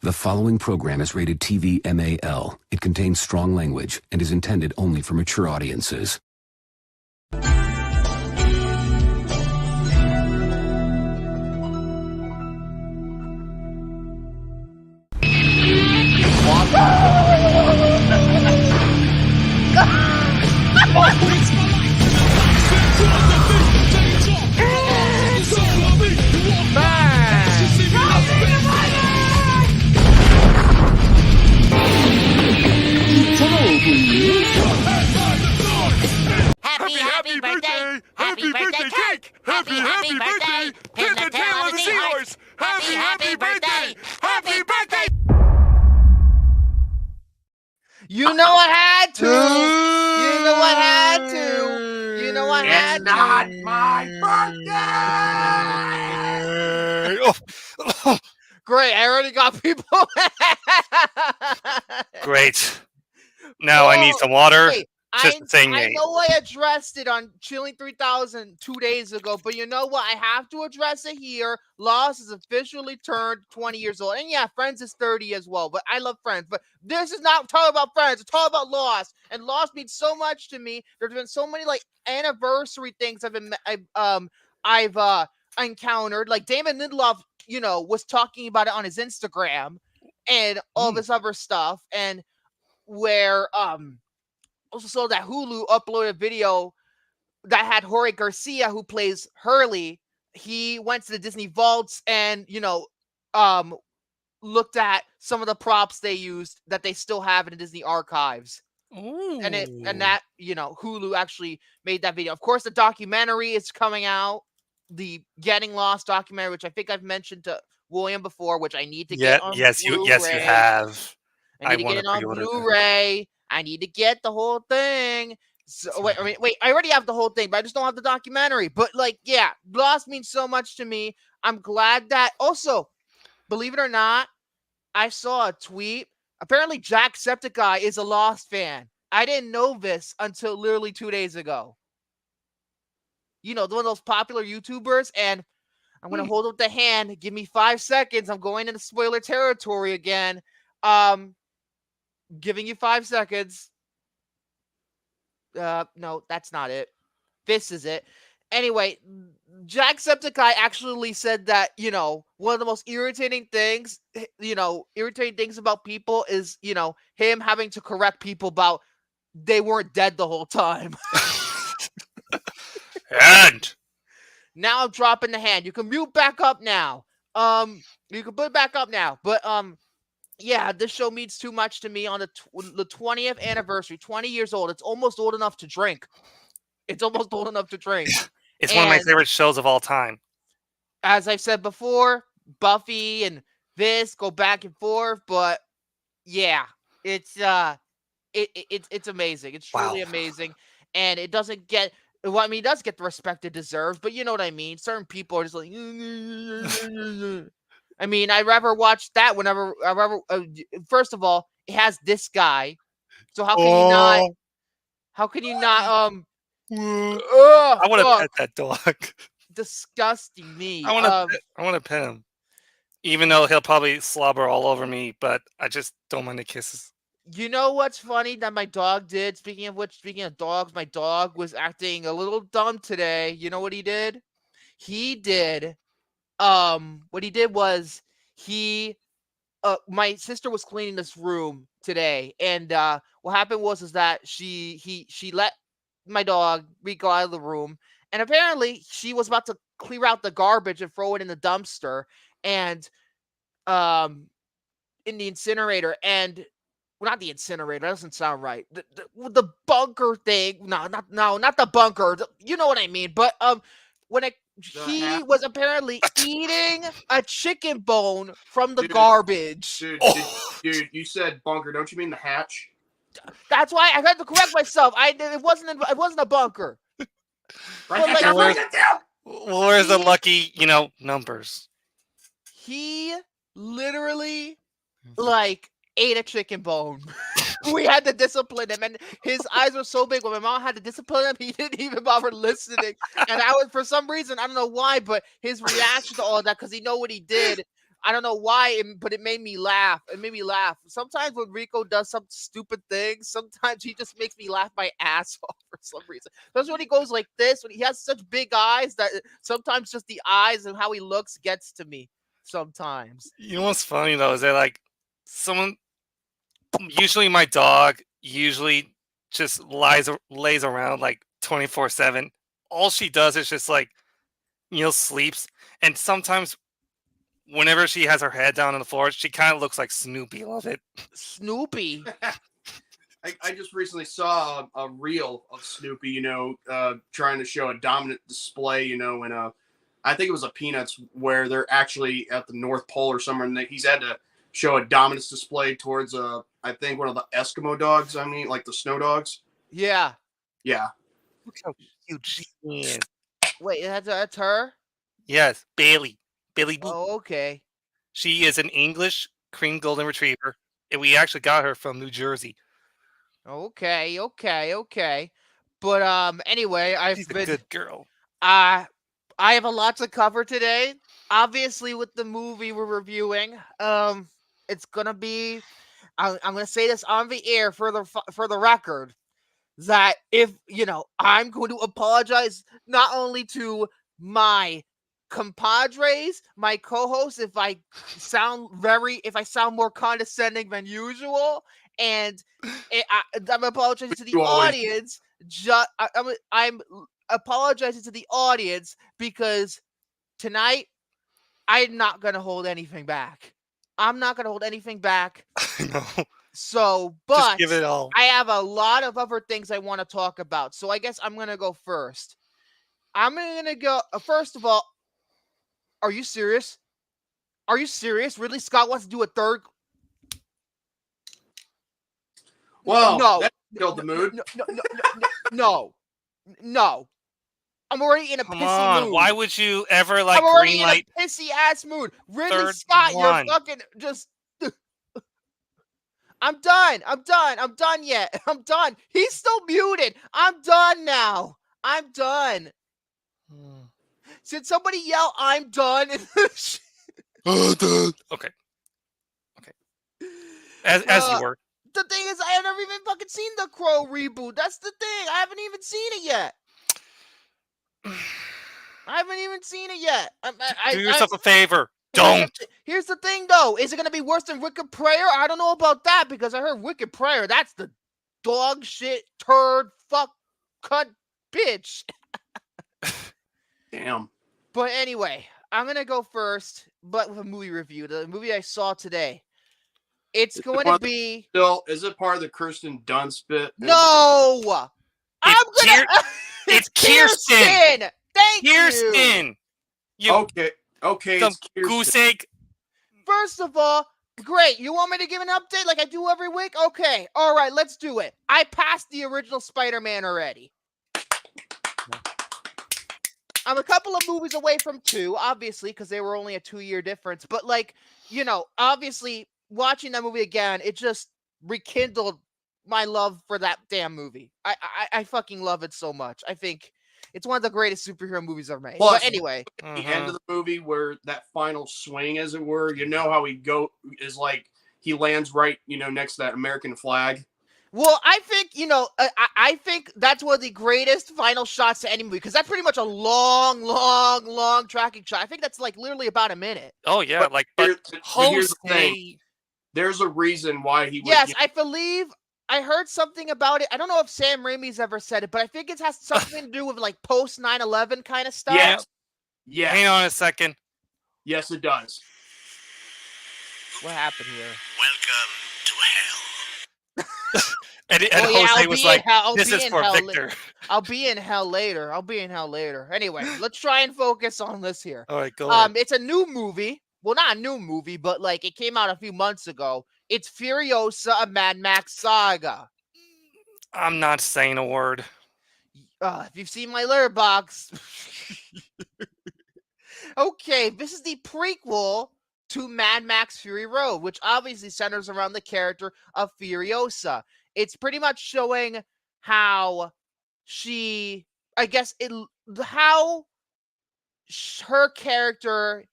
The following program is rated TV MAL. It contains strong language and is intended only for mature audiences. Happy birthday! Happy birthday cake! Happy birthday! Pin the tail on the seahorse! Happy birthday! Happy birthday! You know I had to! You know I had to! You know I had to! It's not my birthday! Great, I already got people. Great. Now I need some water. Hey, I know I addressed it on Chilling 3000 2 days ago, but you know what? I have to address it here. Lost is officially turned 20 years old. And yeah, Friends is 30 as well, but I love Friends. But this is not talking about Friends. It's talking about Lost. And Lost means so much to me. There's been so many like anniversary things I've encountered. Like Damon Lindelof, was talking about it on his Instagram and all this other stuff. And where also saw that Hulu uploaded a video that had Jorge Garcia, who plays Hurley. He went to the Disney vaults and, looked at some of the props they used that they still have in the Disney archives. Ooh. And that, Hulu actually made that video. Of course, the documentary is coming out, the Getting Lost documentary, which I think I've mentioned to William before, which I need to get on yes, Blu-ray. you have. I need to get it on Blu-ray. I need to get the whole thing. So wait, I already have the whole thing, but I just don't have the documentary. But Lost means so much to me. I'm glad that also, believe it or not, I saw a tweet. Apparently Jacksepticeye is a Lost fan. I didn't know this until literally 2 days ago. One of those popular YouTubers, and I'm going to hold up the hand. Give me 5 seconds. I'm going into spoiler territory again. Giving you 5 seconds. No, that's not it. This is it. Anyway, Jacksepticeye actually said that, one of the most irritating things about people is, him having to correct people about they weren't dead the whole time. And now I'm dropping the hand. You can mute back up now. You can put it back up now. But, yeah, this show means too much to me on the 20th anniversary. 20 years old. It's almost old enough to drink. It's one of my favorite shows of all time. As I've said before, Buffy and this go back and forth, but yeah, it's amazing. It's truly amazing, and it doesn't get. Well, I mean, it does get the respect it deserves, but you know what I mean. Certain people are just like. I mean, I'd rather watch that whenever. First of all, it has this guy, so how can you not? How can you not? I want to pet that dog. Disgusting me. I want to pet him, even though he'll probably slobber all over me. But I just don't mind the kisses. You know what's funny that my dog did? Speaking of dogs, my dog was acting a little dumb today. You know what he did? What he did was my sister was cleaning this room today, and what happened was that she let my dog go out of the room, and apparently she was about to clear out the garbage and throw it in the dumpster and in the incinerator, and not the incinerator, that doesn't sound right. The bunker thing. No, not the bunker. You know what I mean. But he was apparently eating a chicken bone from the garbage. Dude, you said bunker. Don't you mean the hatch? That's why I had to correct myself. It wasn't a bunker. Where's the lucky, numbers? He literally ate a chicken bone. We had to discipline him, and his eyes were so big. When my mom had to discipline him, he didn't even bother listening. And for some reason, I don't know why, but his reaction to all of that, because he know what he did, I don't know why, but it made me laugh. It made me laugh. Sometimes when Rico does some stupid things, sometimes he just makes me laugh my ass off for some reason. Especially when he goes like this, when he has such big eyes that sometimes just the eyes and how he looks gets to me sometimes. You know what's funny though is that like someone, usually my dog usually just lays around like 24/7. All she does is just like, sleeps, and sometimes whenever she has her head down on the floor, she kind of looks like Snoopy. Love it. Snoopy. I just recently saw a reel of Snoopy, trying to show a dominant display, in I think it was a Peanuts where they're actually at the North Pole or somewhere, and he's had to show a dominance display towards I think one of the Eskimo dogs. I mean, like the snow dogs. Yeah. Yeah. Look how cute she is. Wait, that's her? Yes, Bailey. Bailey Boop. Oh, okay. She is an English cream golden retriever, and we actually got her from New Jersey. Okay. But anyway, She's a good girl. I have a lot to cover today. Obviously, with the movie we're reviewing, it's gonna be. I'm gonna say this on the air for the record, that if I'm going to apologize not only to my compadres, my co-hosts, if I sound more condescending than usual, and I'm apologizing to the audience. I'm apologizing to the audience because tonight I'm not gonna hold anything back. I'm not gonna hold anything back. I know. So, but just give it all. I have a lot of other things I want to talk about. So I guess I'm gonna go first. I'm gonna go first of all. Are you serious? Are you serious? Ridley Scott wants to do a third. Well, no, that killed the mood. No. I'm already in a pissy mood. Why would you ever like I'm already greenlight in a pissy ass mood? Ridley Scott, you're fucking just. I'm done. I'm done yet. I'm done. He's still muted. I'm done now. I'm done. Should somebody yell, "I'm done"? Okay. As you were. The thing is, I have never even fucking seen the Crow reboot. That's the thing. I haven't even seen it yet. Do yourself a favor. Don't. Here's the thing, though. Is it going to be worse than Wicked Prayer? I don't know about that, because I heard Wicked Prayer. That's the dog shit, turd, fuck, cunt, bitch. Damn. But anyway, I'm going to go first, but with a movie review. The movie I saw today. It's going to be... Is it part of the Kirsten Dunst bit? No! It's Kirsten! Thank you! Kirsten! Okay. Some goose egg. First of all, great. You want me to give an update like I do every week? Okay. All right, let's do it. I passed the original Spider-Man already. I'm a couple of movies away from 2, obviously, because they were only a 2-year difference. But, obviously, watching that movie again, it just rekindled my love for that damn movie. I fucking love it so much. I think it's one of the greatest superhero movies ever made. Plus, but anyway, the end of the movie where that final swing, as it were, how he lands right, next to that American flag. Well, I think, I think that's one of the greatest final shots to any movie, because that's pretty much a long tracking shot. I think that's literally about a minute. Oh yeah, but here's the thing. There's a reason why he. Yes, I believe. I heard something about it. I don't know if Sam Raimi's ever said it, but I think it has something to do with post 9/11 kind of stuff. Yeah. Hang on a second. Yes, it does. What happened here? Welcome to hell. and Jose was like, "This is for Victor." I'll be in hell later. Anyway, let's try and focus on this here. All right, go ahead. It's a new movie. Well, not a new movie, but it came out a few months ago. It's Furiosa, a Mad Max saga. I'm not saying a word. If you've seen my Letterboxd. Okay, this is the prequel to Mad Max Fury Road, which obviously centers around the character of Furiosa. It's pretty much showing how her character,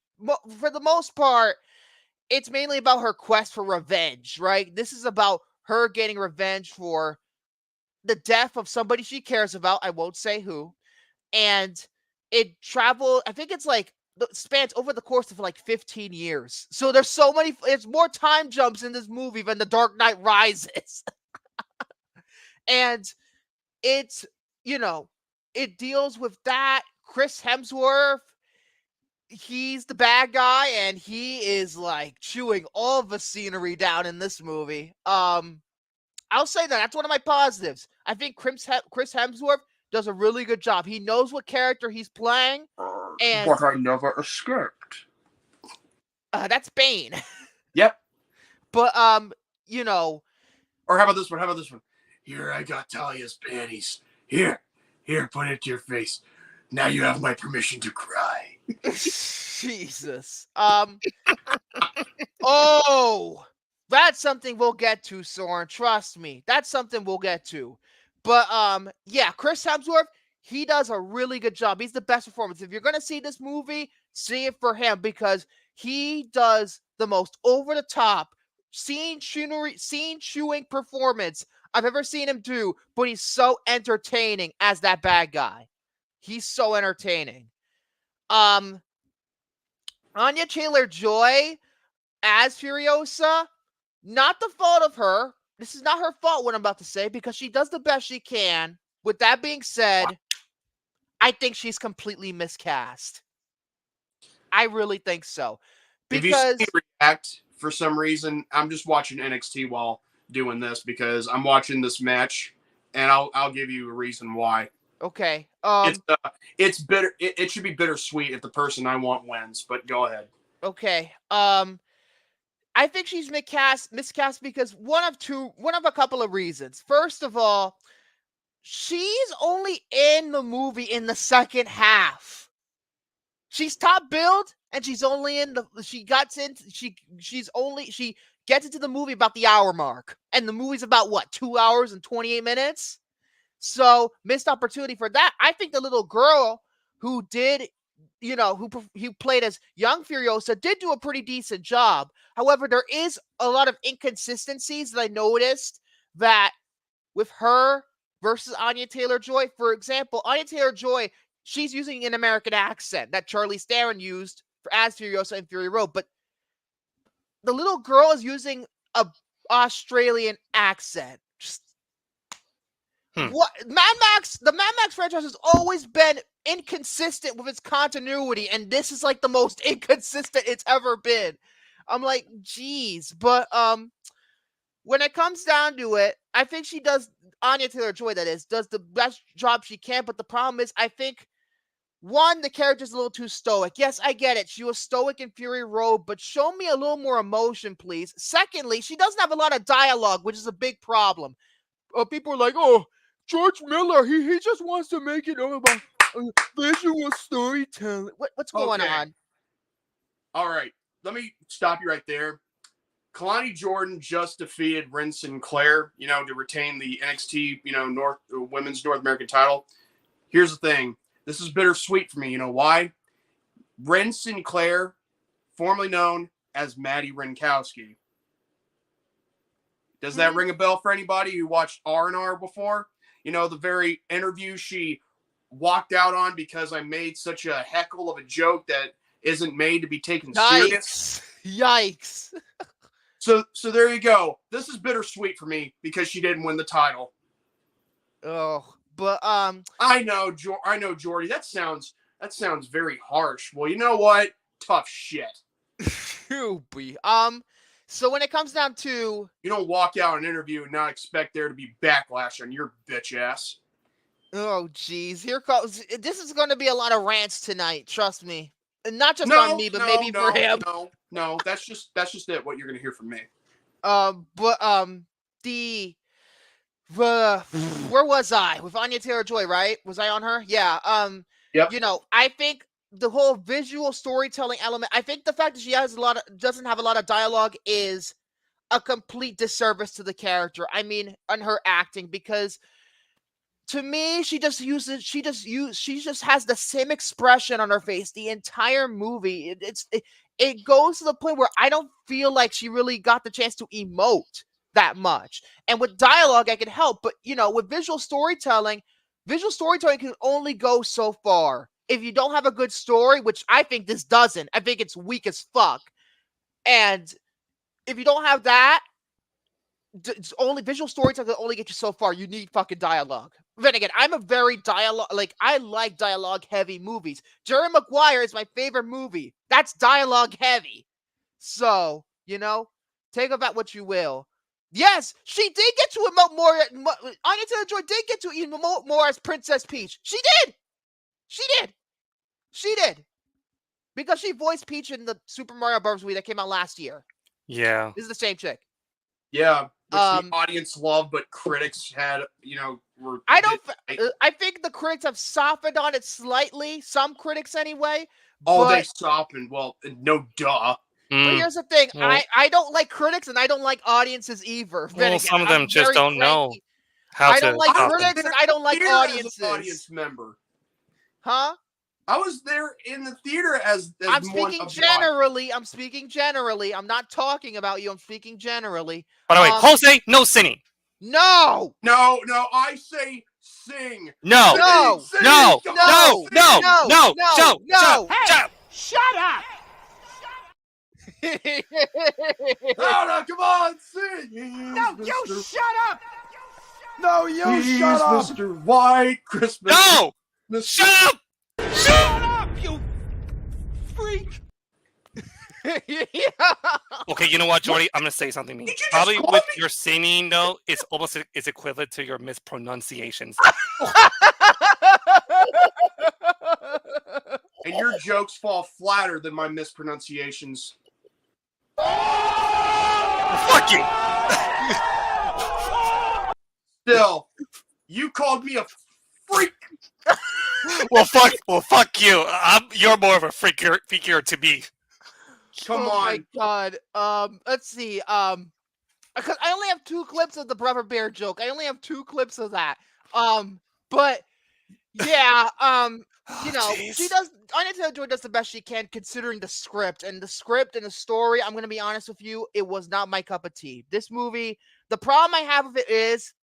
for the most part, it's mainly about her quest for revenge, right? This is about her getting revenge for the death of somebody she cares about. I won't say who. And I think it's like, spans over the course of like 15 years. So there's more time jumps in this movie than The Dark Knight Rises. And it's, it deals with that. Chris Hemsworth, he's the bad guy, and he is like chewing all the scenery down in this movie. I'll say that's one of my positives. I think Chris Hemsworth does a really good job. He knows what character he's playing, and but I never escaped. That's Bane. Yep. But Or how about this one? Here, I got Talia's panties. Here, put it to your face. Now you have my permission to cry. Jesus. Oh, that's something we'll get to, Soren. Trust me. That's something we'll get to. But yeah, Chris Hemsworth, he does a really good job. He's the best performance. If you're gonna see this movie, see it for him, because he does the most over the top scene chewing performance I've ever seen him do, but he's so entertaining as that bad guy. He's so entertaining. Anya Taylor-Joy as Furiosa, not the fault of her. This is not her fault, what I'm about to say, because she does the best she can. With that being said, I think she's completely miscast. I really think so. Because if you see me react for some reason, I'm just watching NXT while doing this because I'm watching this match, and I'll give you a reason why. Okay. It's bitter. It should be bittersweet if the person I want wins. But go ahead. Okay. I think she's miscast because one of a couple of reasons. First of all, she's only in the movie in the second half. She's top billed, and she's only she gets into the movie about the hour mark, and the movie's about what, 2 hours and 28 minutes. So missed opportunity for that. I think the little girl who did, who played as young Furiosa did do a pretty decent job. However, there is a lot of inconsistencies that I noticed that with her versus Anya Taylor-Joy. For example, Anya Taylor-Joy, she's using an American accent that Charlize Theron used as Furiosa in Fury Road, but the little girl is using a Australian accent. Just what the Mad Max franchise has always been inconsistent with its continuity, and this is like the most inconsistent it's ever been. I'm like, geez, but when it comes down to it, I think she does, Anya Taylor-Joy, that is, does the best job she can. But the problem is, I think, one, the character's a little too stoic. Yes, I get it. She was stoic in Fury Road, but show me a little more emotion, please. Secondly, she doesn't have a lot of dialogue, which is a big problem. People are like, oh, George Miller, he just wants to make it all about visual storytelling. What's going on? All right, let me stop you right there. Kalani Jordan just defeated Ren Sinclair, to retain the NXT, women's North American title. Here's the thing. This is bittersweet for me. You know why? Ren Sinclair, formerly known as Maddie Renkowski. Does that ring a bell for anybody who watched R&R before? The very interview she walked out on because I made such a heckle of a joke that isn't made to be taken serious. Yikes. So there you go. This is bittersweet for me because she didn't win the title. Oh, but I know, Jordy. That sounds very harsh. Well, you know what? Tough shit. So when it comes down to, you don't walk out an interview and not expect there to be backlash on your bitch ass. Oh, geez. Here comes. This is going to be a lot of rants tonight. Trust me. And not just on me, but maybe for him. No. That's just it. What you're going to hear from me. Where was I? With Anya Taylor-Joy, right? Was I on her? Yeah. Yep. I think the whole visual storytelling element, I think the fact that she doesn't have a lot of dialogue is a complete disservice to the character. I mean, on her acting, because to me, she just has the same expression on her face the entire movie. it goes to the point where I don't feel like she really got the chance to emote that much. And with dialogue, I can help. But, with visual storytelling can only go so far. If you don't have a good story, which I think this doesn't, I think it's weak as fuck. And if you don't have that, it's only visual storytelling can only get you so far. You need fucking dialogue. Then again, I'm a very I like dialogue heavy movies. Jerry Maguire is my favorite movie. That's dialogue heavy. So, take of that what you will. Yes, she did get to emote more. Anya Taylor-Joy did get to emote more as Princess Peach. She did. Because she voiced Peach in the Super Mario Bros. Movie that came out last year. Yeah. This is the same chick. Yeah, which the audience loved, but critics had, were. I think the critics have softened on it slightly. Some critics, anyway. They softened. Well, no duh. But here's the thing: I don't like critics, and I don't like audiences either. Well, some of them just don't know how to. I don't like critics, and I don't like audiences. Audience member, huh? I was there in the theater as I'm speaking generally. I'm speaking generally. I'm not talking about you. I'm speaking generally. By the way, Jose, no singing. No. I say sing. No. Sing. No. Shut up. No, come on, sing. No, you shut up. No, you shut up. Mr. White Christmas. No. Shut up. Shut up, you freak. Okay, you know what, Jordy? I'm gonna say something mean. Probably with your singing, though, it's almost equivalent to your mispronunciations. And your jokes fall flatter than my mispronunciations. Fuck you. Still, you called me a freak. Well, fuck you. You're more of a freakier to me. Come on. Oh my god. Let's see. Because I only have 2 clips of the Brother Bear joke. I only have 2 clips of that. But yeah. She does. Anya Taylor-Joy does the best she can considering the script and the story. I'm gonna be honest with you. It was not my cup of tea. This movie. The problem I have with it is,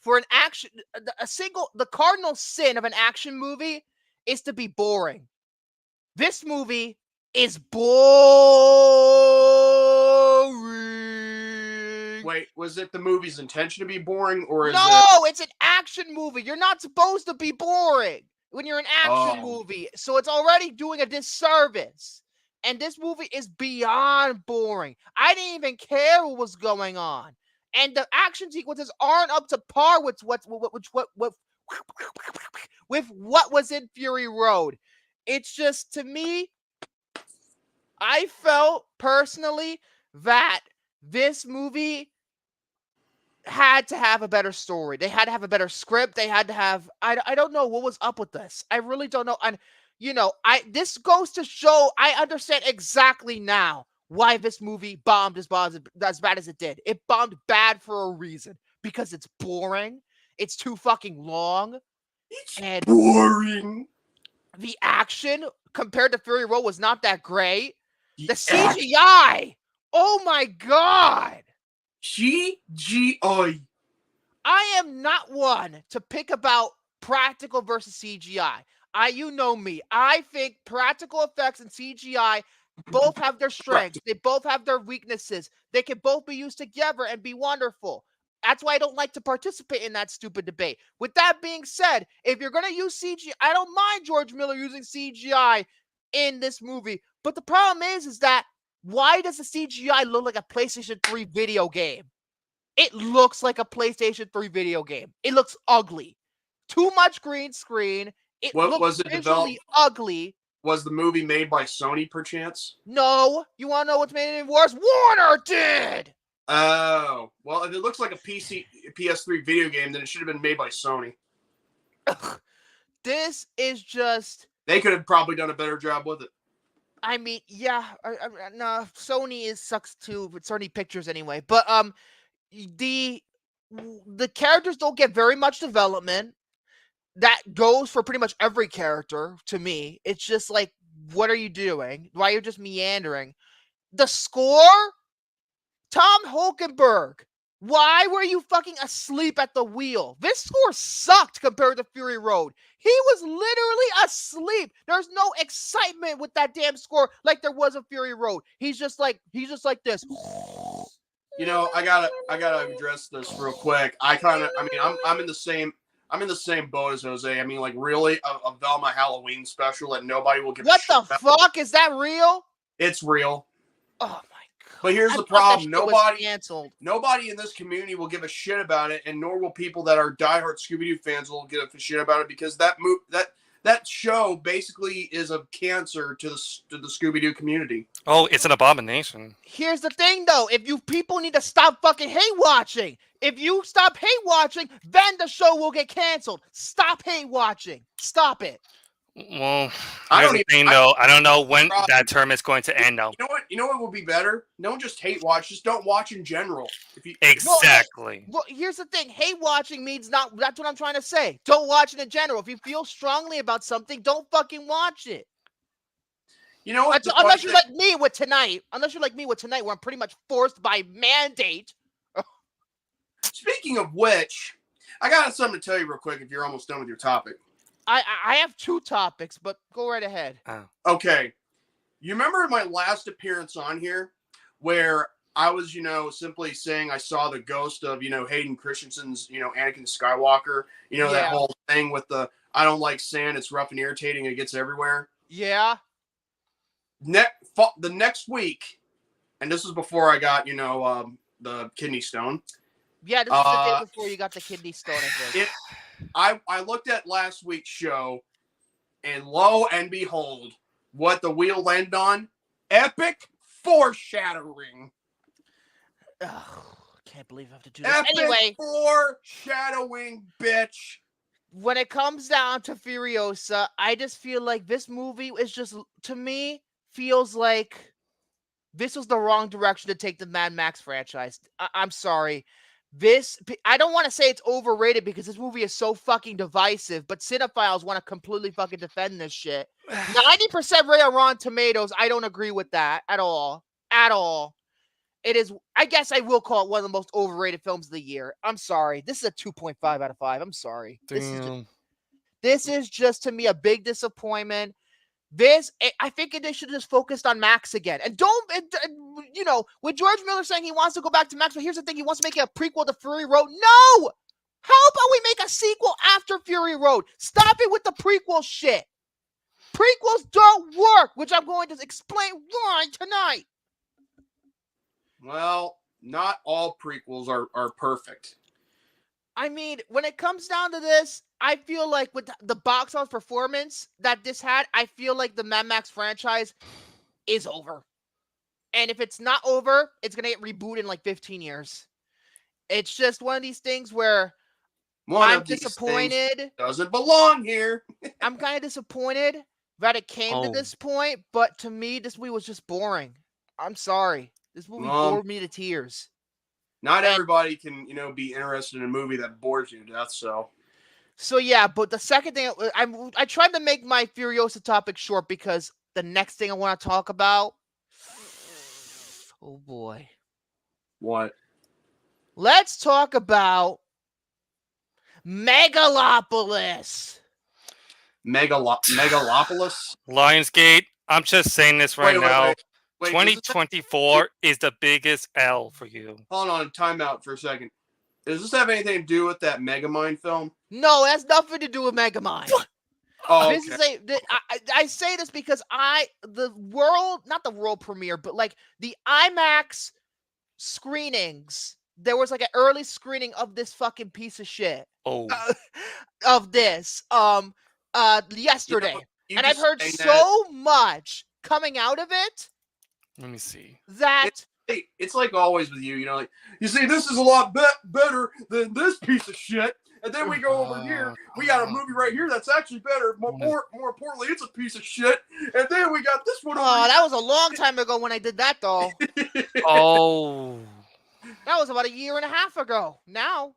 for an action, the cardinal sin of an action movie is to be boring. This movie is boring. Wait, was it the movie's intention to be boring, or is it's an action movie. You're not supposed to be boring when you're an action movie. So it's already doing a disservice. And this movie is beyond boring. I didn't even care what was going on. And the action sequences aren't up to par with what was in Fury Road. It's just, to me, I felt personally that this movie had to have a better story. They had to have a better script. They had to have, I don't know what was up with this. I really don't know. And, this goes to show, I understand exactly now why this movie bombed as bad as it did. It bombed bad for a reason. Because it's boring. It's too fucking long. It's boring. The action compared to Fury Road was not that great. The CGI. Oh my god. CGI. I am not one to pick about practical versus CGI. You know me. I think practical effects and CGI both have their strengths. They both have their weaknesses. They can both be used together and be wonderful. That's why I don't like to participate in that stupid debate. With that being said, if you're going to use CGI, I don't mind George Miller using CGI in this movie. But the problem is that why does the CGI look like a PlayStation 3 video game? It looks like a PlayStation 3 video game. It looks ugly. Too much green screen. It looks visually ugly. Was the movie made by Sony, perchance? No. You want to know what's made it even worse? Warner did! Oh. Well, if it looks like a PS3 video game, then it should have been made by Sony. This is just... They could have probably done a better job with it. I mean, yeah. No, Sony sucks too, but Sony Pictures anyway. But the characters don't get very much development. That goes for pretty much every character to me. It's just like what are you doing? Why are you just meandering? The score? Tom Hulkenberg. Why were you fucking asleep at the wheel? This score sucked compared to Fury Road. He was literally asleep. There's no excitement with that damn score like there was in Fury Road. He's just like this. You know, I gotta address this real quick. I'm in the same boat as Jose. I mean, like, really, a Velma Halloween special that nobody will give a What shit the about. fuck? Is that real? It's real. Oh my god. But here's the thought that problem. shit was Nobody in this community will give a shit about it, and nor will people that are diehard Scooby-Doo fans will give a shit about it, because that show basically is a cancer to the Scooby-Doo community. Oh, it's an abomination. Here's the thing, though. If you people need to stop fucking hate watching. If you stop hate watching, then the show will get canceled. Stop hate watching. Stop it. Well, I don't know when that term is going to end, though. You know what would be better? Don't just hate watch. Just don't watch in general. Exactly. Well, here's the thing. Hate watching means not. That's what I'm trying to say. Don't watch it in general. If you feel strongly about something, don't fucking watch it. You know what? Unless you're like me with tonight. Where I'm pretty much forced by mandate. Speaking of which, I got something to tell you real quick if you're almost done with your topic. I have 2 topics, but go right ahead. Okay. You remember my last appearance on here where I was, simply saying I saw the ghost of, Hayden Christensen's, Anakin Skywalker, that whole thing with I don't like sand, it's rough and irritating, it gets everywhere. Yeah. The next week, and this is before I got, the kidney stone. Yeah, this is the day before you got the kidney stone, I think. I looked at last week's show, and lo and behold, what the wheel landed on? Epic foreshadowing. Oh, can't believe I have to do this. Epic anyway, foreshadowing, bitch. When it comes down to Furiosa, I just feel like this movie is just, to me, feels like this was the wrong direction to take the Mad Max franchise. I'm sorry. I don't want to say it's overrated because this movie is so fucking divisive, but cinephiles want to completely fucking defend this shit. 90% rate on Rotten Tomatoes, I don't agree with that at all. At all. It is, I guess I will call it one of the most overrated films of the year. I'm sorry. This is a 2.5 out of 5. I'm sorry. This is just, to me, a big disappointment. I think they should have just focused on Max again. And with George Miller saying he wants to go back to Max, but here's the thing, he wants to make it a prequel to Fury Road. No! How about we make a sequel after Fury Road? Stop it with the prequel shit. Prequels don't work, which I'm going to explain why tonight. Well, not all prequels are perfect. I mean, when it comes down to this, I feel like with the box office performance that this had, I feel like the Mad Max franchise is over. And if it's not over, it's going to get rebooted in like 15 years. It's just one of these things where I'm disappointed. Doesn't belong here. I'm kind of disappointed that it came to this point, but to me, this movie was just boring. I'm sorry. This movie bored me to tears. Not everybody can, be interested in a movie that bores you to death, So yeah, but the second thing, I tried to make my Furiosa topic short because the next thing I want to talk about, oh boy. What? Let's talk about Megalopolis. Megalopolis? Lionsgate, I'm just saying this now. Wait, 2024 is the biggest L for you. Hold on, time out for a second. Does this have anything to do with that Megamind film? No, it has nothing to do with Megamind. Oh, okay. I say this because not the world premiere, but like the IMAX screenings, there was like an early screening of this fucking piece of shit. Of this yesterday. And I've heard so much coming out of it. Let me see. It's like always with you, you see, this is a lot better than this piece of shit. And then we go over here. We got a movie right here that's actually better. More importantly, it's a piece of shit. And then we got this one. Oh, that was a long time ago when I did that, though. Oh. That was about a year and a half ago now.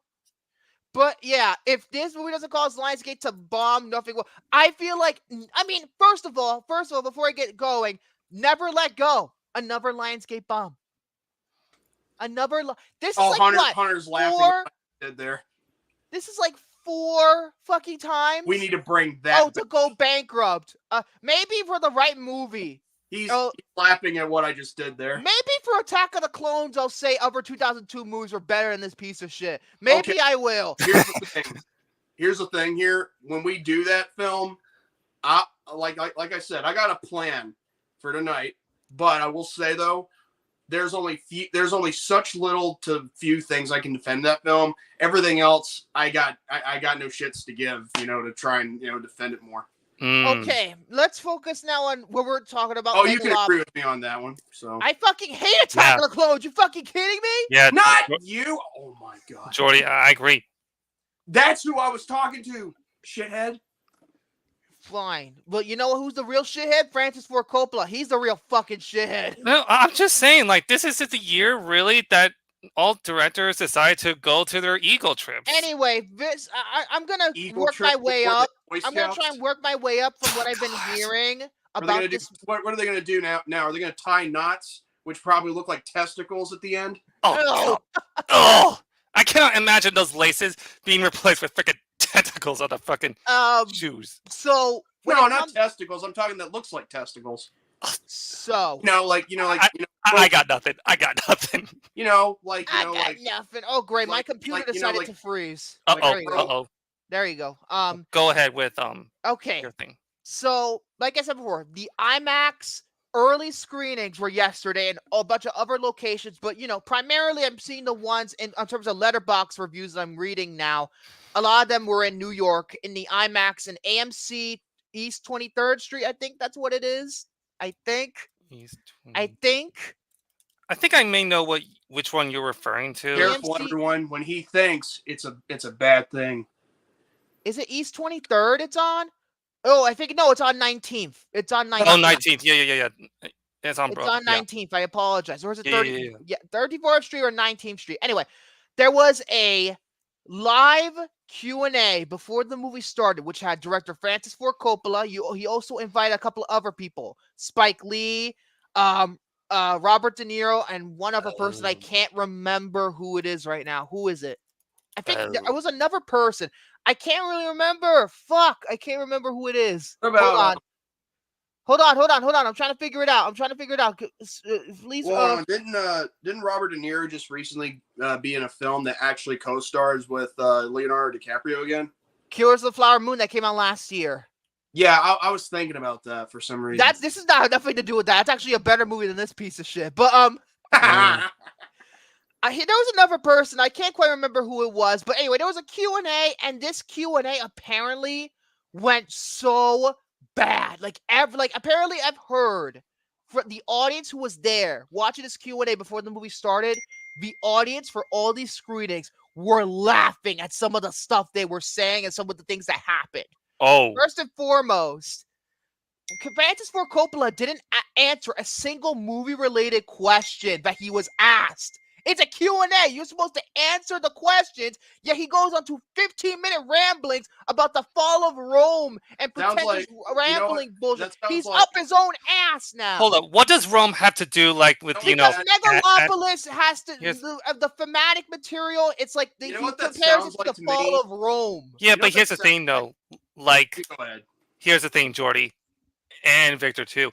But yeah, if this movie doesn't cause Lionsgate to bomb, nothing will. I feel like, I mean, first of all, before I get going, Never Let Go, another Lionsgate bomb. This is like what? Hunter's laughing at what I did there. This is like 4 fucking times. We need to bring that. To go bankrupt. Maybe for the right movie. He's laughing at what I just did there. Maybe for Attack of the Clones, I'll say other 2002 movies were better than this piece of shit. Maybe I will. Here's the thing here. When we do that film, like I said, I got a plan for tonight. But I will say though, there's only such little to few things I can defend that film. Everything else, I got no shits to give, to try and defend it more. Okay, let's focus now on what we're talking about. Oh, you can agree with me on that one. So I fucking hate Attack of the Clones. You fucking kidding me? Yeah, not you. Oh my god, Jordy, I agree. That's who I was talking to, shithead. Fine. Well, you know who's the real shithead? Francis Ford Coppola. He's the real fucking shithead. No, I'm just saying, like, this is the year, really, that all directors decide to go to their ego trips. Anyway, I'm going to work my way up. I'm going to try and work my way up from what I've been hearing about this. What are they going to do now? Are they going to tie knots, which probably look like testicles at the end? Oh, I cannot imagine those laces being replaced with freaking tentacles on the fucking shoes. So no, not testicles. I'm talking that looks like testicles. So I got nothing. I got nothing. I got nothing. Oh great, my computer decided to freeze. There you go. Go ahead with okay. Your thing. So like I said before, the IMAX early screenings were yesterday and a bunch of other locations, but primarily I'm seeing the ones in terms of Letterboxd reviews that I'm reading now. A lot of them were in New York in the IMAX and AMC East 23rd Street. I think that's what it is. I think I may know which one you're referring to. Careful, everyone. When he thinks it's a bad thing. Is it East 23rd it's on? Oh, I think it's on 19th. It's on 19th. Oh, 19th. Yeah. It's on 19th. I apologize. Or is it 30th? Yeah, 34th Street or 19th Street. Anyway, there was a live Q&A before the movie started, which had director Francis Ford Coppola. He also invited a couple of other people, Spike Lee, Robert De Niro, and one other person. I can't remember who it is right now. Who is it? I think it was another person. I can't really remember. Fuck, I can't remember who it is. Hold on. I'm trying to figure it out. Please. Well, didn't Robert De Niro just recently be in a film that actually co-stars with Leonardo DiCaprio again? Killers of the Flower Moon that came out last year. Yeah, I was thinking about that for some reason. This is not nothing to do with that. It's actually a better movie than this piece of shit. But there was another person. I can't quite remember who it was. But anyway, there was a Q&A, and this Q&A apparently went so bad. Apparently I've heard from the audience who was there watching this Q&A before the movie started, the audience for all these screenings were laughing at some of the stuff they were saying and some of the things that happened. Oh. First and foremost, Francis Ford Coppola didn't answer a single movie-related question that he was asked. It's a Q&A. You're supposed to answer the questions, yet he goes on to 15-minute ramblings about the fall of Rome and pretentious rambling bullshit. He's up his own ass now. Hold up. What does Rome have to do, with, because Megalopolis has to, the thematic material, it's like he compares it to the fall of Rome. Yeah, but here's the thing, though. Go ahead. Here's the thing, Jordy. And Victor too.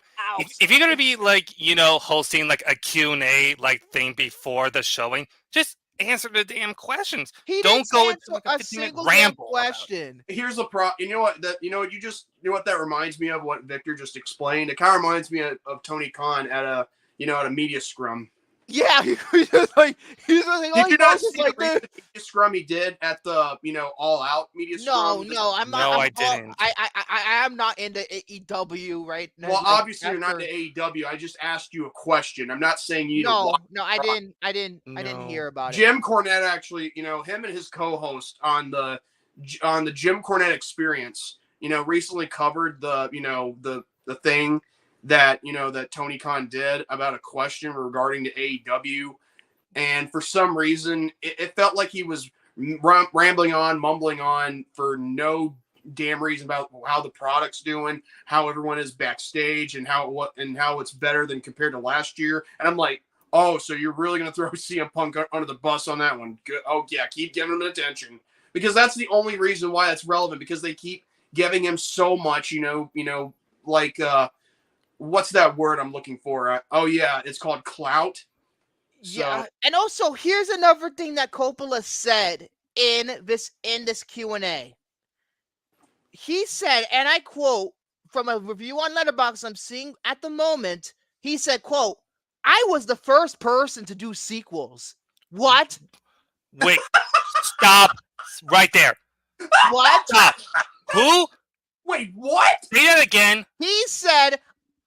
If you're gonna be hosting a Q&A thing before the showing, just answer the damn questions. Don't go into a 15-minute ramble question. Here's the problem. You know what? That reminds me of what Victor just explained. It kind of reminds me of Tony Khan at a media scrum. Yeah, he's just like Did you not see the media scrum he did at the All Out media scrum? No, I'm not. No, I didn't. I am not into AEW right now. Well, obviously you're not into AEW. I just asked you a question. I'm not saying you. No, I didn't hear about Jim Cornette actually, him and his co-host on the Jim Cornette Experience, recently covered the thing that that Tony Khan did about a question regarding the AEW, and for some reason it felt like he was rambling on, mumbling on for no damn reason about how the product's doing, how everyone is backstage, and how it's better than compared to last year. And I'm like, oh, so you're really gonna throw CM Punk under the bus on that one? Good. Oh yeah, keep giving him attention, because that's the only reason why it's relevant, because they keep giving him so much, like what's that word I'm looking for? Oh yeah, it's called clout. Yeah, and also here's another thing that Coppola said in this Q&A. He said, and I quote from a review on Letterboxd I'm seeing at the moment, he said, quote, "I was the first person to do sequels." What? Wait, stop right there. What? Stop. Who? Wait, what? Say that again. He said,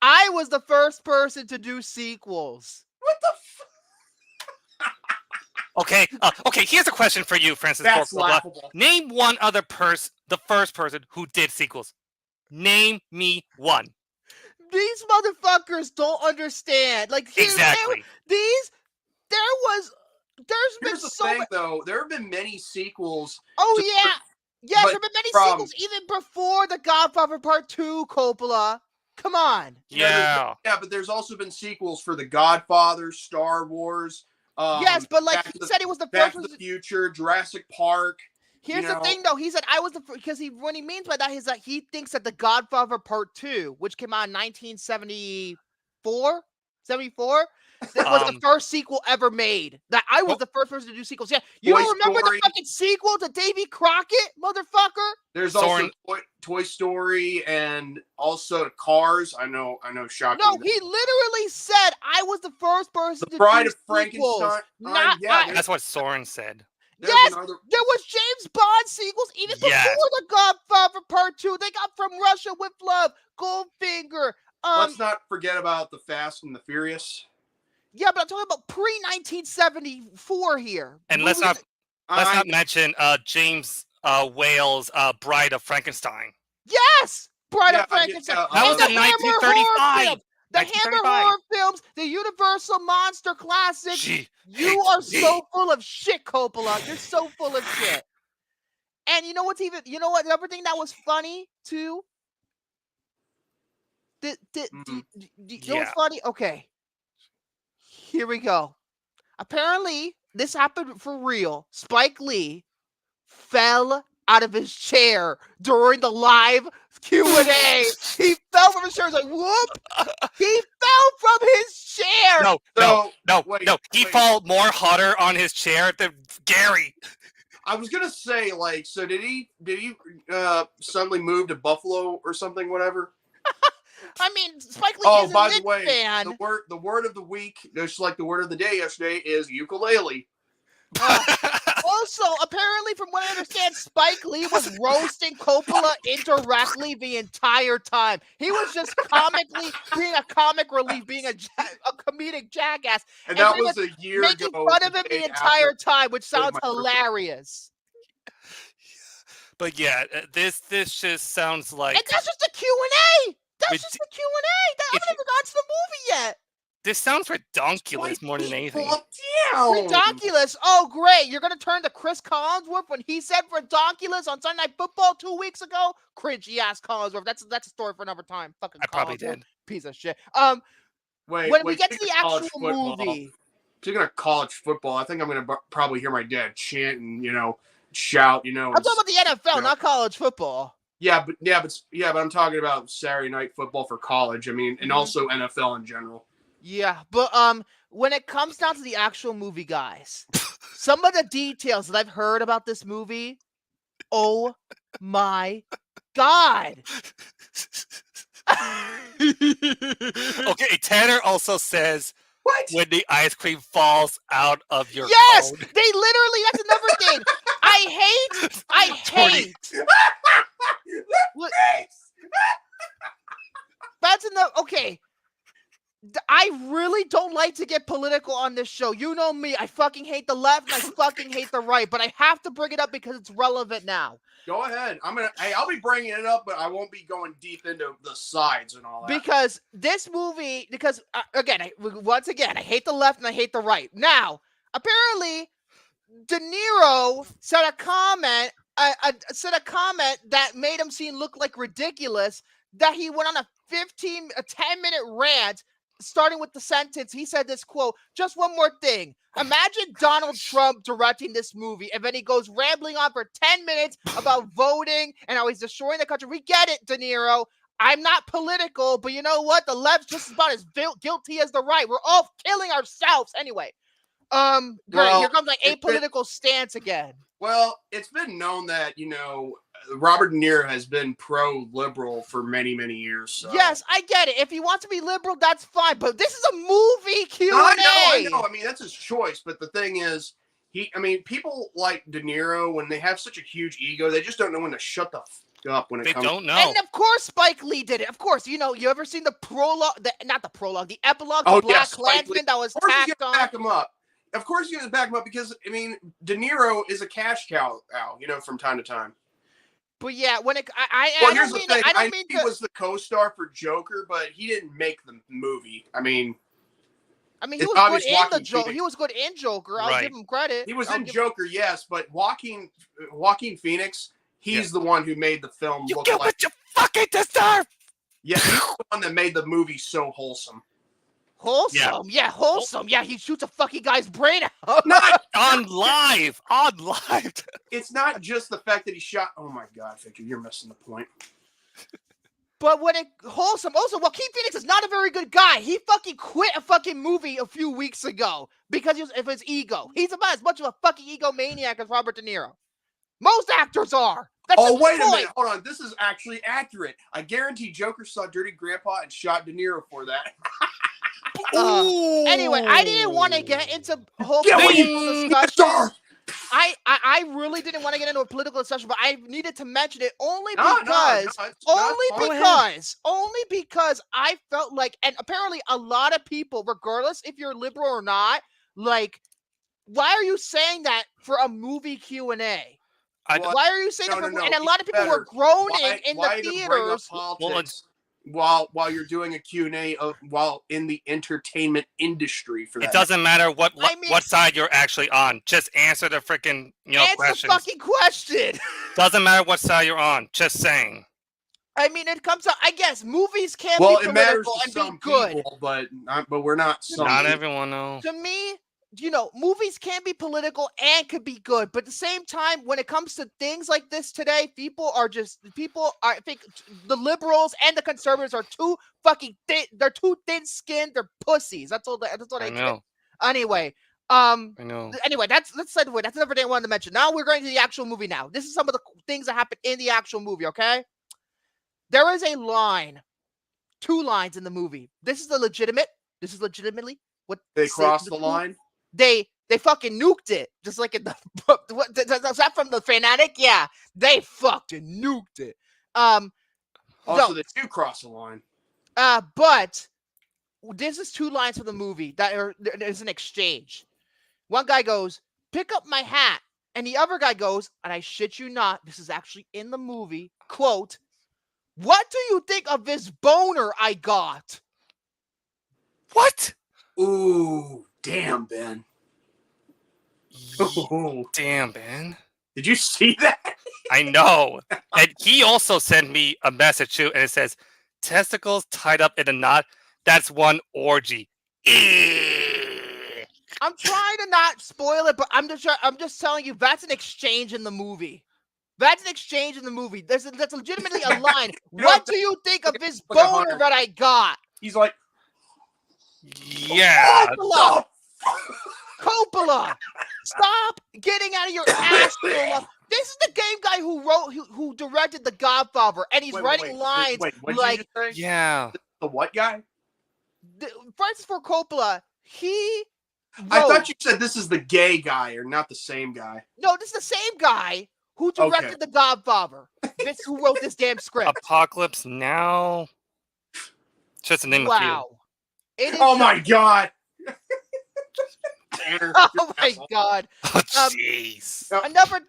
"I was the first person to do sequels." What the Okay, here's a question for you, Francis. That's Ford Coppola. laughable. Name one other the first person who did sequels. Name me one. These motherfuckers don't understand. Like, Exactly. There's been Here's the so thing, though. There have been many sequels. Oh, to- yeah. Yes, but there have been many from- sequels even before The Godfather Part 2, Coppola. Come on. Yeah. Yeah, but there's also been sequels for The Godfather, Star Wars. Yes, but like he said, he was the Back first. to the Future, Jurassic Park. Here's the thing, though. He said I was the because what he means by that is that he thinks that The Godfather Part 2, which came out in 1974, 74, that was the first sequel ever made. That I was the first person to do sequels. Yeah, you don't remember the fucking sequel to Davy Crockett, motherfucker? There's also Toy Story and also Cars. I know, shocking. No, he literally said I was the first person to Bride do of Frankenstein. Not That's what Soren said. Yes, there was James Bond sequels even before The Godfather Part 2. They got From Russia with Love, Goldfinger. Let's not forget about The Fast and the Furious. Yeah, but I'm talking about pre-1974 here. And let's not mention James Whale's Bride of Frankenstein. Yes, Bride of Frankenstein. That was in 1935. The Hammer horror films, the Universal monster classics. You are so full of shit, Coppola. You're so full of shit. And you know what? Another thing that was funny too. You know what's funny? Okay. Here we go. Apparently, this happened for real. Spike Lee fell out of his chair during the live Q&A. He fell from his chair. He was like, whoop! He fell from his chair. No. He fell more hotter on his chair than Gary. I was gonna say, like, so did he suddenly move to Buffalo or something? Whatever. I mean, Spike Lee is a by Knicks the way, fan. the word of the week, just like the word of the day yesterday, is ukulele. Also, apparently, from what I understand, Spike Lee was roasting Coppola indirectly the entire time. He was just comically being a comic relief, being a comedic jackass. And that was a year making ago. Making fun of him the entire time, which sounds hilarious. But yeah, this just sounds like... And that's just a Q&A! That's just a Q&A! I haven't even gotten to the movie yet! This sounds redonkulous more than anything. Redonkulous? Oh, great. You're going to turn to Chris Collinsworth when he said redonkulous on Sunday Night Football 2 weeks ago? Cringy-ass Collinsworth. That's a story for another time. Fucking I probably did. Piece of shit. When we get to the actual movie... Speaking of college football, I think I'm going to probably hear my dad chant and, shout, I'm talking about the NFL, not college football. Yeah, but I'm talking about Saturday Night Football for college. I mean, and also NFL in general. Yeah, but when it comes down to the actual movie, guys, some of the details that I've heard about this movie, oh my god. Okay, Tanner also says when the ice cream falls out of your Yes, cone. They literally, that's another thing. I hate. That's enough. Okay. I really don't like to get political on this show. You know me. I fucking hate the left and I fucking hate the right, but I have to bring it up because it's relevant now. Go ahead. I'll be bringing it up, but I won't be going deep into the sides and all that. Because this movie, once again, I hate the left and I hate the right. Now, apparently, De Niro said a comment that made him look like ridiculous, that he went on a 10-minute rant, starting with the sentence. He said this quote, "Just one more thing. Imagine Donald Trump directing this movie." And then he goes rambling on for 10 minutes about voting and how he's destroying the country. We get it, De Niro. I'm not political, but you know what? The left's just about as guilty as the right. We're all killing ourselves anyway. Great. Well, Here comes like apolitical stance again. Well, it's been known that, Robert De Niro has been pro-liberal for many, many years. So. Yes, I get it. If he wants to be liberal, that's fine. But this is a movie Q&A. I know. I mean, that's his choice. But the thing is, people like De Niro, when they have such a huge ego, they just don't know when to shut the up when it comes. They don't know. And of course, Spike Lee did it. Of course, you ever seen the prologue? The epilogue, Oh, the Black yes, Klansman that was tacked on. Of course, tacked on. back him up. Of course, you have to back him up because De Niro is a cash cow, from time to time. But yeah, when it, here's the thing. I mean, he was the co-star for Joker, but he didn't make the movie. I mean, he was good in the Joker. He was good in Joker. I'll give him credit. He was in Joker, yes, but Joaquin Phoenix, he's the one who made the film you look get like what you fucking deserve. Yeah, he's the one that made the movie so wholesome. Wholesome, yeah, wholesome. Yeah, he shoots a fucking guy's brain out. Not on live. It's not just the fact that he shot. Oh my God, Victor, you're missing the point. But when it wholesome, also, Joaquin Phoenix is not a very good guy. He fucking quit a fucking movie a few weeks ago because of his ego. He's about as much of a fucking egomaniac as Robert De Niro. Most actors are. That's wait a minute. Hold on. This is actually accurate. I guarantee Joker saw Dirty Grandpa and shot De Niro for that. Anyway, I didn't want to get into a whole political discussion. I really didn't want to get into a political discussion, but I needed to mention it only because I felt like, and apparently a lot of people, regardless if you're liberal or not, like, why are you saying that for a movie Q&A? Why are you saying that? And a lot of people were groaning in the theaters. While you're doing a Q&A while in the entertainment industry for that. It doesn't matter what side you're actually on. Just answer the freaking questions. Answer the fucking question. Doesn't matter what side you're on. Just saying. I mean, it comes out. I guess movies can be political and be good, people, but we're not. Not everyone, no. To me, movies can be political and could be good, but at the same time, when it comes to things like this today, I think the liberals and the conservatives are too fucking thin. They're too thin-skinned. They're pussies. That's all I know. Anyway, I know. Anyway, that's another thing I wanted to mention. Now we're going to the actual movie. Now, this is some of the things that happen in the actual movie. Okay, there is a line, 2 lines in the movie. This is legitimately what they crossed the line. They fucking nuked it, just like in the is that from the Fanatic? Yeah, they fucking nuked it. So they do cross the line. But this is 2 lines from the movie there's an exchange. One guy goes, "Pick up my hat," and the other guy goes, and I shit you not, this is actually in the movie. Quote, "What do you think of this boner I got?" What? Ooh. Damn, Ben. Damn, Ben. Did you see that? I know. And he also sent me a message too, and it says, "Testicles tied up in a knot. That's one orgy." I'm trying to not spoil it, but I'm just telling you that's an exchange in the movie. That's legitimately a line. What do you think of this boner that I got? He's like, yeah. Coppola, stop getting out of your ass. This is the game guy who directed The Godfather, and he's writing lines like, yeah. The what guy? Francis Ford Coppola. I thought you said this is the gay guy, or not the same guy. No, this is the same guy who directed The Godfather. This who wrote this damn script. Apocalypse Now. Just to name a few. Oh my God. Oh my God. Oh jeez. Another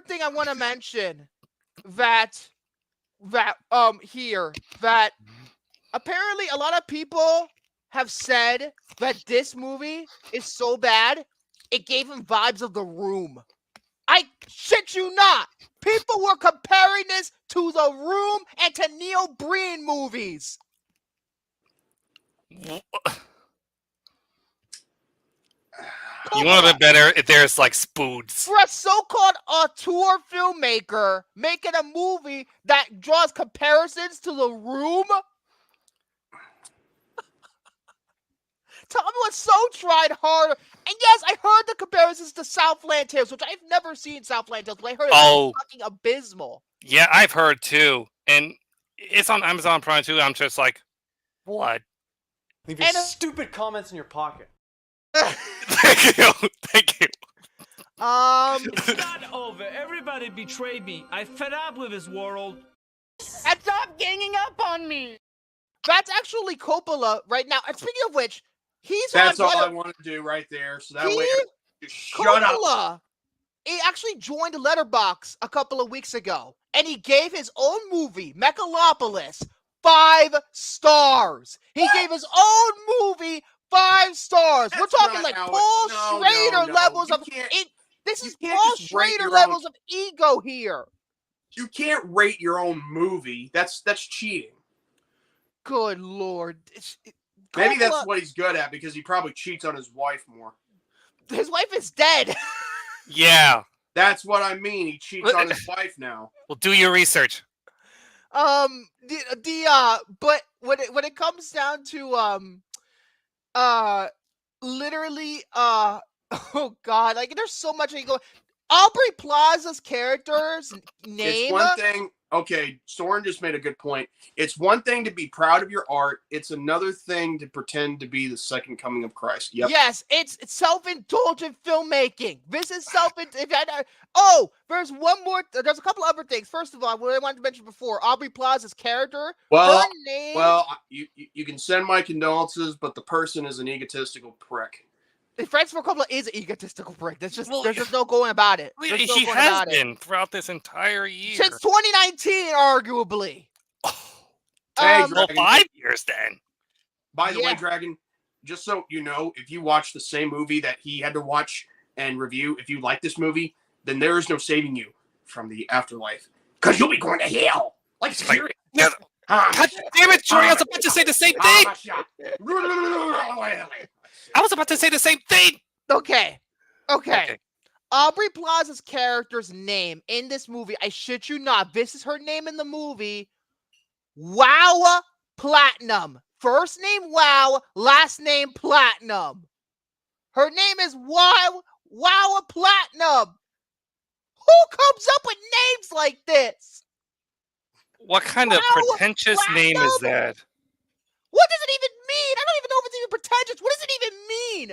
thing I want to mention that apparently a lot of people have said that this movie is so bad, it gave him vibes of The Room. I shit you not. People were comparing this to The Room and to Neil Breen movies. You want to be better if there's like spoons. For a so-called auteur filmmaker making a movie that draws comparisons to The Room? Tell me what So tried harder. And yes, I heard the comparisons to Southland Tales, which I've never seen Southland Tales, but I heard it's fucking abysmal. Yeah, I've heard too. And it's on Amazon Prime too. I'm just like, what? Leave your stupid comments in your pocket. Thank you. Thank you. It's not over. Everybody betrayed me. I fed up with this world. And stop ganging up on me. That's actually Coppola right now. And speaking of which, That's all I want to do right there. So that way, just shut up. He actually joined Letterboxd a couple of weeks ago, and he gave his own movie, Megalopolis, 5 stars. He gave his own movie 5 stars. We're talking like Paul Schrader levels of it. This is Paul Schrader levels of ego here. You can't rate your own movie. That's cheating. Good Lord. Maybe that's what he's good at, because he probably cheats on his wife more. His wife is dead. Yeah. That's what I mean. He cheats on his wife now. Well, do your research. But when it comes down to literally oh god, like there's so much going. Aubrey Plaza's character's name. It's one thing. Okay, Soren just made a good point. It's one thing to be proud of your art. It's another thing to pretend to be the second coming of Christ. Yep. Yes, it's self-indulgent filmmaking. This is self-indulgent. Oh, there's one more. There's a couple other things. First of all, what I wanted to mention before, Aubrey Plaza's character. Well, her name, you can send my condolences, but the person is an egotistical prick. Francis Ford Coppola is an egotistical prick. There's just no going about it. He has been throughout this entire year. Since 2019, arguably. Hey, well, 5 years then. By the way, Dragon, just so you know, if you watch the same movie that he had to watch and review, if you like this movie, then there is no saving you from the afterlife. Because you'll be going to hell. Like, seriously. God damn it, Jordy, I was about to say the same thing. I was about to say the same thing. Okay. Aubrey Plaza's character's name in this movie, I shit you not, this is her name in the movie, Wow Platinum. First name Wow, last name Platinum. Her name is Wow Platinum. Who comes up with names like this? What kind of pretentious name is that? What does it even mean? I don't even know if it's even pretentious. What does it even mean?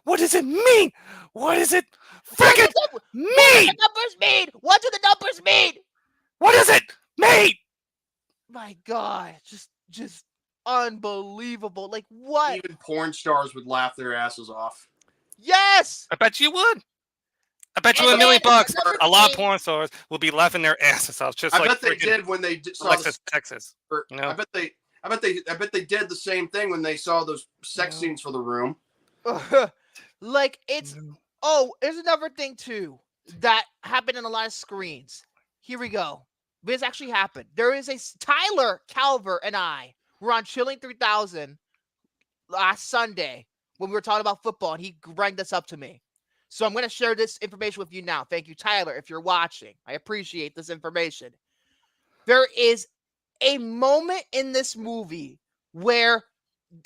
What does it mean? What does it freaking mean? What do the numbers mean? What do the numbers mean? What does it mean? My God, just unbelievable. Like what? Even porn stars would laugh their asses off. Yes! I bet you would. I bet you $1 million. A lot of porn stars will be laughing their asses off. Just I bet they did when they saw Alexis, Texas. You know? I bet they did the same thing when they saw those sex scenes for The Room. Like it's there's another thing too that happened in a lot of screens. Here we go. This actually happened. There is Tyler Calver and I were on Chilling 3000 last Sunday when we were talking about football, and he rang this up to me. So I'm going to share this information with you now. Thank you, Tyler, if you're watching. I appreciate this information. There is a moment in this movie where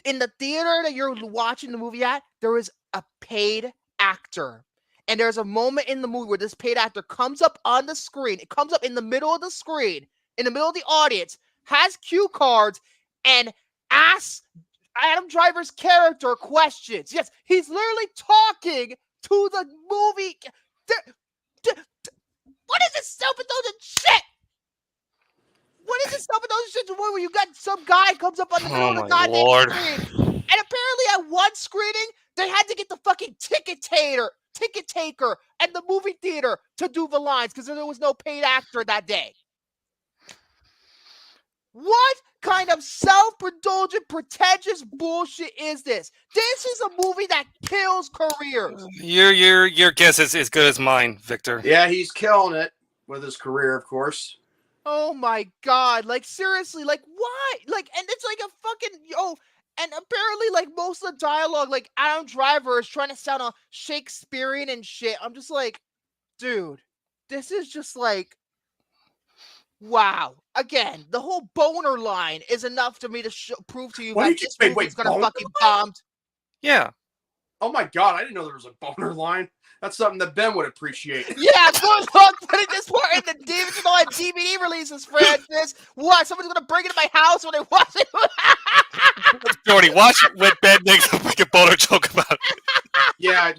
in the theater that you're watching the movie at, there is a paid actor. And there's a moment in the movie where this paid actor comes up on the screen. It comes up in the middle of the screen, in the middle of the audience, has cue cards, and asks Adam Driver's character questions. Yes, he's literally talking to the movie. What is this self-indulgent shit? What is this self-indulgent shit where you got some guy comes up on the middle of the goddamn screen? And apparently at one screening, they had to get the fucking ticket taker and the movie theater to do the lines because there was no paid actor that day. What kind of self-indulgent, pretentious bullshit is this? This is a movie that kills careers. Your guess is as good as mine, Victor. Yeah, he's killing it with his career, of course. Oh my god! Like seriously, like why? Like, and it's like a fucking and apparently, like most of the dialogue, like Adam Driver is trying to sound all Shakespearean and shit. I'm just like, dude, this is just like. Wow. Again, the whole boner line is enough to me to prove to you What that did you this say? movie's Wait, gonna boner fucking bomb. Yeah. Oh my god, I didn't know there was a boner line. That's something that Ben would appreciate. Yeah, good luck putting this part in the DVD releases, Francis. What? Somebody's gonna bring it to my house when they watch it? Jordy, watch when Ben makes a freaking boner joke about it. Yeah,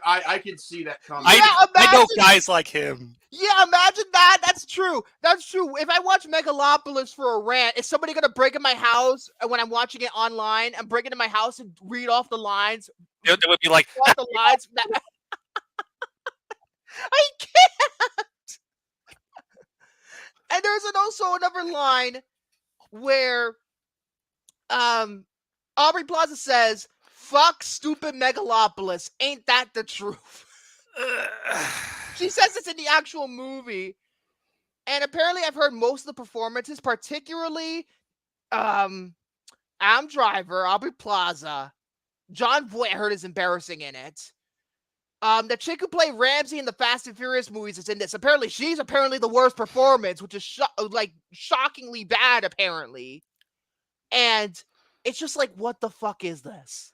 I can see that coming. I know guys like him. Yeah, imagine that. That's true. That's true. If I watch Megalopolis for a rant, is somebody gonna break in my house when I'm watching it online and break into my house and read off the lines? It would be like the lines. I can't. And there's also another line where Aubrey Plaza says, "Fuck stupid Megalopolis. Ain't that the truth?" She says it's in the actual movie. And apparently I've heard most of the performances, particularly Adam Driver, Aubrey Plaza, John Voight, I heard is embarrassing in it. The chick who played Ramsey in the Fast and Furious movies is in this. Apparently, she's the worst performance, which is shockingly bad, apparently. And it's just like, what the fuck is this?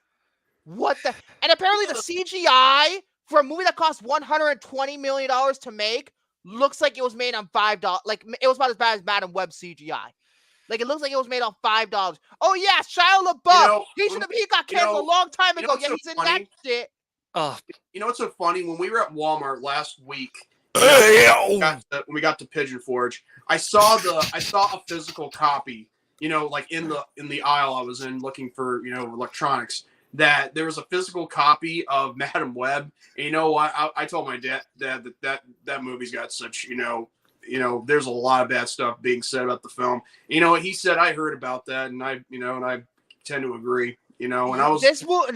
What the? And apparently, the CGI for a movie that cost $120 million to make looks like it was made on $5. Like it was about as bad as Madam Web CGI. Like it looks like it was made on $5. Oh yeah, Shia LaBeouf. He got canceled a long time ago. Yeah, he's in that shit. You know what's so funny? When we were at Walmart last week, when we got to Pigeon Forge, I saw a physical copy. You know, like in the aisle I was in looking for electronics. That there was a physical copy of Madam Web. And you know what? I told my dad that movie's got such there's a lot of bad stuff being said about the film. You know, he said I heard about that, and I tend to agree. And I was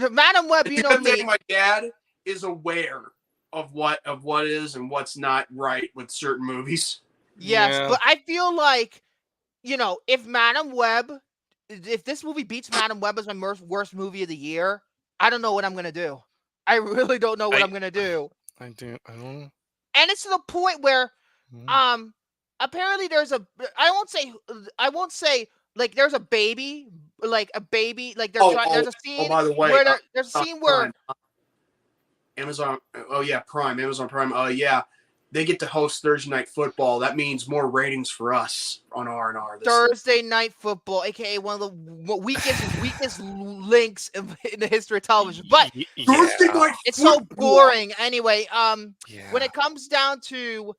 Madam Web. My dad is aware of what is and what's not right with certain movies. Yes, but I feel like if Madam Web, if this movie beats Madam Web as my worst movie of the year, I don't know what I'm gonna do. I really don't know what I'm gonna do. I don't know. And it's to the point where, apparently there's I won't say like there's a baby, like there's a scene. Oh, by the way, where there's a scene where Amazon Prime. Yeah. They get to host Thursday Night Football. That means more ratings for us on R&R. Thursday Night Football, aka one of the weakest links in the history of television. But it's so boring. Anyway, when it comes down to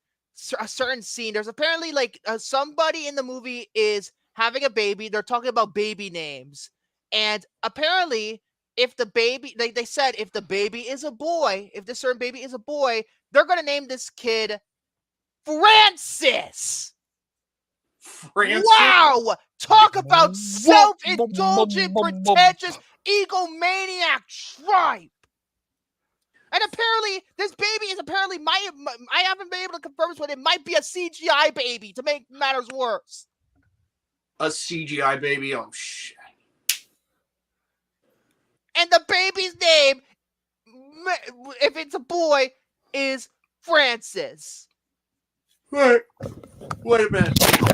a certain scene, there's apparently like somebody in the movie is having a baby. They're talking about baby names, and apparently, if the baby, they said if the baby is a boy, if this certain baby is a boy, they're going to name this kid Francis. Wow! Talk about self-indulgent, pretentious, egomaniac tripe. And apparently, this baby is I haven't been able to confirm this, but it might be a CGI baby to make matters worse. A CGI baby? Oh, shit. And the baby's name, if it's a boy, is Francis. Wait a minute. Wait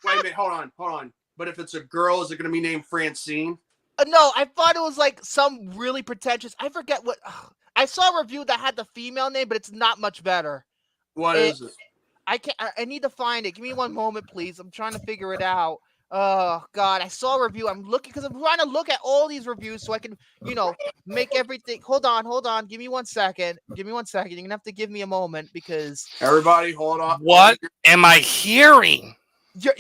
a minute. Hold on. But if it's a girl, is it going to be named Francine? No, I thought it was like some really pretentious. I forget what. I saw a review that had the female name, but it's not much better. What is it? I need to find it. Give me one moment, please. I'm trying to figure it out. Oh God, I saw a review. I'm looking because I'm trying to look at all these reviews so I can, make everything. Hold on. Give me 1 second. You're gonna have to give me a moment because everybody, hold on. What am I hearing?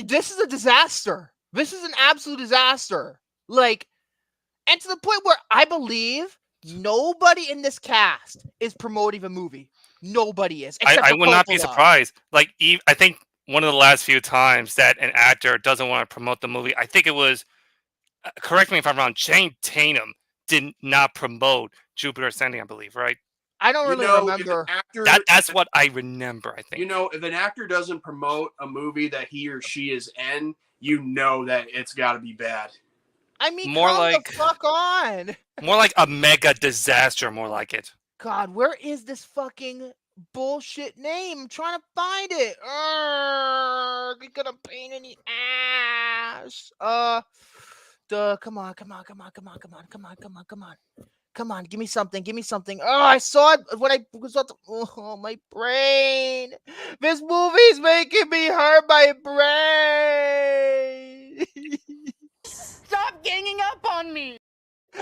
This is a disaster. This is an absolute disaster. Like, and to the point where I believe nobody in this cast is promoting a movie. Nobody is. I would not be surprised. Like, I think one of the last few times that an actor doesn't want to promote the movie. I think it was, correct me if I'm wrong, Channing Tatum did not promote Jupiter Ascending, I believe, right? I don't really remember. That's what I remember, I think. You know, if an actor doesn't promote a movie that he or she is in, you know that it's got to be bad. I mean, come the fuck on. More like a mega disaster, more like it. God, where is this fucking bullshit name? I'm trying to find it. You're gonna pain in the ass. Come on. Come on, give me something. Oh, I saw it when I was at my brain. This movie's making me hurt my brain. Stop ganging up on me.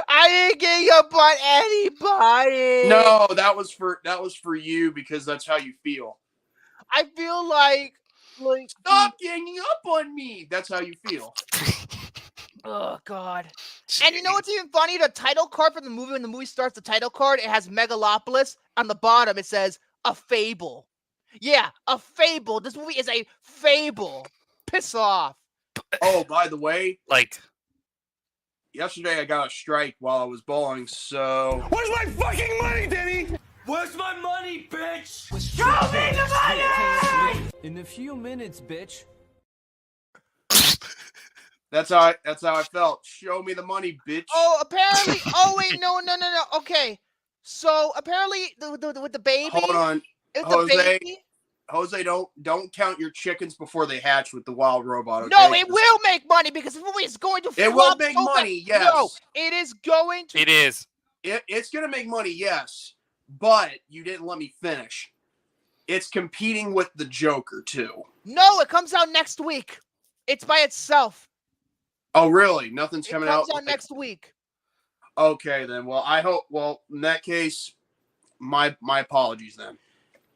I ain't ganging up on anybody. No, that was for you because that's how you feel. I feel like stop ganging up on me. That's how you feel. Oh, God. And you know what's even funny? The title card for the movie, when the movie starts, the title card, it has Megalopolis. On the bottom, it says, a fable. Yeah, a fable. This movie is a fable. Piss off. Oh, by the way, yesterday I got a strike while I was bowling, so... Where's my fucking money, Denny? Where's my money, bitch? Show me the money! In a few minutes, bitch. That's how I felt. Show me the money, bitch. Oh, apparently. Oh, wait, no. Okay, so apparently with the baby. Hold on, Jose. Don't count your chickens before they hatch with the wild robot. Okay? No, it will make money because the movie is going to. It will make money. Yes. No, it is going to. It is. It's going to make money. Yes, but you didn't let me finish. It's competing with the Joker too. No, it comes out next week. It's by itself. Oh, really? Nothing's coming out? It comes out next week. Okay, then. Well, I hope... Well, in that case, my apologies, then.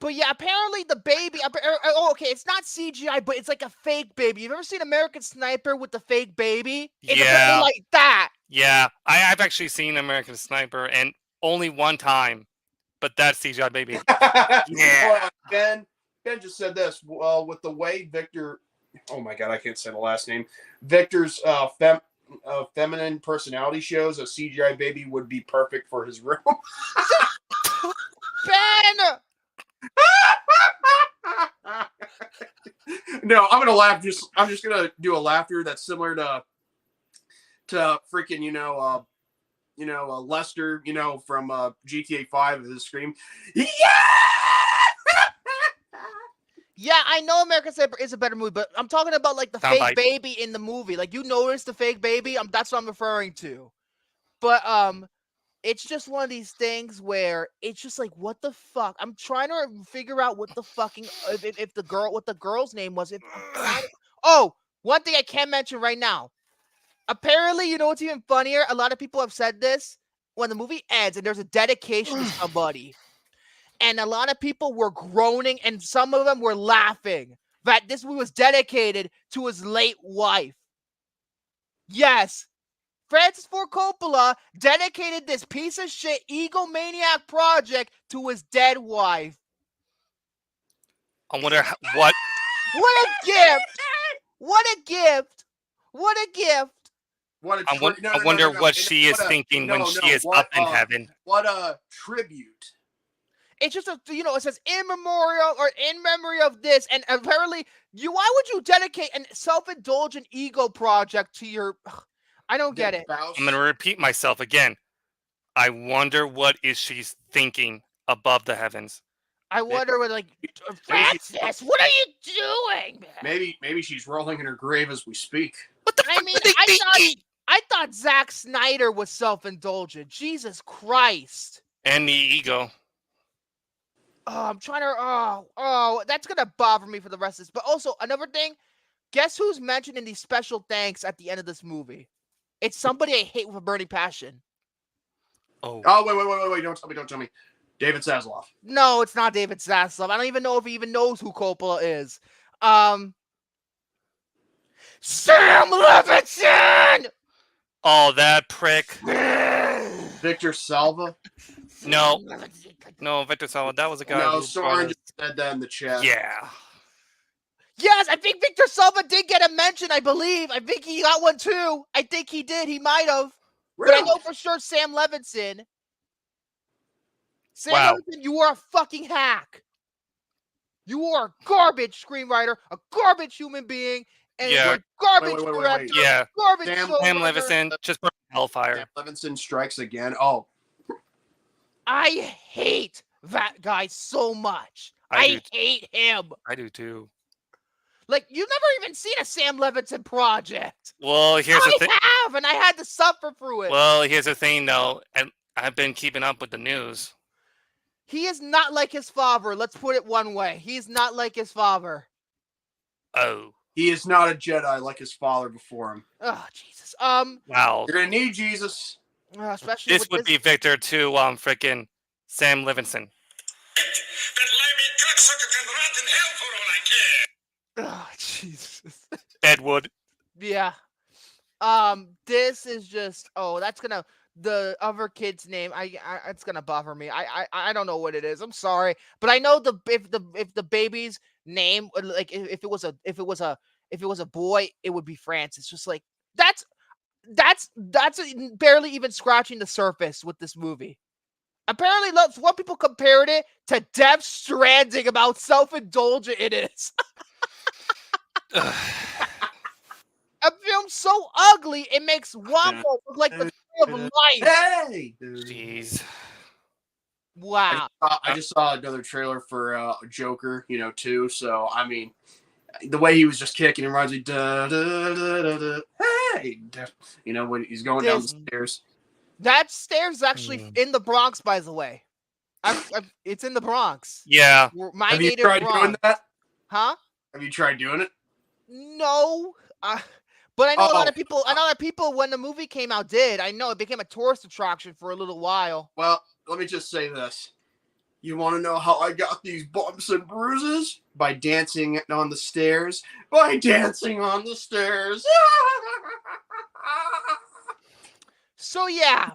But yeah, apparently the baby... Oh, okay, it's not CGI, but it's like a fake baby. You've ever seen American Sniper with the fake baby? It's yeah. like that. Yeah, I've actually seen American Sniper, and only one time. But that's CGI baby. Yeah. Ben just said this. Well, with the way Victor... Oh my God, I can't say the last name. Victor's feminine personality shows, a CGI baby would be perfect for his room. Ben! No, I'm gonna laugh. I'm just gonna do a laughter that's similar to freaking Lester, from GTA 5 with his scream. Yeah. Yeah, I know American Sniper is a better movie, but I'm talking about like the fake baby in the movie. Like, you notice the fake baby? That's what I'm referring to. But it's just one of these things where it's just like, what the fuck? I'm trying to figure out what the fucking what the girl's name was. Oh, one thing I can mention right now. Apparently, you know what's even funnier? A lot of people have said this when the movie ends and there's a dedication to somebody. And a lot of people were groaning, and some of them were laughing that this movie was dedicated to his late wife. Yes, Francis Ford Coppola dedicated this piece of shit egomaniac project to his dead wife. I wonder what... What a gift! What a gift! What a gift! I wonder what she is thinking when she is up in heaven. What a tribute. It's just it says in memorial or in memory of this, and apparently, why would you dedicate a self-indulgent ego project to your? I don't get it. I'm gonna repeat myself again. I wonder what is she's thinking above the heavens. I wonder what, Francis, what are you doing? Maybe she's rolling in her grave as we speak. What the fuck? I mean, I thought Zack Snyder was self-indulgent. Jesus Christ. And the ego. Oh, I'm trying to. That's gonna bother me for the rest of this. But also another thing, guess who's mentioned in these special thanks at the end of this movie? It's somebody I hate with a burning passion. Oh, wait! Don't tell me. David Zaslav. No, it's not David Zaslav. I don't even know if he even knows who Coppola is. Sam Levinson. Oh, that prick. Victor Salva. No, Victor Salva. That was a guy. No, Soren just said that in the chat. Yeah. Yes, I think Victor Salva did get a mention, I believe. I think he got one too. I think he did. He might have. Really? But I know for sure Sam Levinson. Levinson, you are a fucking hack. You are a garbage screenwriter, a garbage human being, and a garbage director. Yeah. Garbage Sam Levinson just put hellfire. Sam Levinson strikes again. Oh. I hate that guy so much. I hate him. I do too. Like, you've never even seen a Sam Levinson project. Well, here's the thing. I have, and I had to suffer through it. Well, here's the thing, though, and I've been keeping up with the news. He is not like his father. Let's put it one way. He's not like his father. Oh. He is not a Jedi like his father before him. Oh, Jesus. Wow. You're gonna need Jesus. Especially this would be Victor to frickin' Sam Levinson. Oh, Jesus. Edward. Yeah. This is just that's gonna the other kid's name. It's gonna bother me. I don't know what it is. I'm sorry, but I know if the baby's name, like if it was a boy, it would be Francis. Just like that's barely even scratching the surface with this movie. Apparently, what people compared it to Death Stranding about self-indulgent it is. A film so ugly it makes Wombo look like the tree of life. Hey, jeez. Wow. I just saw another trailer for Joker, too. So I mean, the way he was just kicking reminds me, hey, when he's going down the stairs. That stairs is actually in the Bronx, by the way. It's in the Bronx. Yeah. My Have you tried doing that? Huh? Have you tried doing it? No. But I know a lot of people. I know that people, when the movie came out, did. I know it became a tourist attraction for a little while. Well, let me just say this. You want to know how I got these bumps and bruises? By dancing on the stairs. By dancing on the stairs. So yeah,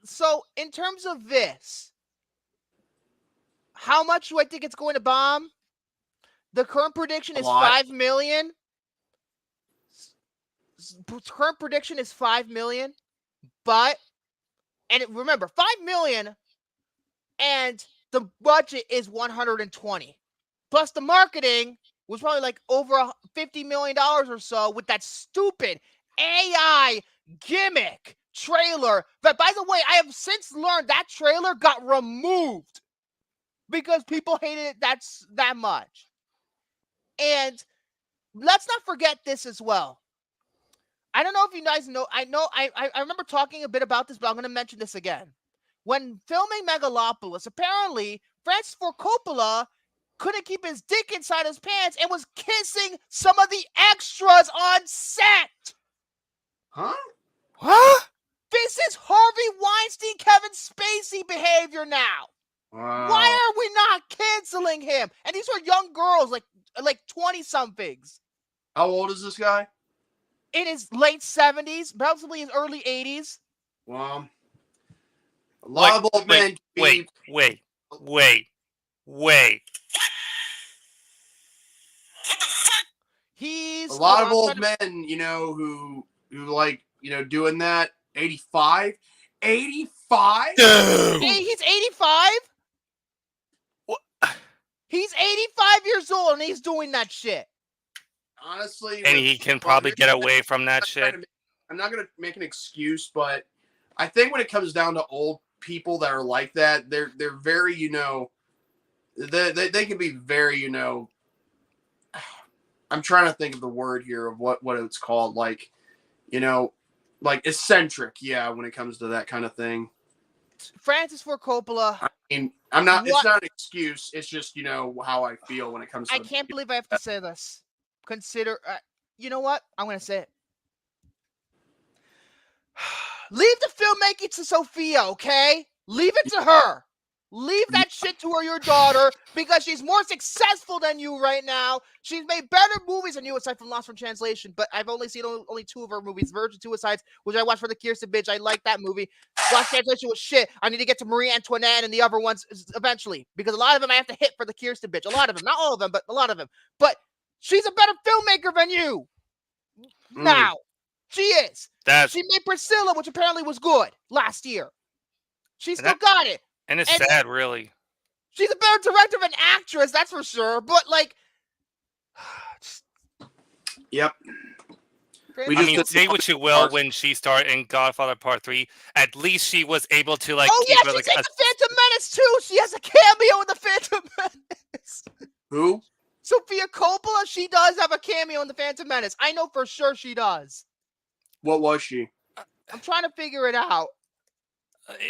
so in terms of this, how much do I think it's going to bomb? The current prediction is 5 million. Current prediction is 5 million, remember 5 million, and the budget is 120. Plus the marketing was probably like over $50 million or so with that stupid AI gimmick trailer. But by the way, I have since learned that trailer got removed because people hated it that much. And let's not forget this as well. I don't know if you guys know. I remember talking a bit about this, but I'm going to mention this again. When filming Megalopolis, apparently Francis Ford Coppola couldn't keep his dick inside his pants and was kissing some of the extras on set. Huh? This is Harvey Weinstein, Kevin Spacey behavior now. Wow. Why are we not canceling him? And these are young girls, like 20-somethings. How old is this guy? In his late 70s, possibly his early 80s. Well, a lot of old men. Wait. He's a lot of old men, who like, doing that. 85? 85? Hey, he's 85? What? He's 85 years old and he's doing that shit. Honestly. And he can probably get away from that shit. I'm not going to make an excuse, but I think when it comes down to old people that are like that, they're very, they can be very, I'm trying to think of the word here of what it's called. Like, like eccentric. Yeah. When it comes to that kind of thing. Francis Ford Coppola. I mean, it's not an excuse. It's just, how I feel when it comes to I can't believe I have to say this. Consider, you know what? I'm going to say it. Leave the filmmaking to Sophia, okay? Leave it to her. Leave that shit to your daughter because she's more successful than you right now. She's made better movies than you, aside from Lost from Translation. But I've only seen only 2 of her movies. Virgin Suicides, which I watched for the Kirsten bitch. I like that movie. Lost Translation was shit. I need to get to Marie Antoinette and the other ones eventually because a lot of them I have to hit for the Kirsten bitch. A lot of them, not all of them, but a lot of them. But she's a better filmmaker than you. Now, she is. She made Priscilla, which apparently was good last year. She still got it. And it's sad, really. She's a better director than actress, that's for sure. But like, yep. I mean, say what you will when she started in Godfather Part 3. At least she was able to like. Oh yeah, she's in the Phantom Menace too. She has a cameo in the Phantom Menace. Who? Sofia Coppola. She does have a cameo in the Phantom Menace. I know for sure she does. What was she? I'm trying to figure it out.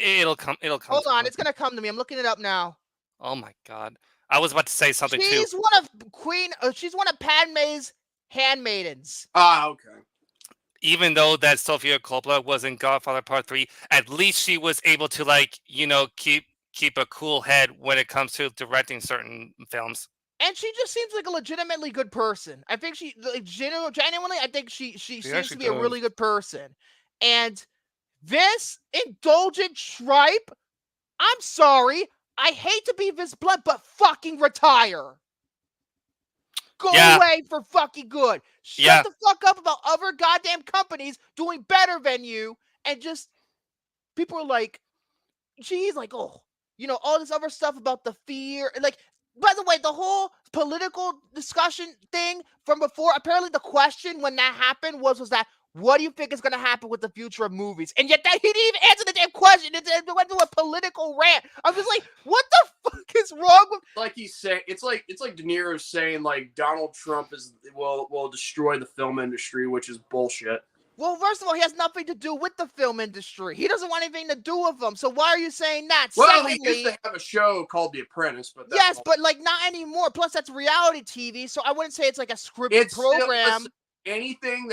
It'll come. Hold on, it's gonna come to me. I'm looking it up now. Oh my god! I was about to say something too. She's one of she's one of Padme's handmaidens. Ah, okay. Even though that Sofia Coppola was in Godfather Part 3, at least she was able to like keep a cool head when it comes to directing certain films. And she just seems like a legitimately good person. I think she like, genuinely. I think she seems to be a really good person. And this indulgent tripe, I'm sorry, I hate to be this blunt, but fucking retire. Go away for fucking good. Shut the fuck up about other goddamn companies doing better than you, and just people are like, geez, like, oh, all this other stuff about the fear. Like, by the way, the whole political discussion thing from before, apparently the question when that happened was that, what do you think is going to happen with the future of movies? And yet he didn't even answer the damn question. It went to a political rant. I was like, what the fuck is wrong with... Like he's saying, it's like De Niro saying like Donald Trump will destroy the film industry, which is bullshit. Well, first of all, he has nothing to do with the film industry. He doesn't want anything to do with them. So why are you saying that? Well, he used to have a show called The Apprentice, but yes, but like not anymore. Plus, that's reality TV, so I wouldn't say it's like a scripted program. Still, anything,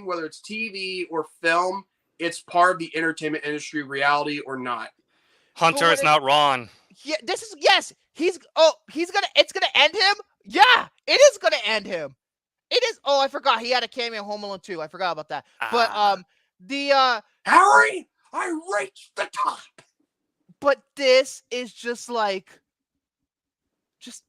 whether it's TV or film, it's part of the entertainment industry, reality or not. Hunter is not wrong. Yeah, it's gonna end him. Yeah, it is gonna end him. It is. Oh, I forgot he had a cameo in Home Alone 2. I forgot about that. But Harry, I reached the top. But this is just like, just.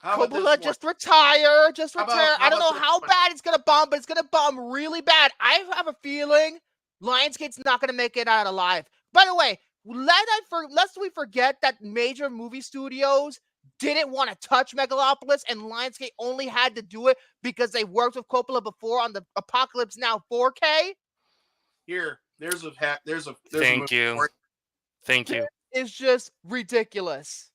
Coppola, just retire. I don't know how bad it's gonna bomb, but it's gonna bomb really bad. I have a feeling Lionsgate's not gonna make it out alive. By the way, lest we forget that major movie studios didn't want to touch Megalopolis, and Lionsgate only had to do it because they worked with Coppola before on the Apocalypse Now 4K. Here, there's a Thank you. It's just ridiculous.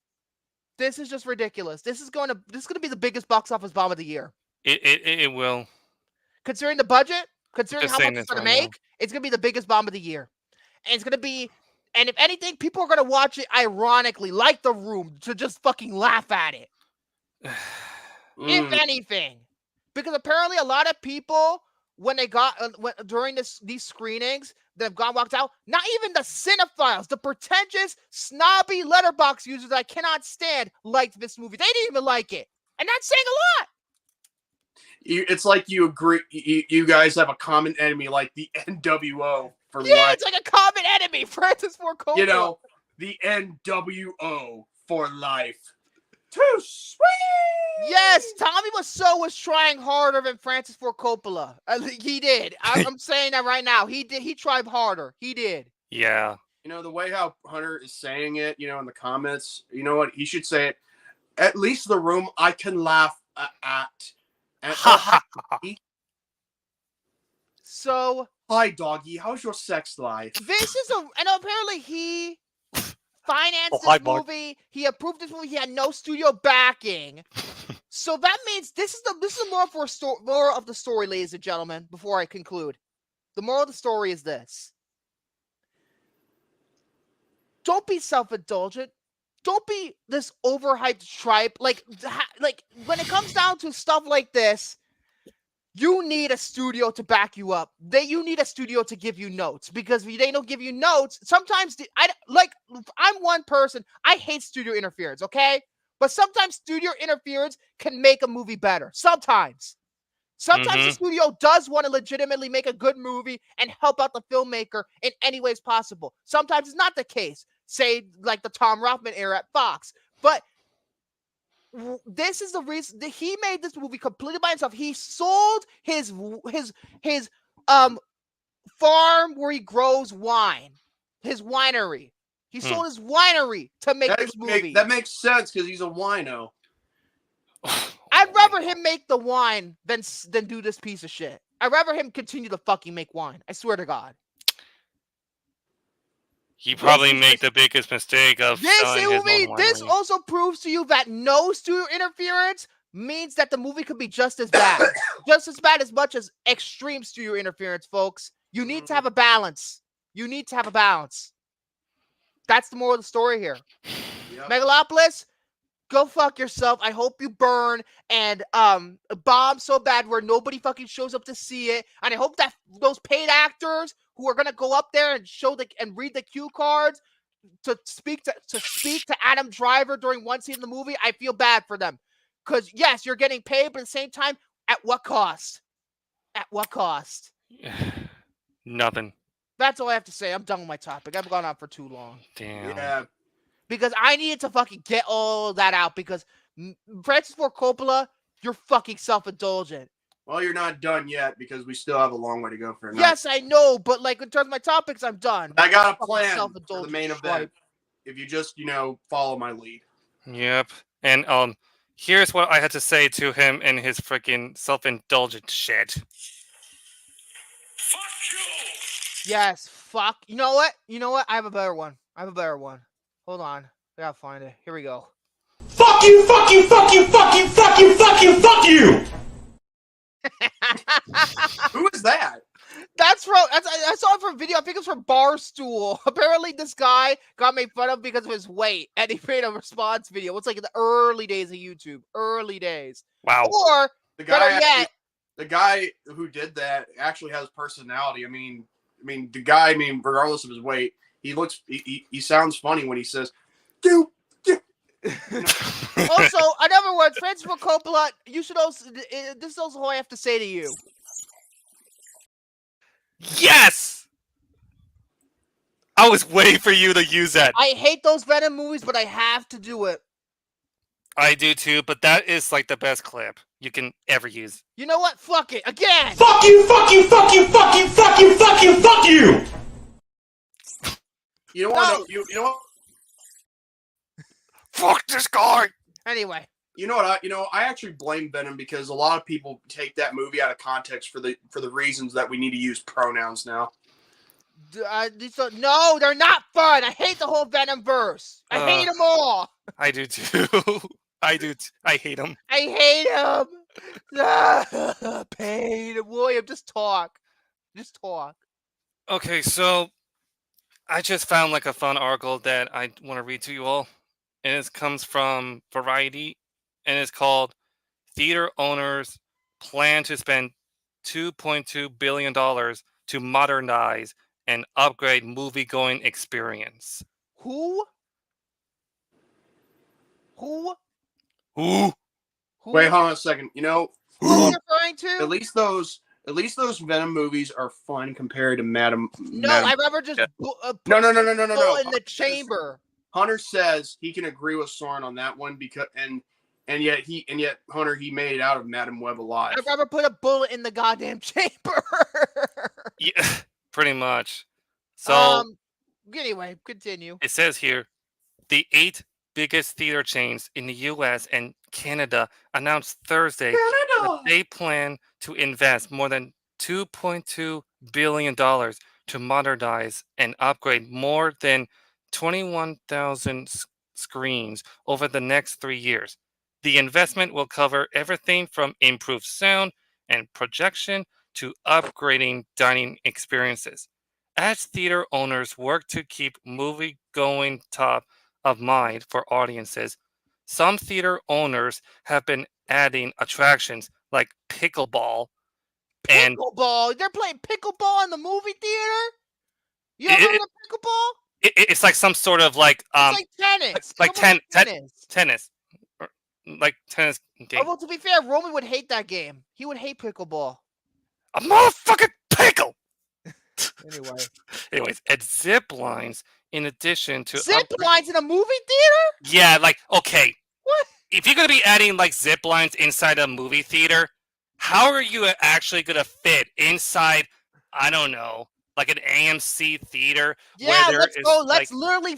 This is just ridiculous. This is going to be the biggest box office bomb of the year. It will. Considering the budget, considering how much it's going to make, it's going to be the biggest bomb of the year. And it's going to be, and if anything, people are going to watch it ironically, like The Room, to just fucking laugh at it. If anything. Because apparently a lot of people, when they got, during these screenings, that have walked out, not even the cinephiles, the pretentious, snobby Letterboxd users that I cannot stand, liked this movie. They didn't even like it. And that's saying a lot. It's like you agree, you guys have a common enemy, like the NWO for life. Yeah, it's like a common enemy, Francis Ford Coppola. The NWO for life. Too sweet. Yes, Tommy Wiseau was trying harder than Francis Ford Coppola. He did. I'm saying that right now. He did. He tried harder. He did. Yeah. The way how Hunter is saying it, in the comments, you know what? He should say it. At least The Room I can laugh at. So. Hi, doggy. How's your sex life? This is and apparently he financed this movie. He approved this movie. He had no studio backing. So that means this is more of the story, ladies and gentlemen, before I conclude. The moral of the story is this. Don't be self-indulgent. Don't be this overhyped tripe. Like when it comes down to stuff like this, you need a studio to back you up. You need a studio to give you notes, because if they don't give you notes, sometimes I'm one person. I hate studio interference. Okay, but sometimes studio interference can make a movie better. Sometimes the studio does want to legitimately make a good movie and help out the filmmaker in any ways possible. Sometimes it's not the case. Say like the Tom Rothman era at Fox, but this is the reason that he made this movie completely by himself. He sold his farm where he grows wine, his winery. He sold his winery to make this movie. That makes sense because he's a wino. I'd rather him make the wine than do this piece of shit. I'd rather him continue to fucking make wine. I swear to God. He probably made the biggest mistake of selling his own winery. This also proves to you that no studio interference means that the movie could be just as bad. Just as bad as much as extreme studio interference, folks. You need to have a balance. That's the moral of the story here. Yep. Megalopolis, go fuck yourself. I hope you burn and bomb so bad where nobody fucking shows up to see it. And I hope that those paid actors who are gonna go up there and and read the cue cards to speak to Adam Driver during one scene in the movie, I feel bad for them. Because yes, you're getting paid, but at the same time, at what cost? At what cost? Nothing. That's all I have to say. I'm done with my topic. I've gone on for too long. Damn. Yeah. Because I needed to fucking get all that out, because Francis Ford Coppola, you're fucking self-indulgent. Well, you're not done yet because we still have a long way to go for a night. Yes, I know, but like in terms of my topics, I'm done. I got a plan for the main event. If you just, follow my lead. Yep. And here's what I had to say to him and his freaking self-indulgent shit. Fuck you! Yes, fuck. You know what? I have a better one. Hold on. I gotta find it. Here we go. Fuck you, fuck you, fuck you, fuck you, fuck you, fuck you, fuck you! Who is that? That's from. I saw it from video. I think it's from Barstool. Apparently, this guy got made fun of because of his weight, and he made a response video. It's like in the early days of YouTube. Early days. Wow. Or the guy who did that actually has personality. I mean, the guy. Regardless of his weight, he sounds funny when he says, "Dude." Also, in other words, Francis Ford Coppola, you should also. This is also all I have to say to you. Yes! I was waiting for you to use that. I hate those Venom movies, but I have to do it. I do too, but that is like the best clip you can ever use. You know what? Fuck it. Again! Fuck you, fuck you, fuck you, fuck you, fuck you, fuck you, fuck you! You know what? You know what? Fuck this guy! Anyway. You know what? I actually blame Venom because a lot of people take that movie out of context for the reasons that we need to use pronouns now. No, they're not fun. I hate the whole Venom verse. I hate them all. I do too. I hate them. I hate them. Pain. William, just talk. Okay, so I just found like a fun article that I want to read to you all. And it comes from Variety. And it's called Theater Owners Plan to Spend $2.2 billion to Modernize and Upgrade Movie-Going Experience. Who? Wait, hold on a second. Who are you referring to? At least those Venom movies are fun compared to Madam. No, I'd rather just no. in the chamber. Hunter says he can agree with Soren on that one because and yet Hunter he made it out of Madam Web alive. I'd rather put a bullet in the goddamn chamber. Yeah, pretty much. So anyway, continue. It says here, the 8 biggest theater chains in the U.S. and Canada announced Thursday that they plan to invest more than $2.2 billion to modernize and upgrade more than 21,000 screens over the next 3 years. The investment will cover everything from improved sound and projection to upgrading dining experiences. As theater owners work to keep movie-going top of mind for audiences, some theater owners have been adding attractions like pickleball And Pickleball? They're playing pickleball in the movie theater? You ever heard of pickleball? It's like some sort of like It's like tennis. like tennis, or, like tennis game. Well, to be fair, Roman would hate that game. He would hate pickleball. A motherfucking pickle. Anyway. And zip lines in addition to zip lines in a movie theater? Yeah, like okay. What? If you're gonna be adding like zip lines inside a movie theater, how are you actually gonna fit inside? I don't know, like an AMC theater. Yeah, where let's go. Let's like, literally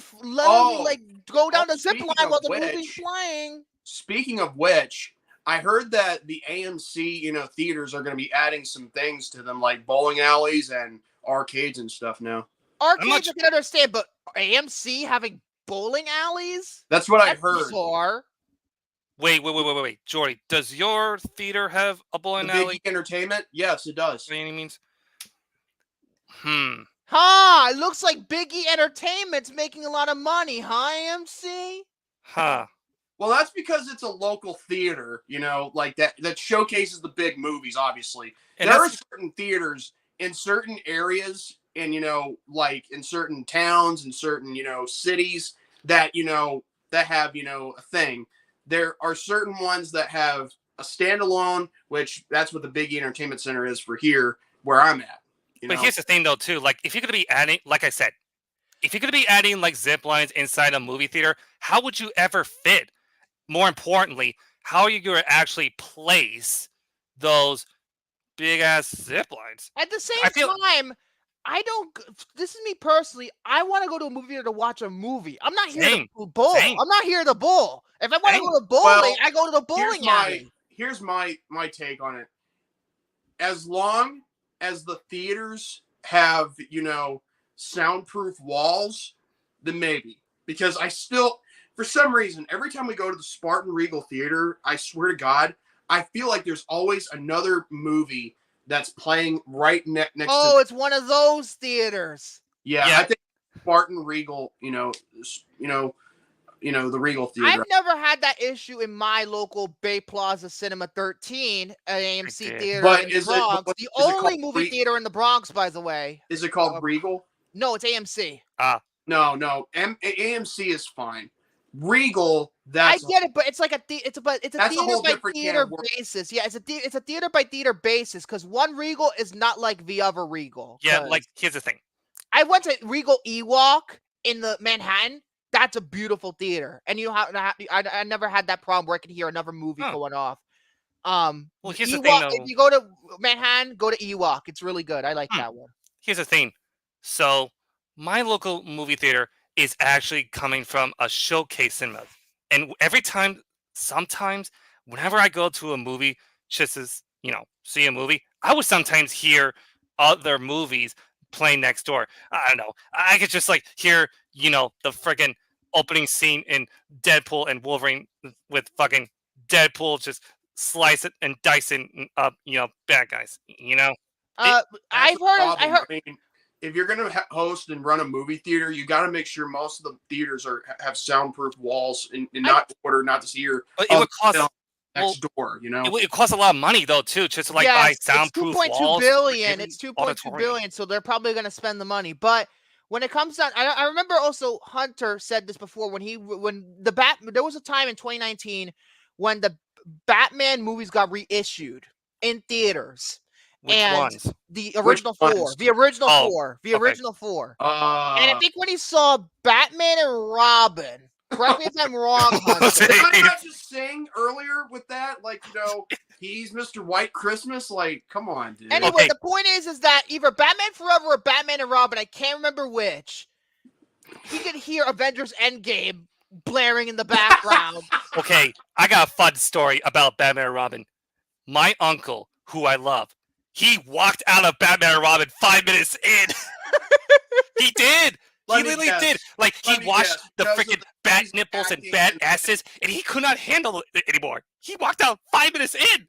like go down the zip line while the movie's playing. Speaking of which, I heard that the AMC, theaters are going to be adding some things to them, like bowling alleys and arcades and stuff now. Arcades I can understand, but AMC having bowling alleys? That's what I heard. Bizarre. Wait, Jordy, does your theater have a bowling alley? Big Entertainment? Yes, it does. By any means? It looks like Biggie Entertainment's making a lot of money, huh, AMC? Well, that's because it's a local theater, like that showcases the big movies, obviously. And there are certain theaters in certain areas and, like in certain towns and certain, cities that, that have, a thing. There are certain ones that have a standalone, which that's what the Biggie Entertainment Center is for here, where I'm at. But here's the thing, though, too. Like, if you're going to be adding, like I said, if you're going to be adding, like, zip lines inside a movie theater, how would you ever fit? More importantly, how are you going to actually place those big-ass zip lines? At the same time, this is me personally, I want to go to a movie theater to watch a movie. I'm not here to bowl. I'm not here to bowl. If I want to go to bowling, I go to the bowling alley. Here's my take on it. As long as the theaters have, soundproof walls, then maybe. Because for some reason, every time we go to the Spartan Regal Theater, I swear to God, I feel like there's always another movie that's playing right next to... Oh, it's one of those theaters. Yeah, I think Spartan Regal, the Regal Theater. I've never had that issue in my local Bay Plaza Cinema 13, an AMC theater in the Bronx. The only movie theater in the Bronx, by the way. Is it called Regal? No, it's AMC. No. AMC is fine. Regal, I get it, but it's like a theater by theater basis. Yeah, it's a theater by theater basis because one Regal is not like the other Regal. Yeah, like here's the thing. I went to Regal Ewok in the Manhattan. That's a beautiful theater, and I never had that problem where I could hear another movie going off. Well, here's Ewok, the thing, though. if you go to Manhattan, go to Ewok. It's really good. I like that one. Here's the thing. So my local movie theater is actually coming from a showcase cinema. And sometimes, whenever I go to a movie, just as, see a movie, I would sometimes hear other movies playing next door. I don't know. I could just hear, the friggin' opening scene in Deadpool and Wolverine with fucking Deadpool just slice it and dicing up, bad guys, I heard. If you're going to host and run a movie theater, you got to make sure most of the theaters have soundproof walls and not to see your it would cost next door, It costs a lot of money though too, just to buy soundproof walls. It's $2.2 billion, so they're probably going to spend the money. But when it comes down, I remember also Hunter said this before there was a time in 2019 when the Batman movies got reissued in theaters. Which ones? The original four. The original four. The original four. And I think when he saw Batman and Robin, correct me if I'm wrong, Hunter. Did I not just sing earlier with that? He's Mr. White Christmas? Come on, dude. Anyway, the point is that either Batman Forever or Batman and Robin, I can't remember which, he could hear Avengers Endgame blaring in the background. Okay, I got a fun story about Batman and Robin. My uncle, who I love, he walked out of Batman and Robin 5 minutes in. He did. He literally did. He watched the freaking bat nipples and bat asses, and he could not handle it anymore. He walked out 5 minutes in.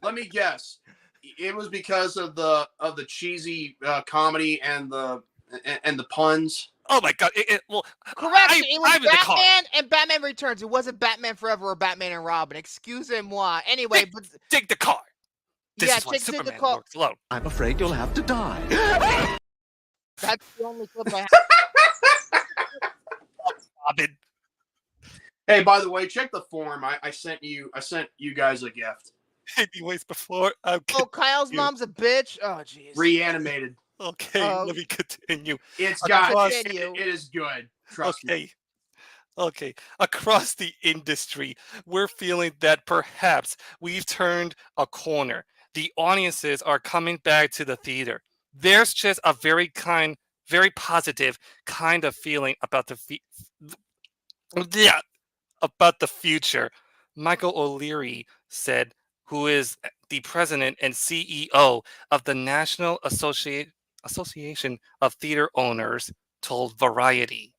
Let me guess. It was because of the cheesy comedy and the puns. Oh my God! Correct. It was Batman and Batman Returns. It wasn't Batman Forever or Batman and Robin. Excuse-moi. Anyway, dig the car. This Yeah, is why chicks need to Superman call. works alone. I'm afraid you'll have to die. That's the only clip I have. Robin. Hey, by the way, check the form. I sent you guys a gift. Anyways, before Oh, Kyle's mom's a bitch. Oh, jeez. Reanimated. Okay, let me continue. It's it is good. Trust me. Okay. Across the industry, we're feeling that perhaps we've turned a corner. The audiences are coming back to the theater. There's just a very positive kind of feeling about about the future. Michael O'Leary said, who is the president and CEO of the National Association of Theater Owners, told Variety.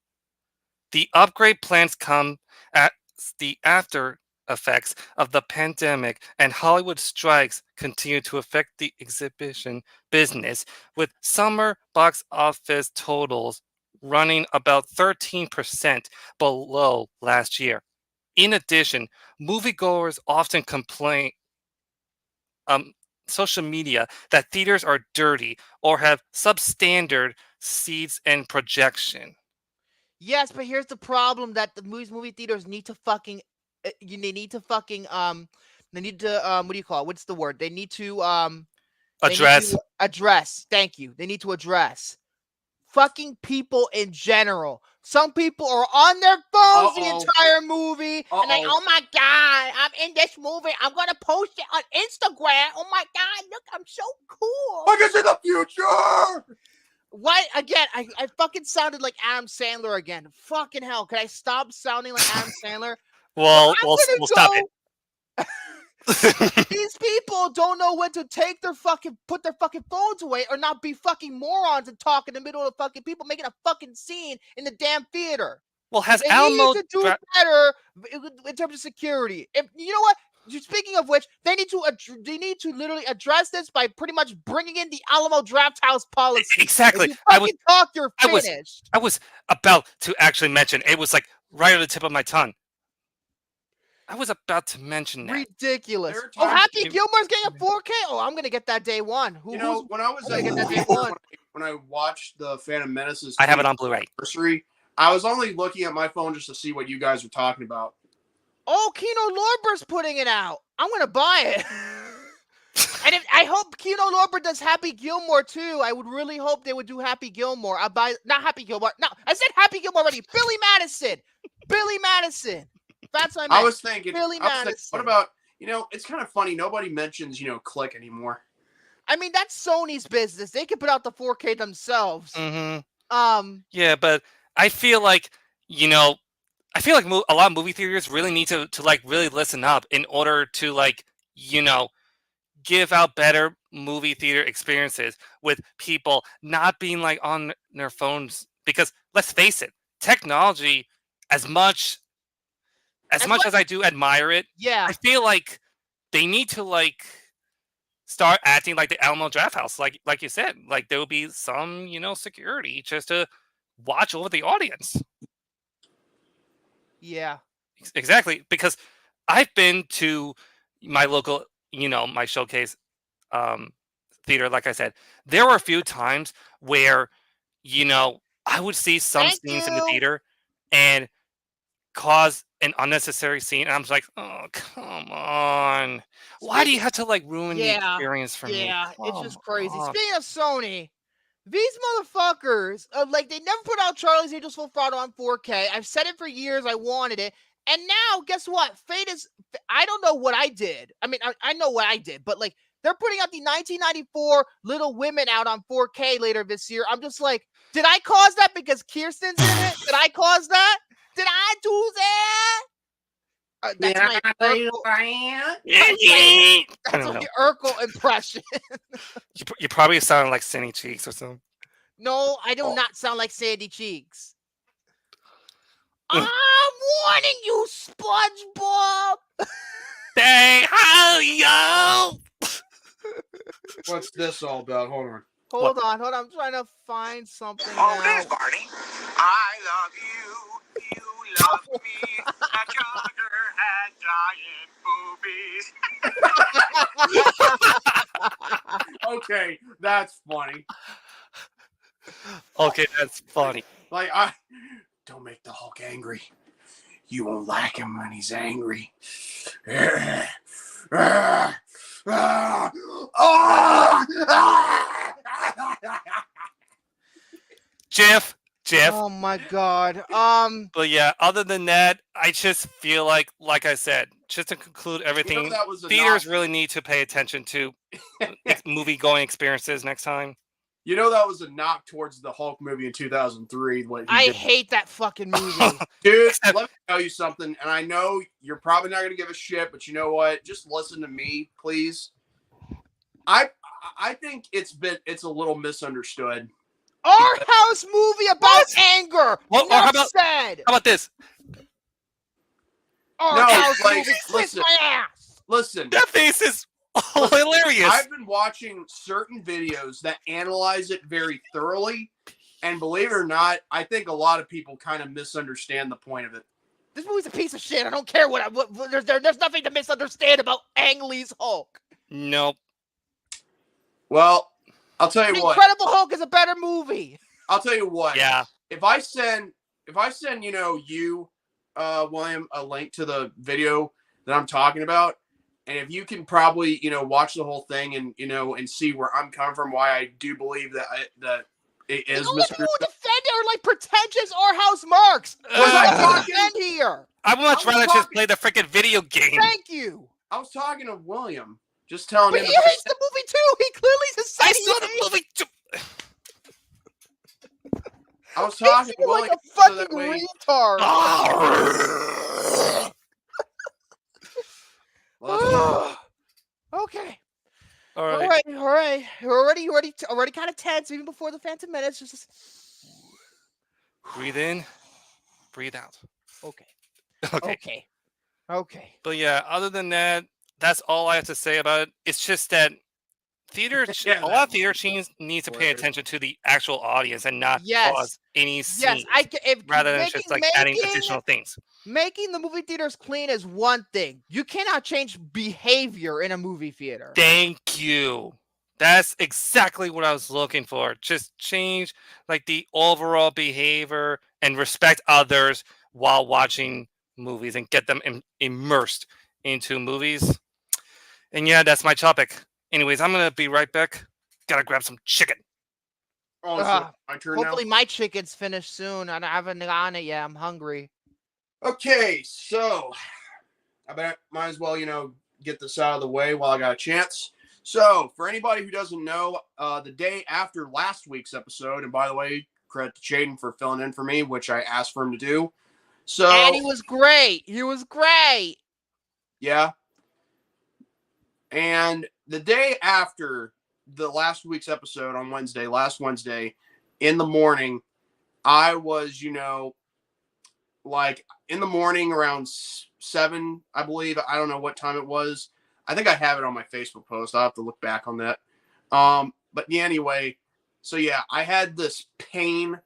The upgrade plans come at the after effects of the pandemic, and Hollywood strikes continue to affect the exhibition business, with summer box office totals running about 13% below last year. In addition, moviegoers often complain social media that theaters are dirty or have substandard seats and projection. Yes, but here's the problem that the movie theaters need to fucking they need to what do you call it? What's the word? They need to address. Thank you. They need to address fucking people in general. Some people are on their phones the entire movie and like, oh my god, I'm in this movie. I'm gonna post it on Instagram. Oh my god, look, I'm so cool. Look, it's in the future. Why again? I fucking sounded like Adam Sandler again. Fucking hell! Can I stop sounding like Adam Sandler? Well, we'll stop it. These people don't know when to put their fucking phones away or not be fucking morons and talk in the middle of fucking people making a fucking scene in the damn theater. Well, has they Alamo need to do better in terms of security? If you know what. Speaking of which, they need to literally address this by pretty much bringing in the Alamo Draft House policy. Exactly. You're finished. I was about to actually mention. It was like right on the tip of my tongue. I was about to mention that. Ridiculous. Oh, Happy Gilmore's getting a 4K. Oh, I'm gonna get that day one. When I was when I watched the Phantom Menace's, I have it on Blu-ray. Anniversary, I was only looking at my phone just to see what you guys were talking about. Oh, Kino Lorber's putting it out. I'm gonna buy it. And I hope Kino Lorber does Happy Gilmore too. I would really hope they would do Happy Gilmore. Not Happy Gilmore. No, I said Happy Gilmore already. Billy Madison. That's what I meant. I was thinking. Billy Madison. What about it's kind of funny. Nobody mentions Click anymore. I mean, that's Sony's business. They can put out the 4K themselves. Mm-hmm. Yeah, but I feel like a lot of movie theaters really need to like really listen up in order to like give out better movie theater experiences with people not being like on their phones, because let's face it, technology, as much as I do admire it, I feel like they need to like start acting like the Alamo Draft House, like you said, like there will be some security just to watch over the audience. Yeah, exactly. Because I've been to my local, my showcase theater. Like I said, there were a few times where, I would see some scenes in the theater and cause an unnecessary scene. And I'm just like, oh, come on. Why do you have to like ruin the experience for me? Yeah, it's just crazy. Speaking of Sony, these motherfuckers, they never put out Charlie's Angels Full Throttle on 4K. I've said it for years. I wanted it. And now, guess what? I don't know what I did. I mean, I know what I did, but they're putting out the 1994 Little Women out on 4K later this year. I'm just like, did I cause that because Kirsten's in it? Did I cause that? Did I do that? That's my Urkel impression. You probably sound like Sandy Cheeks or something. No, I do not sound like Sandy Cheeks. I'm warning you, SpongeBob. Say hi, yo. What's this all about? Hold on. I'm trying to find something. There's Barney. I love you. You love me. A jogger has giant boobies. Okay, that's funny. Okay, that's funny. Like, I don't make the Hulk angry. You won't like him when he's angry. Jeff. Oh my god. But yeah, other than that, I just feel like I said, just to conclude everything, that was a theaters knock. really need to pay attention to movie-going experiences next time. You know that was a knock towards the Hulk movie in 2003. I hate that fucking movie. Dude, let me tell you something, and I know you're probably not going to give a shit, but you know what? Just listen to me, please. I think it's a little misunderstood. Our house movie about anger. What? Enough How about, said. How about this? Our house movie. Kiss listen, my ass. listen. That face is hilarious. I've been watching certain videos that analyze it very thoroughly, and believe it or not, I think a lot of people kind of misunderstand the point of it. This movie's a piece of shit. I don't care what there's nothing to misunderstand about Ang Lee's Hulk. Nope. Well, I'll tell you The what. Incredible Hulk is a better movie. I'll tell you what. Yeah. If I send you, William, a link to the video that I'm talking about, and if you can probably, watch the whole thing and, and see where I'm coming from, why I do believe that it is misunderstood. People who defend it are like pretentious our house marks. Was I talking here? I would much rather just play the freaking video game. Thank you. I was talking to William, just telling but him. He hates the movie too. He clearly decided. I saw the movie too. I was talking to William. Like a fucking retard. Okay. All right. We're already kind of tense even before the Phantom Menace. Just breathe in, breathe out. Okay. But yeah, other than that, that's all I have to say about it. It's just that a lot of theater chains need to pay attention to the actual audience and not cause any scenes, rather than just like adding additional things. Making the movie theaters clean is one thing. You cannot change behavior in a movie theater. Thank you. That's exactly what I was looking for. Just change like the overall behavior and respect others while watching movies and get them immersed into movies. And yeah, that's my topic. Anyways, I'm gonna be right back. Gotta grab some chicken. Oh, so my turn hopefully now? My chicken's finished soon. I haven't gotten it yet. I'm hungry. Okay, so I might as well, get this out of the way while I got a chance. So, for anybody who doesn't know, the day after last week's episode, and by the way, credit to Jaden for filling in for me, which I asked for him to do. So, and he was great. Yeah. And the day after the last week's episode on last Wednesday, in the morning, I was, like in the morning around 7, I believe. I don't know what time it was. I think I have it on my Facebook post. I'll have to look back on that. But yeah, anyway, so yeah, I had this pain.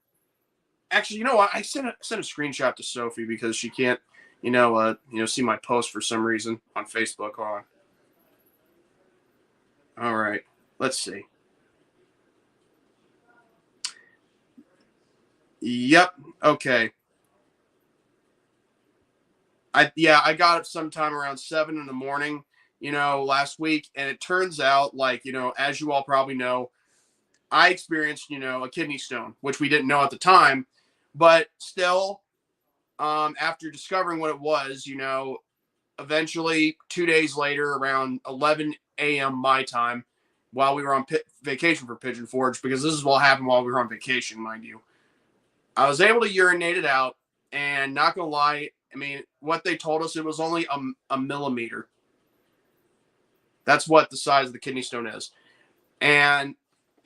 Actually, you know what? I sent a screenshot to Sophie because she can't, see my post for some reason on Facebook. Hold on. All right, let's see. Yep. Okay. I got it sometime around 7 in the morning, last week, and it turns out, like, as you all probably know, I experienced, a kidney stone, which we didn't know at the time, but still, after discovering what it was, eventually 2 days later, around 11 a.m. my time, while we were on vacation for Pigeon Forge, because this is what happened while we were on vacation, mind you, I was able to urinate it out, and not gonna lie, I mean, what they told us, it was only a millimeter. That's what the size of the kidney stone is. And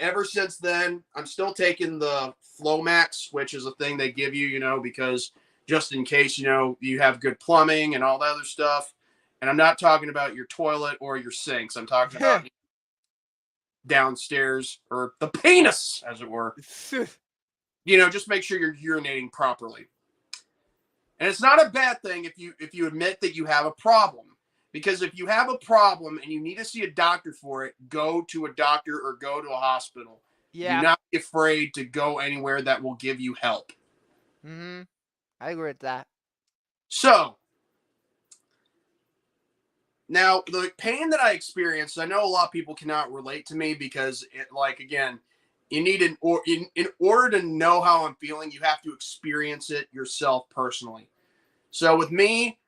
ever since then, I'm still taking the Flomax, which is a thing they give you, because just in case, you have good plumbing and all that other stuff. And I'm not talking about your toilet or your sinks. I'm talking about downstairs, or the penis, as it were. Just make sure you're urinating properly. And it's not a bad thing if you admit that you have a problem, Because if you have a problem and you need to see a doctor for it, go to a doctor or go to a hospital. Yeah. Do not be afraid to go anywhere that will give you help. Mm-hmm. I agree with that. So, now the pain that I experienced, I know a lot of people cannot relate to me because it, like, again, you need in order to know how I'm feeling, you have to experience it yourself personally. So with me,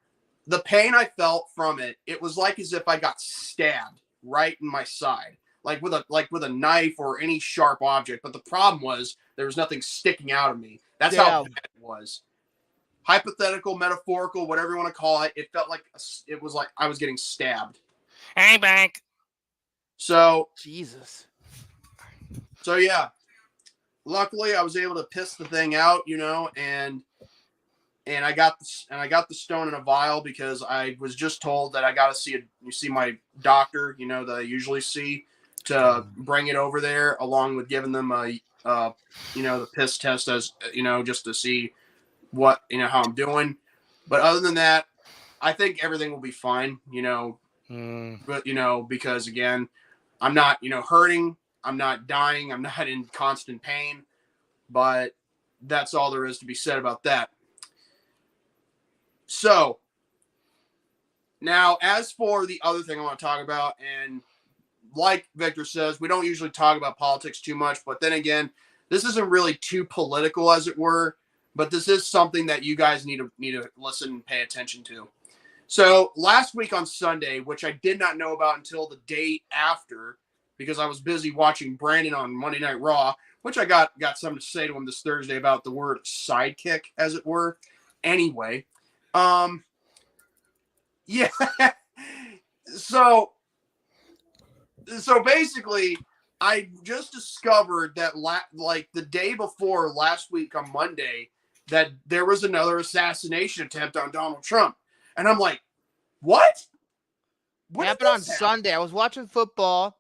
the pain I felt from it, it was like as if I got stabbed right in my side, like with a knife or any sharp object. But the problem was there was nothing sticking out of me. That's how bad it was. Hypothetical, metaphorical, whatever you want to call it. It felt like it was like I was getting stabbed. Hey, back. So Jesus. So yeah, luckily I was able to piss the thing out, and I got the stone in a vial because I was just told that I got to see my doctor, that I usually see, to bring it over there along with giving them the piss test as just to see what how I'm doing. But other than that, I think everything will be fine, but because again, I'm not hurting. I'm not dying. I'm not in constant pain, but that's all there is to be said about that. So now, as for the other thing I want to talk about, and like Victor says, we don't usually talk about politics too much, but then again, this isn't really too political, as it were, but this is something that you guys need to listen and pay attention to. So last week on Sunday, which I did not know about until the day after, because I was busy watching Brandon on Monday Night Raw, which I got something to say to him this Thursday about the word sidekick, as it were. Anyway, yeah. So basically, I just discovered that like the day before last week on Monday, that there was another assassination attempt on Donald Trump, and I'm like, what? What happened on Sunday? I was watching football.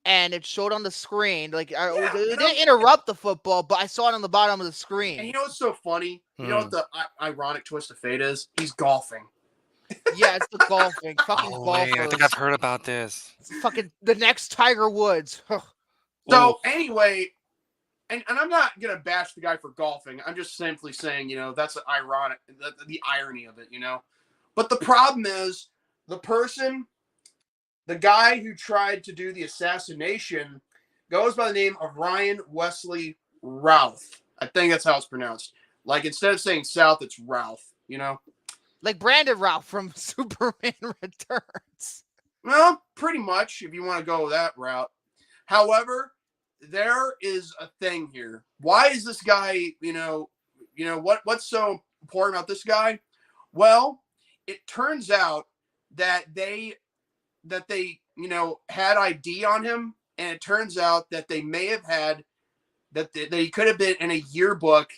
And it showed on the screen. Like, it didn't interrupt the football, but I saw it on the bottom of the screen. And you know what's so funny? You know what the ironic twist of fate is? He's golfing. Yeah, it's the golfing. Fucking golfers. I think I've heard about this. It's fucking the next Tiger Woods. So, anyway, and I'm not going to bash the guy for golfing. I'm just simply saying, that's ironic, the irony of it, But the problem is, the guy who tried to do the assassination goes by the name of Ryan Wesley Routh. I think that's how it's pronounced. Like, instead of saying South, it's Routh, Like Brandon Routh from Superman Returns. Well, pretty much, if you want to go that route. However, there is a thing here. Why is this guy, what's so important about this guy? Well, it turns out that they had ID on him, and it turns out that they may have had that he could have been in a yearbook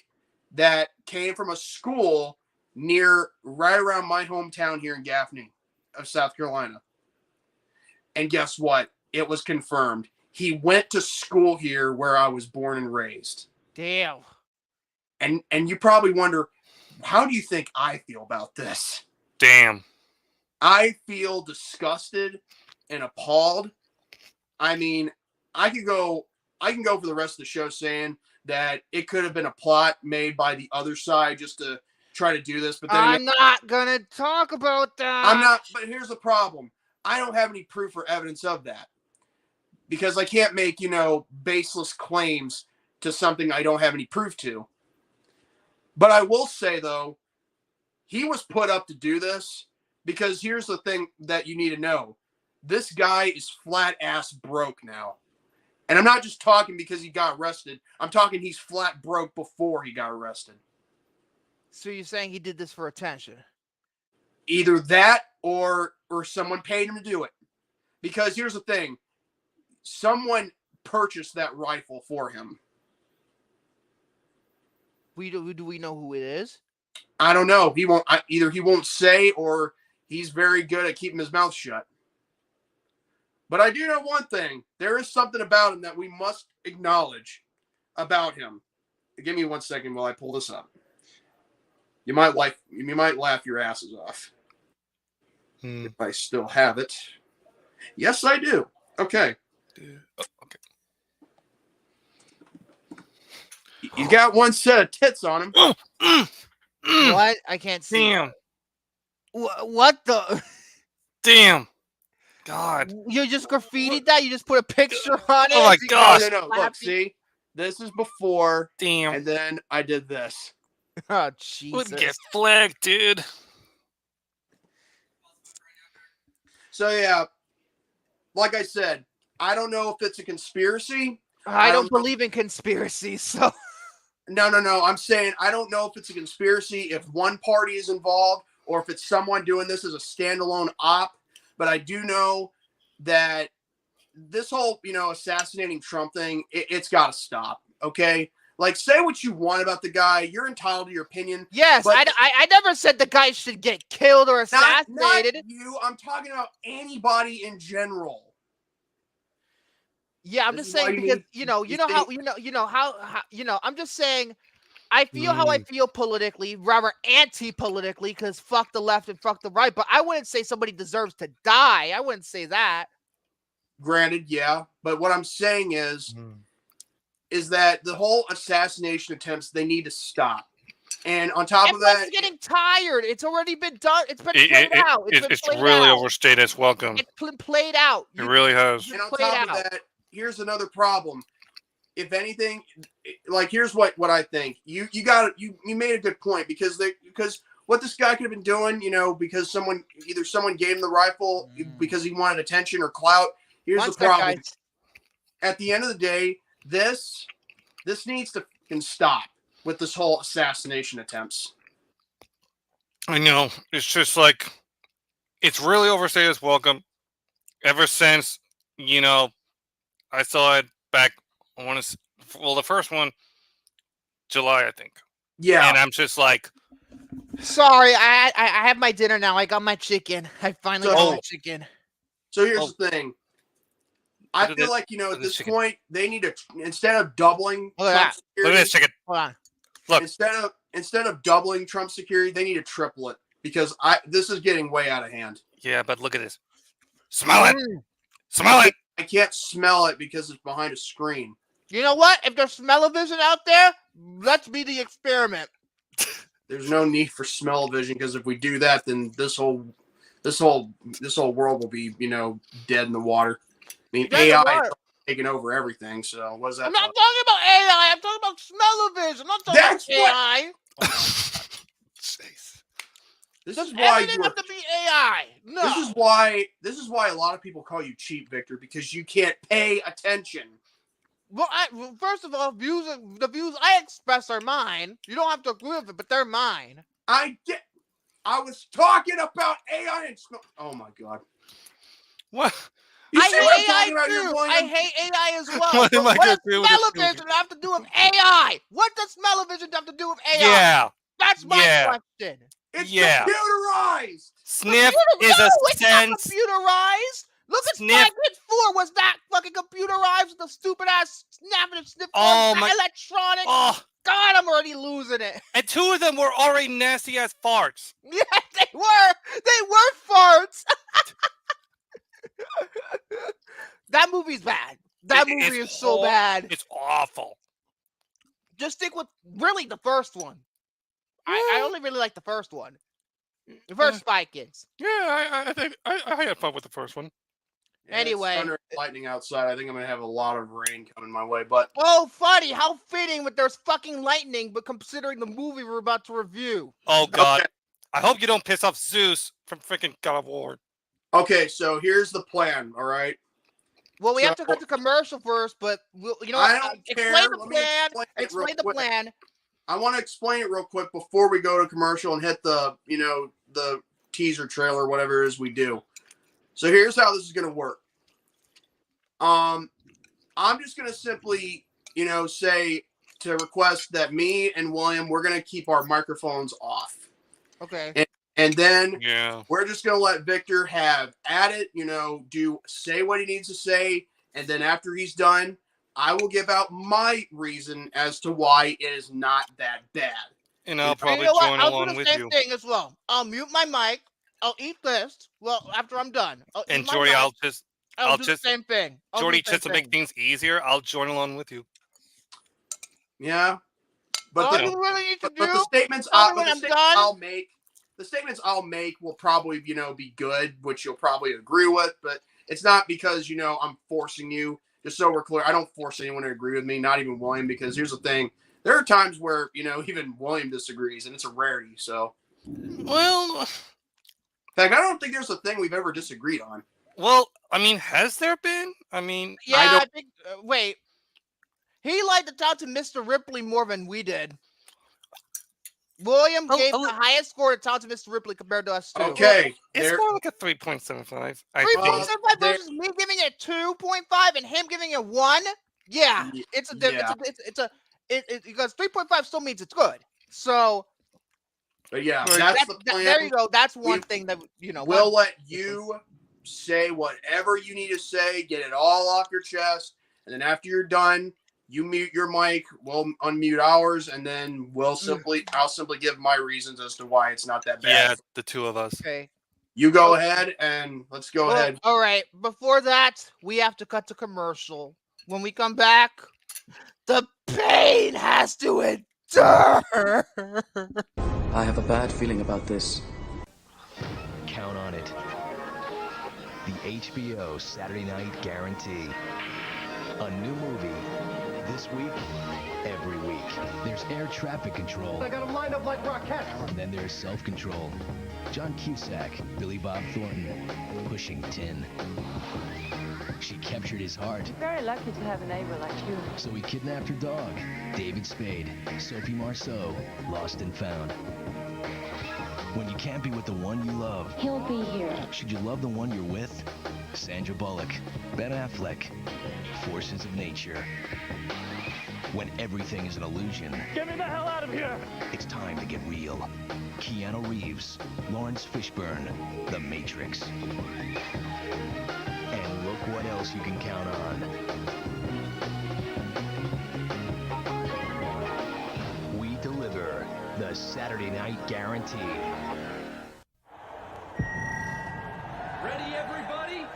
that came from a school right around my hometown here in Gaffney of South Carolina. And guess what? It was confirmed. He went to school here where I was born and raised. Damn. And you probably wonder, how do you think I feel about this? Damn. I feel disgusted and appalled. I mean, I can go for the rest of the show saying that it could have been a plot made by the other side just to try to do this. But then I'm not gonna talk about that. I'm not. But here's the problem: I don't have any proof or evidence of that because I can't make baseless claims to something I don't have any proof to. But I will say though, he was put up to do this. Because here's the thing that you need to know. This guy is flat ass broke now. And I'm not just talking because he got arrested. I'm talking he's flat broke before he got arrested. So you're saying he did this for attention? Either that or someone paid him to do it. Because here's the thing. Someone purchased that rifle for him. Do we know who it is? I don't know. Either he won't say or he's very good at keeping his mouth shut. But I do know one thing. There is something about him that we must acknowledge about him. Give me 1 second while I pull this up. You might laugh your asses off. If I still have it. Yes, I do. Okay. Okay. He's got one set of tits on him. What? I can't see. Damn. What the? Damn. God. You just graffitied that? You just put a picture on it? Oh my gosh. No. Look, see? This is before. Damn. And then I did this. Oh, Jesus. Wouldn't get flagged, dude. So, yeah. Like I said, I don't know if it's a conspiracy. I don't believe in conspiracies, so... No. I'm saying I don't know if it's a conspiracy, if one party is involved, or if it's someone doing this as a standalone op. But I do know that this whole, assassinating Trump thing, it's got to stop, okay? Like, say what you want about the guy. You're entitled to your opinion. Yes, I never said the guy should get killed or assassinated. Not you. I'm talking about anybody in general. Yeah, I'm just saying because I'm just saying I feel how I feel politically, rather anti-politically, because fuck the left and fuck the right. But I wouldn't say somebody deserves to die. I wouldn't say that. Granted, yeah, but what I'm saying is that the whole assassination attempts, they need to stop. And on top of that, it's getting tired. It's already been done. It's been played out. It's really overstayed its welcome. It's played out. It really has. And on top of that, here's another problem. If anything, like here's what I think. You made a good point because what this guy could have been doing, because someone gave him the rifle because he wanted attention or clout. Here's the problem. At the end of the day, this needs to fucking stop with this whole assassination attempts. I know. It's just like it's really overstayed its welcome. Ever since, I saw it back. The first one, July, I think. Yeah. And I'm just like, sorry, I have my dinner now. I got my chicken. I finally got my chicken. So here's the thing. I feel like at this point they need to, instead of doubling Trump security, look at this chicken. Hold on. Look. Instead of doubling Trump security, they need to triple it because this is getting way out of hand. Yeah, but look at this. Smell it. Smell it. I can't smell it because it's behind a screen. You know what? If there's smell-o-vision out there, let's be the experiment. There's no need for smell-o-vision because if we do that, then this whole world will be, dead in the water. I mean, AI is taking over everything. So what's that? I'm not talking about AI. I'm talking about smell-o-vision. I'm not talking about AI. This is why you have to be AI. No. This is why a lot of people call you cheap, Victor, because you can't pay attention. Well, first of all, the views I express are mine. You don't have to agree with it, but they're mine. I was talking about AI and oh my god. What? You I see what I'm hate talking AI about here, too. William? I hate AI as well. What am I What gonna does do with this smell-o-vision have to do with AI? What does smell-o-vision have to do with AI? Yeah. That's my question. It's computerized. Sniff is a it's sense. not computerized. Look at Sniff. Sniff 4. Was that fucking computerized with the stupid ass snapping and sniff? Electronic. Oh. God, I'm already losing it. And two of them were already nasty as farts. Yeah, they were. They were farts. That movie's bad. That movie is so bad. It's awful. Just stick with really the first one. I only really like the first one. The first Spy Kids. Yeah, I think I had fun with the first one. Yeah, anyway, it's thunder and lightning outside. I think I'm gonna have a lot of rain coming my way. But funny, how fitting with there's fucking lightning, but considering the movie we're about to review. Oh God, okay. I hope you don't piss off Zeus from freaking God of War. Okay, so here's the plan. All right. Well, we have to cut the commercial first, but I don't care. Explain the plan. Explain the plan. I want to explain it real quick before we go to commercial and hit the the teaser trailer, whatever it is we do. So here's how this is going to work. I'm just going to simply, say to request that me and William, we're going to keep our microphones off. Okay. And then we're just going to let Victor have at it, say what he needs to say. And then after he's done, I will give out my reason as to why it is not that bad. And I'll probably join along with you. Same thing as well. I'll mute my mic. I'll eat this. Well, after I'm done. And Jordy, I'll do the same thing. Jordy, just to make things easier, I'll join along with you. Yeah. But all you really need to do. But the statements I'll make. The statements I'll make will probably, be good, which you'll probably agree with. But it's not because I'm forcing you. Just so we're clear, I don't force anyone to agree with me, not even William. Because here's the thing: there are times where even William disagrees, and it's a rarity. So, well, in fact, I don't think there's a thing we've ever disagreed on. Well, I mean, has there been? I mean, yeah, I think. Wait, he liked to talk to Mr. Ripley more than we did. William gave the highest score to talk to Mr. Ripley compared to us too. Okay, it's more like a 3.75. 3.75 versus me giving it 2.5 and him giving it 1. Yeah, it's because 3.5 still means it's good. So, but yeah, that's the plan. There you go. That's one thing that we'll let you say whatever you need to say, get it all off your chest, and then after you're done, you mute your mic, we'll unmute ours, and then I'll simply give my reasons as to why it's not that bad. Yeah, the two of us. Okay. You go ahead and let's go ahead. All right. Before that, we have to cut to commercial. When we come back, the pain has to endure. I have a bad feeling about this. Count on it. The HBO Saturday Night Guarantee. A new movie. This week, every week. There's air traffic control. I got them lined up like rockets. And then there's self-control. John Cusack, Billy Bob Thornton, pushing 10. She captured his heart. Very lucky to have a neighbor like you. So he kidnapped her dog. David Spade, Sophie Marceau, lost and found. When you can't be with the one you love, he'll be here. Should you love the one you're with? Sandra Bullock, Ben Affleck, Forces of Nature. When everything is an illusion, get me the hell out of here! It's time to get real. Keanu Reeves, Lawrence Fishburne, The Matrix. And look what else you can count on. We deliver the Saturday Night Guarantee. Ready, everybody?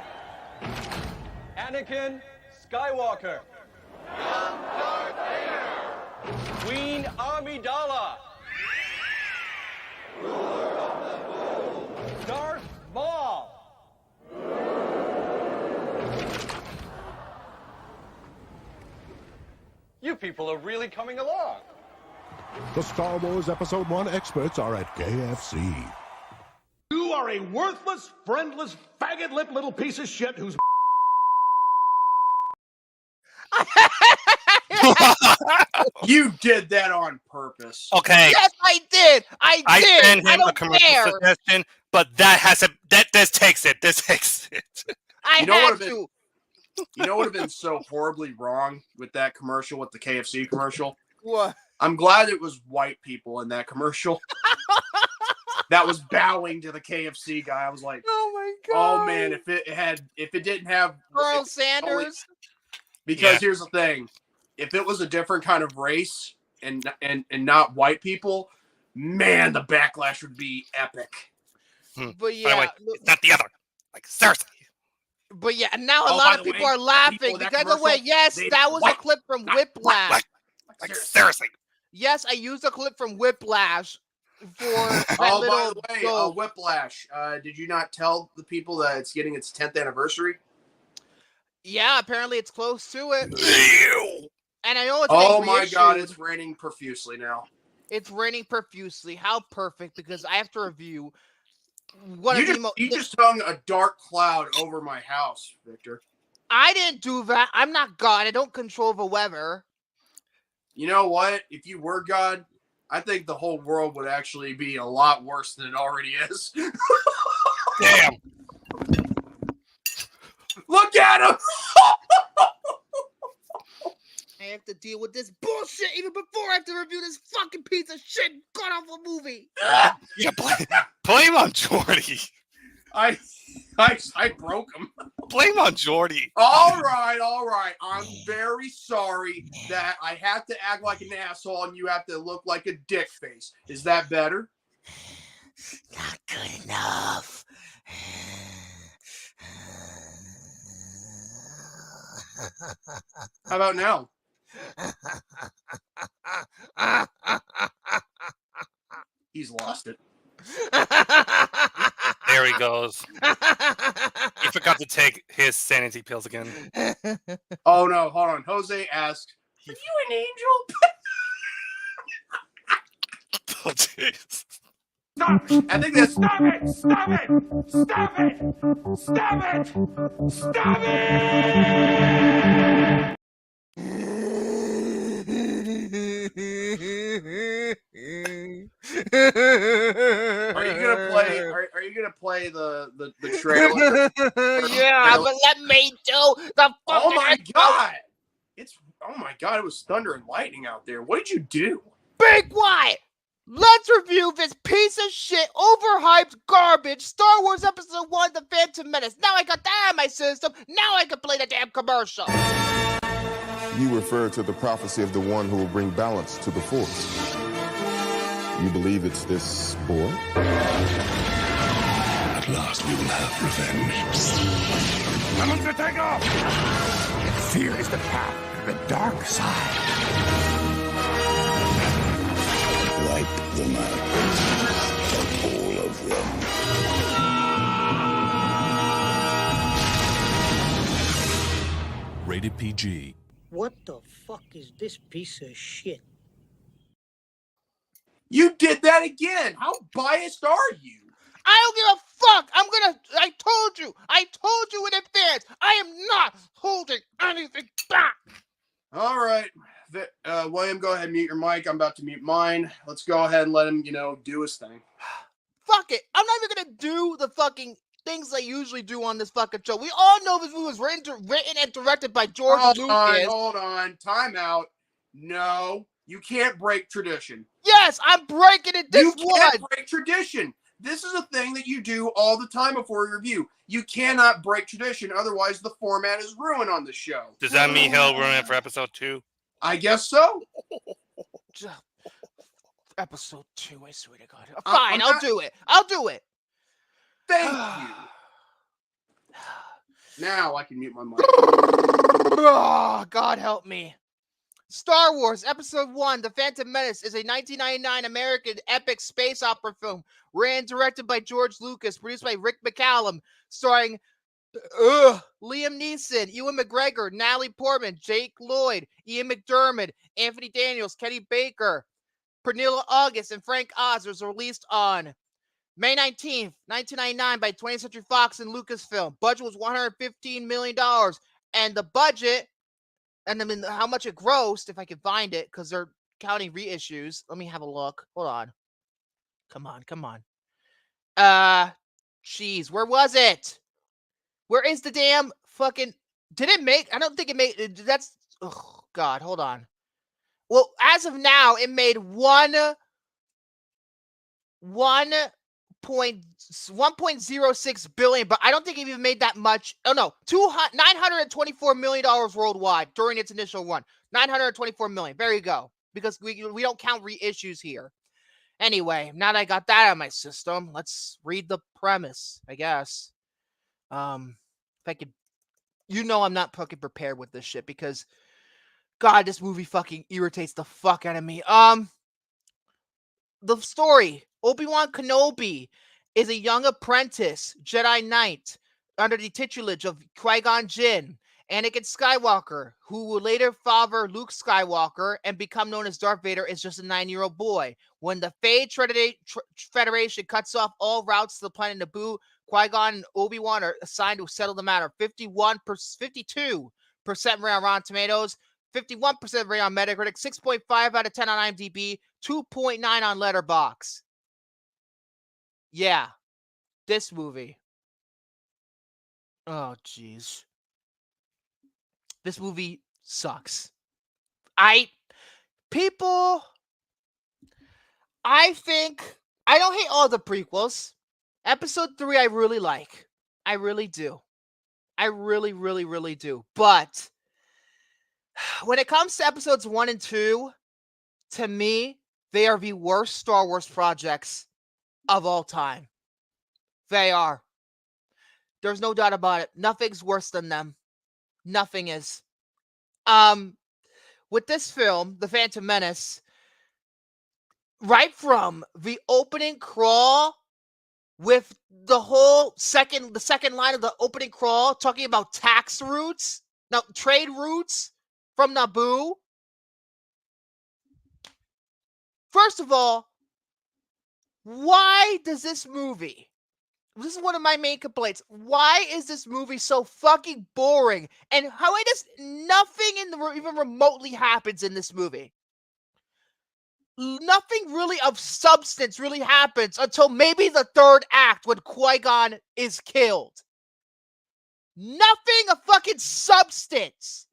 Anakin Skywalker. Young Darth Vader. Queen Amidala. Ruler of the Moon. Darth Maul. You people are really coming along. The Star Wars Episode 1 experts are at KFC. You are a worthless, friendless, faggot-lipped little piece of shit who's... You did that on purpose. Okay. Yes, I did. I did. send him I don't a commercial care. suggestion, but this takes it. This takes it. I had to. You know what would have been so horribly wrong with that commercial, with the KFC commercial? What? I'm glad it was white people in that commercial that was bowing to the KFC guy. I was like, oh my god. Oh man, if it didn't have Colonel Sanders. Because here's the thing. If it was a different kind of race and not white people, man, the backlash would be epic. But yeah, way, it's not the other. Like seriously. But yeah, and now a lot of people are laughing because of the way. Yes, that was a clip from Whiplash. Like seriously. Yes, I used a clip from Whiplash for that by little. the way, Whiplash. Did you not tell the people that it's getting its 10th anniversary? Yeah, apparently it's close to it. And I know it's. Oh my god, it's raining profusely now. It's raining profusely. How perfect! Because I have to review. You just hung a dark cloud over my house, Victor. I didn't do that. I'm not God. I don't control the weather. You know what? If you were God, I think the whole world would actually be a lot worse than it already is. Damn. Look at him! I have to deal with this bullshit even before I have to review this fucking piece of shit god-awful movie. Yeah, blame on Jordy. I broke him. Blame on Jordy. All right. I'm very sorry that I have to act like an asshole and you have to look like a dick face. Is that better? Not good enough. How about now? He's lost it. There he goes. He forgot to take his sanity pills again. Oh no, hold on. Jose asked, "Are you an angel?" Oh jeez. Stop it! I think that's Stop it! Stop it! Stop it! Stop it! Stop it! Are you gonna play? Are you gonna play the trailer? Yeah, but let me do the. Oh my god! Oh my god! It was thunder and lightning out there. What did you do? Be quiet. Let's review this piece of shit, overhyped garbage, Star Wars Episode 1, The Phantom Menace. Now I got that in my system. Now I can play the damn commercial. You refer to the prophecy of the one who will bring balance to the Force. You believe it's this boy? At last we will have revenge. I want to take off! Fear is the path to the dark side. Wipe them out. All of them. Rated PG. What the fuck is this piece of shit? You did that again. How biased are you? I don't give a fuck. I told you in advance. I am not holding anything back. All right. William, go ahead and mute your mic. I'm about to mute mine. Let's go ahead and let him, do his thing. Fuck it. I'm not even gonna do the fucking things I usually do on this fucking show. We all know this movie was written and directed by George Lucas. Hold on. Time out. No, you can't break tradition. Yes, I'm breaking it this one. You can't break tradition. This is a thing that you do all the time before a review. You cannot break tradition, otherwise the format is ruined on the show. Does that mean he'll ruin it for episode 2? I guess so. Episode 2, I swear to God. Fine, I'll do it. I'll do it. Thank you. Now I can mute my mic. Oh, God help me. Star Wars Episode 1, The Phantom Menace is a 1999 American epic space opera film, written and directed by George Lucas, produced by Rick McCallum, starring Liam Neeson, Ewan McGregor, Natalie Portman, Jake Lloyd, Ian McDermott, Anthony Daniels, Kenny Baker, Pernilla August, and Frank Oz. Was released on May 19th, 1999 by 20th Century Fox and Lucasfilm. Budget was $115 million, and the budget, and I mean how much it grossed, if I can find it, because they're counting reissues. Let me have a look. Hold on. Come on. Jeez, where was it? Where is the damn fucking... Did it make... I don't think it made... That's... Oh, God, hold on. Well, as of now, it made 1.06 billion, but I don't think it even made that much. Oh, no. $924 million worldwide during its initial run. $924 million. There you go. Because we don't count reissues here. Anyway, now that I got that out of my system, let's read the premise, I guess. If I could, I'm not fucking prepared with this shit because, God, this movie fucking irritates the fuck out of me. The story: Obi-Wan Kenobi is a young apprentice Jedi Knight under the tutelage of Qui-Gon Jinn. Anakin Skywalker, who will later father Luke Skywalker and become known as Darth Vader, is just a 9-year-old boy. When the Fade Federation cuts off all routes to the planet Naboo, Qui-Gon and Obi-Wan are assigned to settle the matter. 52% rating on Rotten Tomatoes, 51% rating on Metacritic, 6.5 out of 10 on IMDb, 2.9 on Letterboxd. Yeah, this movie. Oh, jeez. This movie sucks. I think I don't hate all the prequels. Episode 3 I really like. I really do. I really, really, really do. But when it comes to episodes 1 and 2, to me, they are the worst Star Wars projects of all time. They are. There's no doubt about it. Nothing's worse than them. Nothing is. With this film, The Phantom Menace, right from the opening crawl with the second line of the opening crawl talking about trade routes from Naboo. First of all, why does this movie, this is one of my main complaints, why is this movie so fucking boring? And how nothing even remotely happens in this movie. Nothing really of substance really happens until maybe the third act when Qui-Gon is killed. Nothing of fucking substance.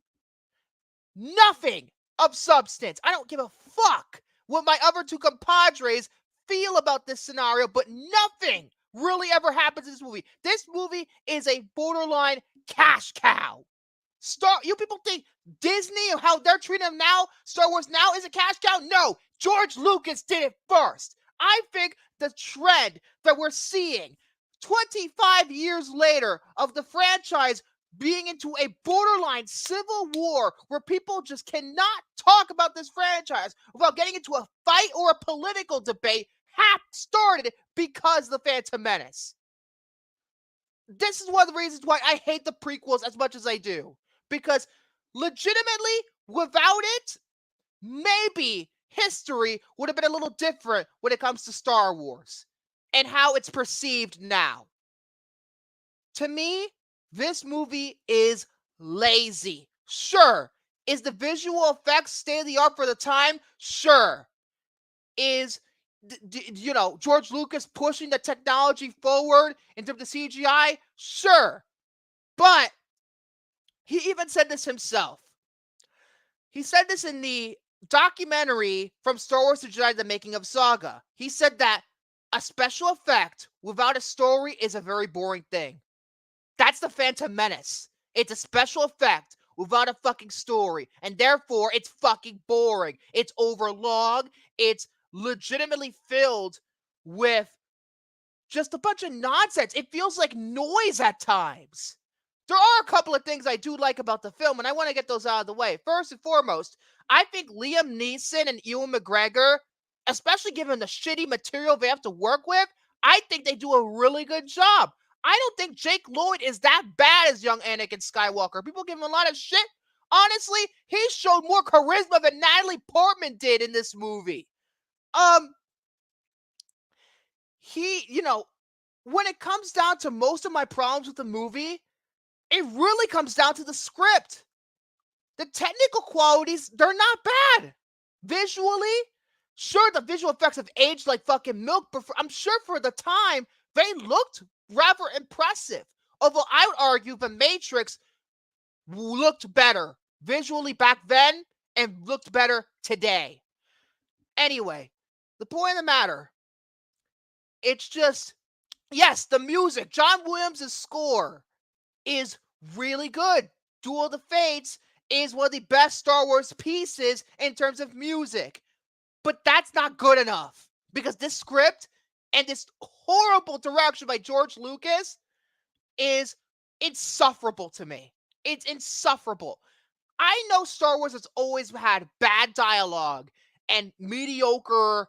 Nothing of substance. I don't give a fuck what my other two compadres feel about this scenario, but nothing really ever happens in this movie. This movie is a borderline cash cow. You people think Disney and how they're treating them now, Star Wars now, is a cash cow? No, George Lucas did it first. I think the trend that we're seeing 25 years later of the franchise being into a borderline civil war where people just cannot talk about this franchise without getting into a fight or a political debate started because of the Phantom Menace. This is one of the reasons why I hate the prequels as much as I do. Because legitimately, without it, maybe history would have been a little different when it comes to Star Wars and how it's perceived now. To me, this movie is lazy. Sure. Is the visual effects state of the art for the time? Sure. Is, George Lucas pushing the technology forward into the CGI? Sure. But he even said this himself. He said this in the documentary from Star Wars The Jedi, The Making of Saga. He said that a special effect without a story is a very boring thing. That's the Phantom Menace. It's a special effect without a fucking story, and therefore it's fucking boring. It's overlong. It's legitimately filled with just a bunch of nonsense. It feels like noise at times. There are a couple of things I do like about the film, and I want to get those out of the way. First and foremost, I think Liam Neeson and Ewan McGregor, especially given the shitty material they have to work with, I think they do a really good job. I don't think Jake Lloyd is that bad as young Anakin Skywalker. People give him a lot of shit. Honestly, he showed more charisma than Natalie Portman did in this movie. When it comes down to most of my problems with the movie, it really comes down to the script. The technical qualities, they're not bad. Visually, sure, the visual effects have aged like fucking milk, but I'm sure for the time, they looked rather impressive. Although I would argue The Matrix looked better visually back then and looked better today. Anyway, the point of the matter, it's just, yes, the music, John Williams' score is really good. Duel of the Fates is one of the best Star Wars pieces in terms of music. But that's not good enough, because this script and this horrible direction by George Lucas is insufferable to me. It's insufferable. I know Star Wars has always had bad dialogue and mediocre,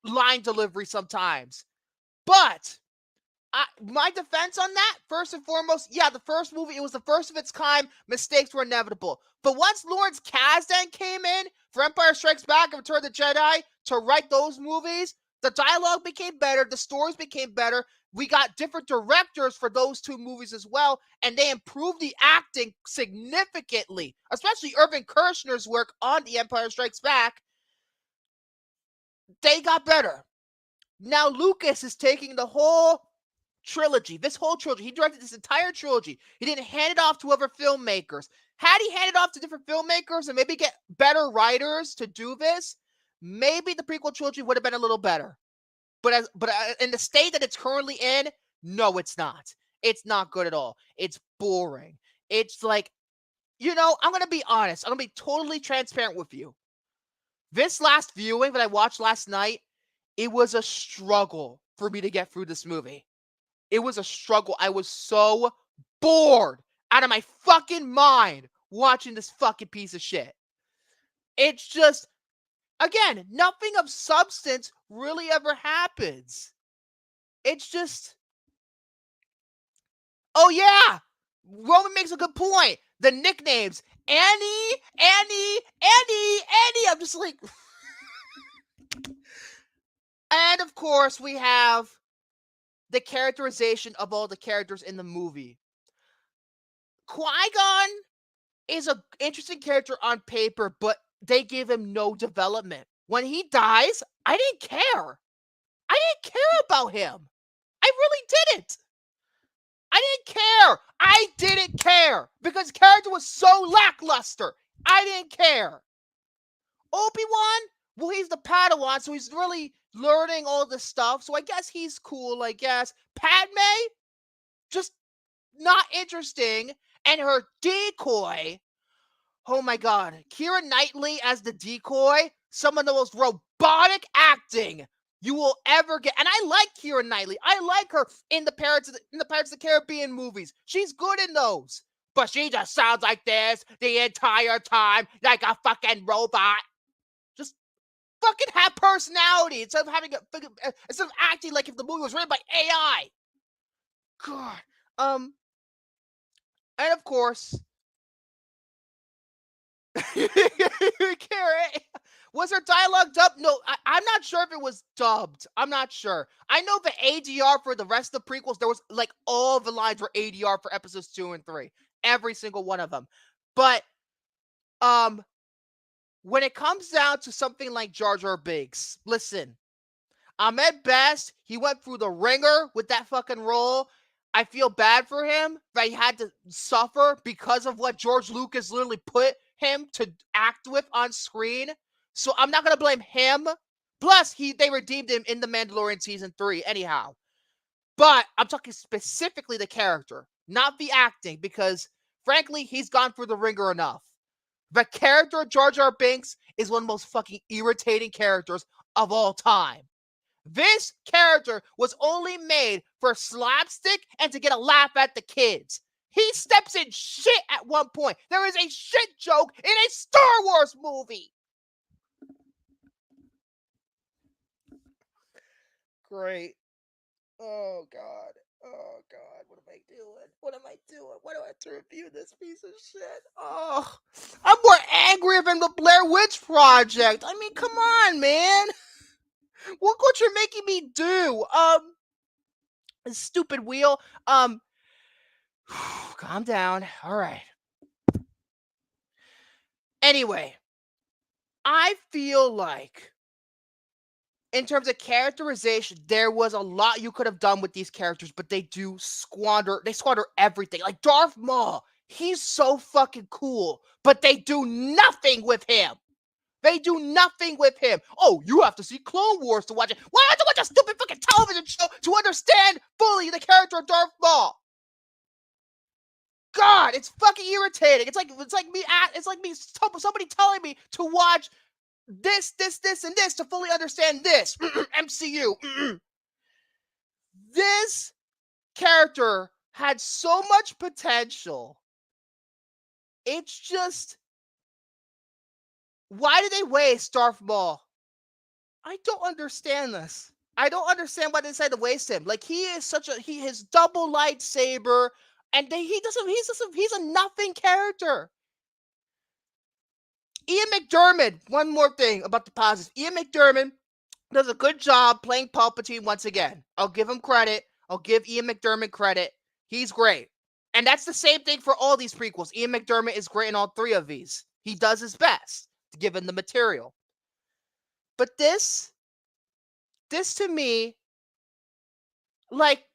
line delivery sometimes. But my defense on that, first and foremost, yeah, the first movie, it was the first of its kind. Mistakes were inevitable. But once Lawrence Kasdan came in for Empire Strikes Back and Return of the Jedi to write those movies, the dialogue became better, the stories became better. We got different directors for those two movies as well, and they improved the acting significantly, especially Irvin Kershner's work on The Empire Strikes Back. They got better. Now Lucas is taking the whole trilogy, he directed this entire trilogy. He didn't hand it off to other filmmakers. Had he handed off to different filmmakers and maybe get better writers to do this, maybe the prequel trilogy would have been a little better. But in the state that it's currently in, no, it's not. It's not good at all. It's boring. It's like, I'm going to be honest. I'm going to be totally transparent with you. This last viewing that I watched last night, it was a struggle for me to get through this movie. It was a struggle. I was so bored out of my fucking mind watching this fucking piece of shit. It's just, again, nothing of substance really ever happens. It's just, oh yeah, Roman makes a good point. The nicknames, Annie. I'm just like, and of course we have the characterization of all the characters in the movie. Qui-Gon is an interesting character on paper, but they give him no development. When he dies, I didn't care. I didn't care about him. I really didn't. I didn't care because the character was so lackluster. I didn't care. Obi-Wan, well, he's the Padawan, so he's really learning all this stuff. So I guess he's cool, I guess. Padme, just not interesting. And her decoy, oh my god, Keira Knighley as the decoy, some of the most robotic acting you will ever get. And I like Keira Knighley. I like her in the Pirates of the Caribbean movies. She's good in those. But she just sounds like this the entire time, like a fucking robot. Just fucking have personality instead of acting like if the movie was written by AI. God. And of course, Kara, was her dialogue dubbed? No, I'm not sure if it was dubbed. I'm not sure. I know the ADR for the rest of the prequels, there was like all the lines were ADR for episodes 2 and 3. Every single one of them. But when it comes down to something like Jar Binks, listen, Ahmed Best, he went through the ringer with that fucking role. I feel bad for him that he had to suffer because of what George Lucas literally put him to act with on screen. So I'm not going to blame him. Plus, they redeemed him in The Mandalorian Season 3 anyhow. But I'm talking specifically the character, not the acting, because frankly, he's gone through the ringer enough. The character Jar Binks is one of the most fucking irritating characters of all time. This character was only made for slapstick and to get a laugh at the kids. He steps in shit at one point. There is a shit joke in a Star Wars movie. Great. Oh, God. Oh, God. What am I doing? What am I doing? Why do I have to review this piece of shit? Oh, I'm more angry than the Blair Witch Project. I mean, come on, man. Look what you're making me do. Stupid wheel. Calm down. All right. Anyway, I feel like in terms of characterization, there was a lot you could have done with these characters, but they squander everything. Like Darth Maul, he's so fucking cool, but they do nothing with him. Oh, you have to see Clone Wars to watch it. Why do I have to watch a stupid fucking television show to understand fully the character of Darth Maul? God, it's fucking irritating. It's like somebody telling me to watch this, and this to fully understand this. MCU. This character had so much potential. It's just, why did they waste Darth Maul? I don't understand this. I don't understand why they decided to waste him. Like, he is his double lightsaber, and he's a nothing character. Ian McDiarmid, one more thing about the positives. Ian McDiarmid does a good job playing Palpatine once again. I'll give him credit. I'll give Ian McDiarmid credit. He's great. And that's the same thing for all these prequels. Ian McDiarmid is great in all three of these. He does his best, given the material. But this to me, like,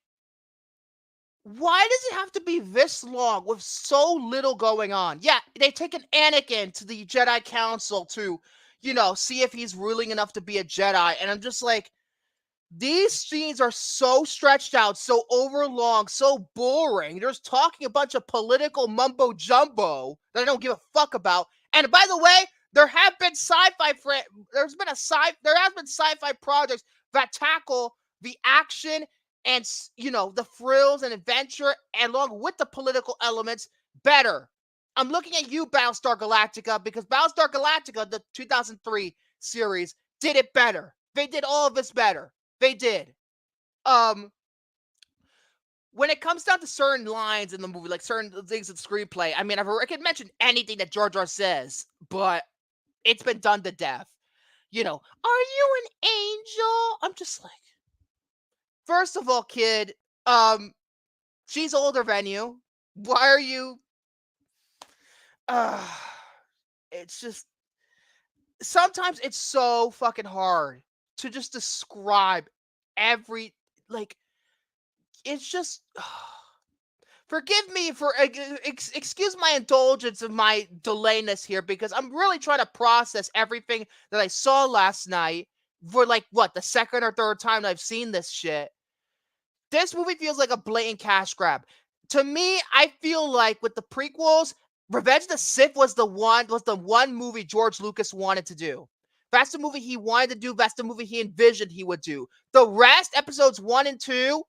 why does it have to be this long with so little going on? Yeah, they take an Anakin to the Jedi Council to, see if he's ruling enough to be a Jedi. And I'm just like, these scenes are so stretched out, so overlong, so boring. They're just talking a bunch of political mumbo jumbo that I don't give a fuck about. And by the way, there has been sci-fi projects that tackle the action and, you know, the thrills and adventure along with the political elements better. I'm looking at you, Battlestar Galactica, because Battlestar Galactica, the 2003 series, did it better. They did all of this better. They did. When it comes down to certain lines in the movie, like certain things in screenplay, I mean, I can mention anything that Jar Jar says, but it's been done to death. You know, are you an angel? I'm just like, first of all, kid, she's older than you. Why are you? It's just, sometimes it's so fucking hard to just describe every, like, it's just, forgive me for, excuse my indulgence of my delayness here, because I'm really trying to process everything that I saw last night for, like, what, the second or third time that I've seen this shit. This movie feels like a blatant cash grab. To me, I feel like with the prequels, Revenge of the Sith was the one movie George Lucas wanted to do. That's the movie he wanted to do. That's the movie he envisioned he would do. The rest, episodes 1 and 2,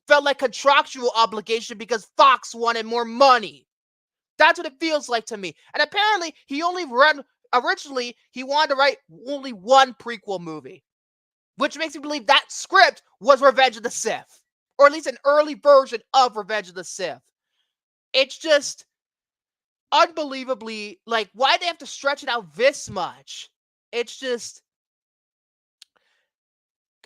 felt like contractual obligation because Fox wanted more money. That's what it feels like to me. And apparently, originally, he wanted to write only one prequel movie, which makes me believe that script was Revenge of the Sith, or at least an early version of Revenge of the Sith. It's just unbelievably, like, why'd they have to stretch it out this much? It's just,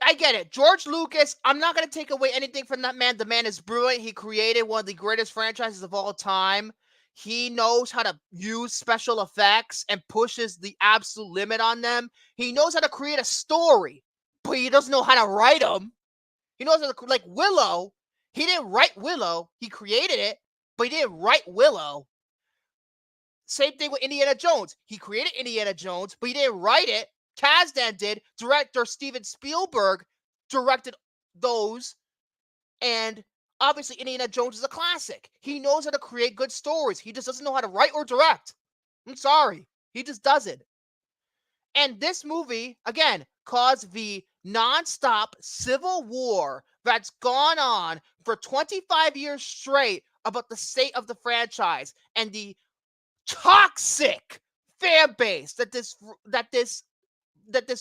I get it. George Lucas, I'm not going to take away anything from that man. The man is brilliant. He created one of the greatest franchises of all time. He knows how to use special effects and pushes the absolute limit on them. He knows how to create a story, but he doesn't know how to write them. He knows how to, like Willow. He didn't write Willow. He created it, but he didn't write Willow. Same thing with Indiana Jones. He created Indiana Jones, but he didn't write it. Kazdan did. Director Steven Spielberg directed those. And obviously, Indiana Jones is a classic. He knows how to create good stories. He just doesn't know how to write or direct. I'm sorry. He just doesn't. And this movie, again, caused the non-stop civil war that's gone on for 25 years straight about the state of the franchise and the toxic fan base that this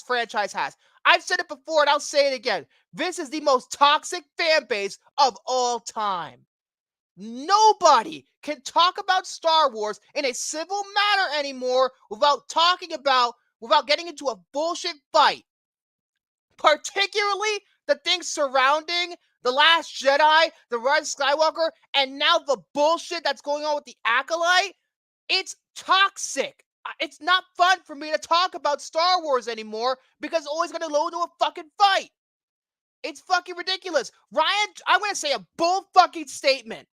franchise has. I've said it before and I'll say it again. This is the most toxic fan base of all time. Nobody can talk about Star Wars in a civil manner anymore without getting into a bullshit fight. Particularly the things surrounding The Last Jedi, The Rise of Skywalker, and now the bullshit that's going on with the Acolyte. It's toxic. It's not fun for me to talk about Star Wars anymore because it's always going to load into a fucking fight. It's fucking ridiculous. Ryan, I'm going to say a bull fucking statement.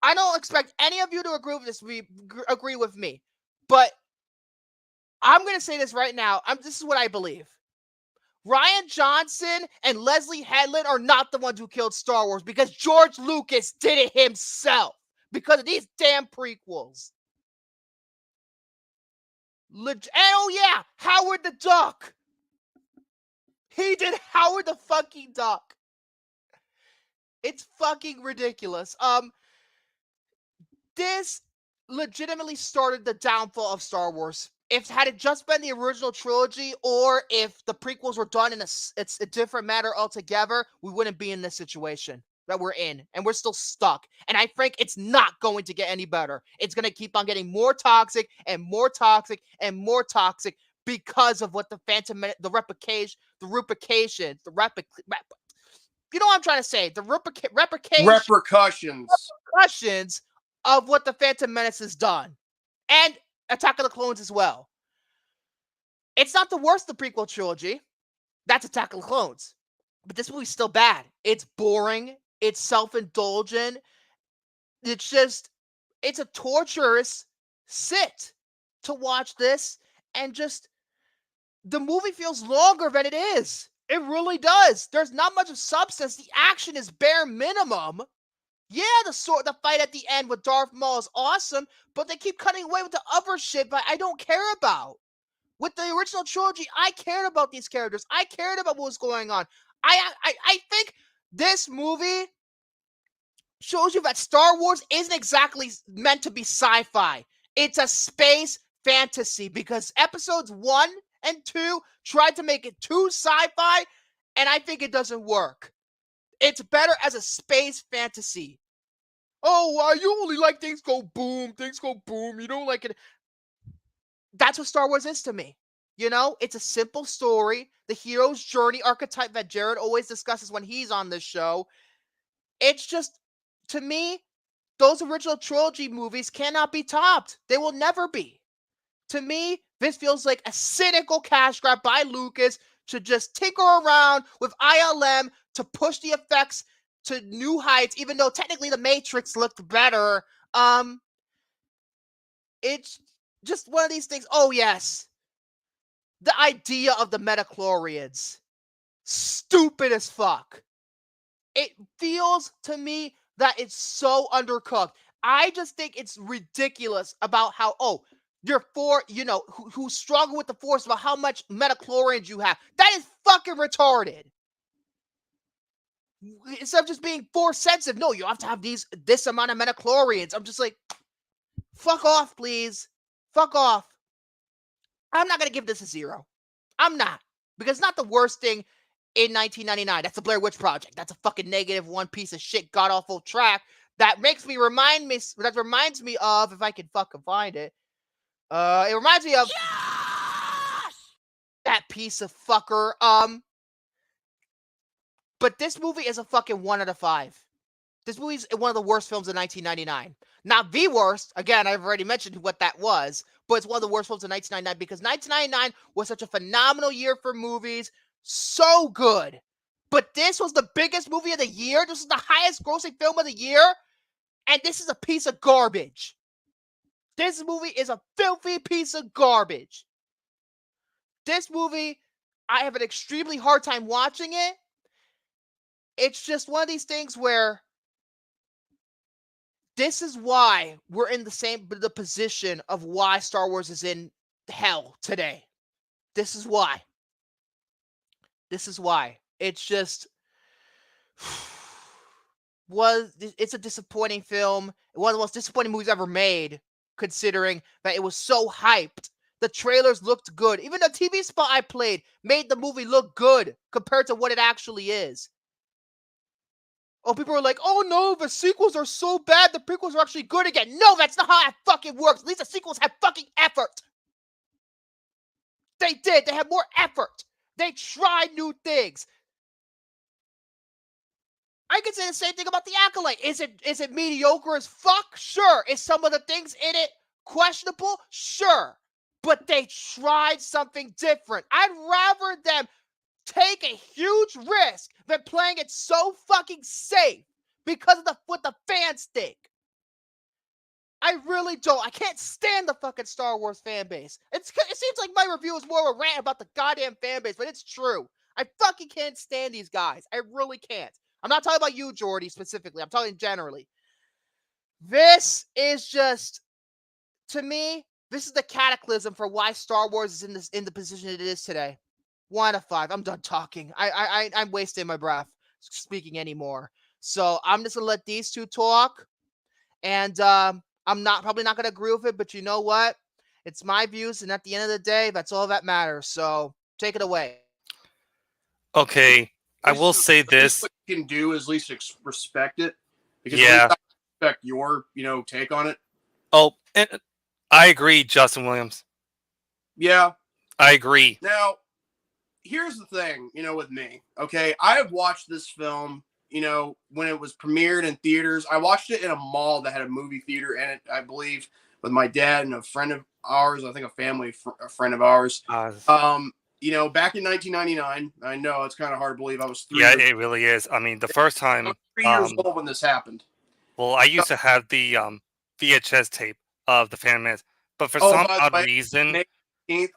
I don't expect any of you to agree with me, but I'm going to say this right now. This is what I believe. Rian Johnson and Leslie Headland are not the ones who killed Star Wars because George Lucas did it himself because of these damn prequels. And oh yeah, Howard the Duck. He did Howard the fucking Duck. It's fucking ridiculous. This legitimately started the downfall of Star Wars. Had it just been the original trilogy, or if the prequels were done in a different manner altogether, we wouldn't be in this situation that we're in, and we're still stuck. And I think it's not going to get any better. It's going to keep on getting more toxic and more toxic and more toxic because of what the Phantom Menace, you know what I'm trying to say, the repercussions of what the Phantom Menace has done, and Attack of the Clones as well. It's not the worst of the prequel trilogy. That's Attack of the Clones. But this movie's still bad. It's boring. It's self-indulgent. It's a torturous sit to watch this, and just the movie feels longer than it is. It really does. There's not much of substance. The action is bare minimum. Yeah, the fight at the end with Darth Maul is awesome, but they keep cutting away with the other shit that I don't care about. With the original trilogy, I cared about these characters. I cared about what was going on. I think this movie shows you that Star Wars isn't exactly meant to be sci-fi. It's a space fantasy because episodes 1 and 2 tried to make it too sci-fi, and I think it doesn't work. It's better as a space fantasy. Oh, you only like things go boom, you don't like it. That's what Star Wars is to me. You know, it's a simple story, the hero's journey archetype that Jared always discusses when he's on this show. It's just, to me, those original trilogy movies cannot be topped. They will never be. To me, this feels like a cynical cash grab by Lucas to just tinker around with ILM to push the effects to new heights, even though technically the Matrix looked better. It's just one of these things. Oh, yes. The idea of the metachlorians. Stupid as fuck. It feels to me that it's so undercooked. I just think it's ridiculous about how, you're who struggle with the Force, about how much metachlorians you have. That is fucking retarded. Instead of just being Force sensitive, no, you have to have this amount of metachlorians. I'm just like, fuck off, please. Fuck off. I'm not going to give this a 0. I'm not. Because it's not the worst thing in 1999. That's the Blair Witch Project. That's a fucking -1 piece of shit, god-awful track that reminds me of, if I can fucking find it, it reminds me of that piece of fucker. But this movie is a fucking 1 out of 5. This movie's one of the worst films of 1999. Not the worst. Again, I've already mentioned what that was, but it's one of the worst films of 1999 because 1999 was such a phenomenal year for movies. So good. But this was the biggest movie of the year. This is the highest grossing film of the year. And this is a piece of garbage. This movie is a filthy piece of garbage. This movie, I have an extremely hard time watching it. It's just one of these things where this is why we're in the position of why Star Wars is in hell today. This is why. It's just it's a disappointing film. One of the most disappointing movies ever made, considering that it was so hyped. The trailers looked good. Even the TV spot I played made the movie look good compared to what it actually is. Oh, people are like, oh no, the sequels are so bad, the prequels are actually good again. No, that's not how that fucking works. At least the sequels have fucking effort. They did. They had more effort. They tried new things. I could say the same thing about The Acolyte. Is it mediocre as fuck? Sure. Is some of the things in it questionable? Sure. But they tried something different. I'd rather them take a huge risk than playing it so fucking safe because of what the fans think. I really don't. I can't stand the fucking Star Wars fan base. It seems like my review is more of a rant about the goddamn fan base, but it's true. I fucking can't stand these guys. I really can't. I'm not talking about you, Jordy, specifically. I'm talking generally. This is just, to me, this is the cataclysm for why Star Wars is in the position it is today. 1 out of 5. I'm done talking. I'm wasting my breath speaking anymore. So I'm just gonna let these two talk, and I'm probably not gonna agree with it, but you know what? It's my views, and at the end of the day, that's all that matters. So take it away. Okay, I will say this. What you can do is at least respect it, because yeah, I respect your take on it. Oh, and I agree, Justin Williams. Yeah, I agree. Now, here's the thing, with me. Okay, I have watched this film, when it was premiered in theaters. I watched it in a mall that had a movie theater in it, I believe, with my dad and a friend of ours. I think a friend of ours. Back in 1999. I know it's kind of hard to believe I was 3 years old. It really is. I mean, the first time. I was 3 years old when this happened. Well, I used to have the VHS tape of the Phantom Menace, but for some odd reason. May 18th,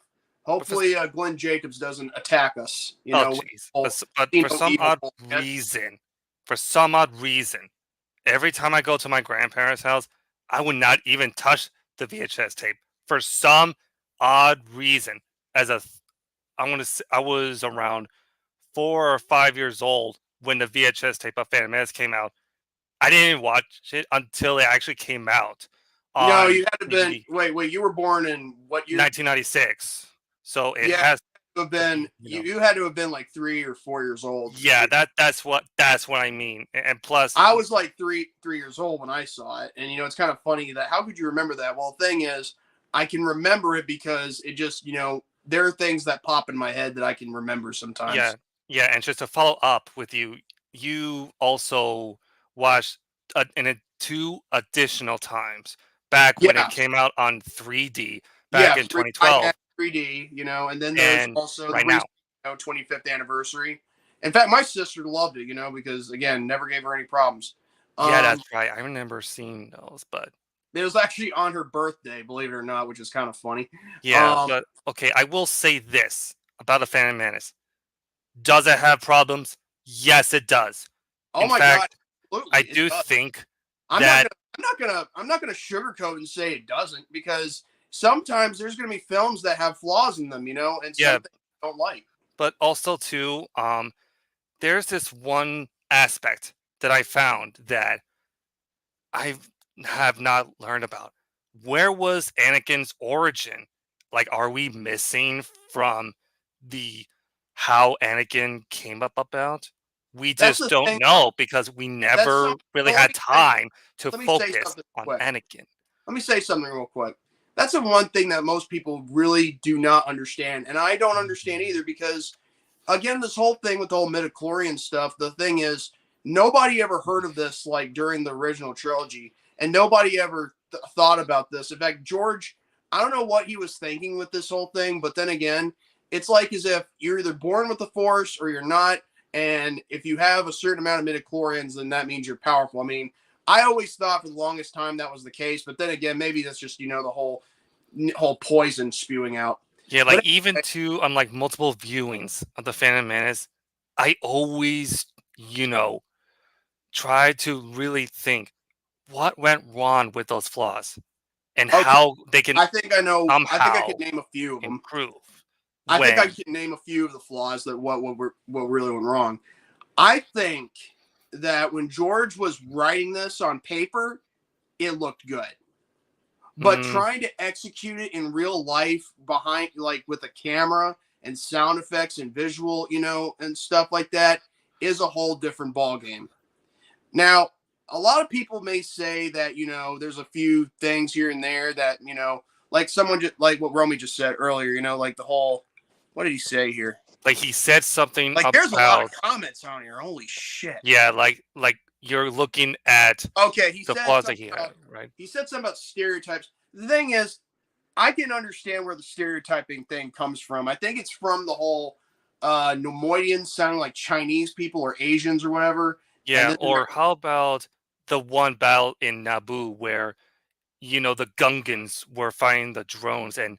hopefully, Glenn Jacobs doesn't attack us. Jeez. But for some odd reason, every time I go to my grandparents' house, I would not even touch the VHS tape. For some odd reason, I was around 4 or 5 years old when the VHS tape of Phantom Menace came out. I didn't even watch it until it actually came out. No, you had to DVD. been. Wait. You were born in what year? 1996. So it Yeah, has to have been. You had to have been like 3 or 4 years old. Yeah, that's what I mean. And plus, I was like three years old when I saw it, and it's kind of funny that how could you remember that? Well, the thing is, I can remember it because it just there are things that pop in my head that I can remember sometimes. Yeah, and just to follow up with you, you also watched in 2 additional times back when it came out on 3D back in 2012. I had 3D, and then there's also right the recent, 25th anniversary. In fact, my sister loved it, because again, never gave her any problems. Yeah, that's right. I remember seeing those, but it was actually on her birthday, believe it or not, which is kind of funny. Yeah, but okay, I will say this about the Phantom Menace. Does it have problems? Yes, it does. Oh in my fact, God, I do think I'm that not gonna sugarcoat and say it doesn't, because sometimes there's gonna be films that have flaws in them, and some things I don't like. But also too, there's this one aspect that I found that I have not learned about. Where was Anakin's origin? Like, are we missing from how Anakin came about? We just don't know because we never really had time to focus on Anakin. Let me say something real quick. That's the one thing that most people really do not understand, and I don't understand either, because again, this whole thing with the whole midichlorian stuff, the thing is, nobody ever heard of this like during the original trilogy, and nobody ever thought about this. In fact, George, I don't know what he was thinking with this whole thing, but then again, it's like as if you're either born with the Force or you're not, and if you have a certain amount of midichlorians, then that means you're powerful. I mean, I always thought for the longest time that was the case, but then again, maybe that's just the whole poison spewing out. Yeah, like even on like multiple viewings of the Phantom Menace, I always, try to really think what went wrong with those flaws and how they can. I think I know. I think I could name a few of them. Improve. I think I can name a few of the flaws that what really went wrong. I think that when George was writing this on paper, it looked good. But trying to execute it in real life behind, like with a camera and sound effects and visual, and stuff like that, is a whole different ballgame. Now, a lot of people may say that, there's a few things here and there that, like someone just like what Romy just said earlier, like the whole, what did he say here? Like he said something like there's a lot of comments on here. Holy shit. Yeah, like you're looking at he the said flaws that he had, right? He said something about stereotypes. The thing is, I can understand where the stereotyping thing comes from. I think it's from the whole Nemoidians sounding like Chinese people or Asians or whatever. Yeah, or how about the one battle in Naboo where, the Gungans were fighting the drones, and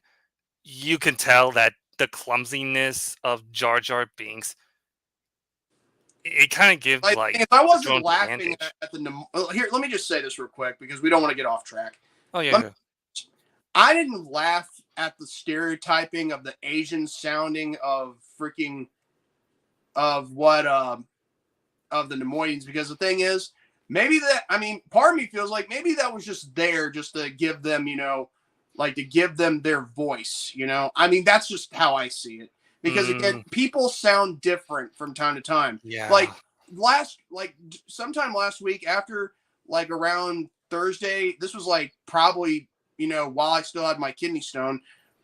you can tell that the clumsiness of Jar Binks, it kind of gives like if I wasn't laughing at the here, let me just say this real quick because we don't want to get off track. Oh yeah. I didn't laugh at the stereotyping of the Asian sounding of freaking of the Nemoidians, because the thing is, maybe part of me feels like maybe that was just there just to give them, like to give them their voice, that's just how I see it. Because again, people sound different from time to time. Yeah. Like sometime last week after like around Thursday, this was like probably, while I still had my kidney stone,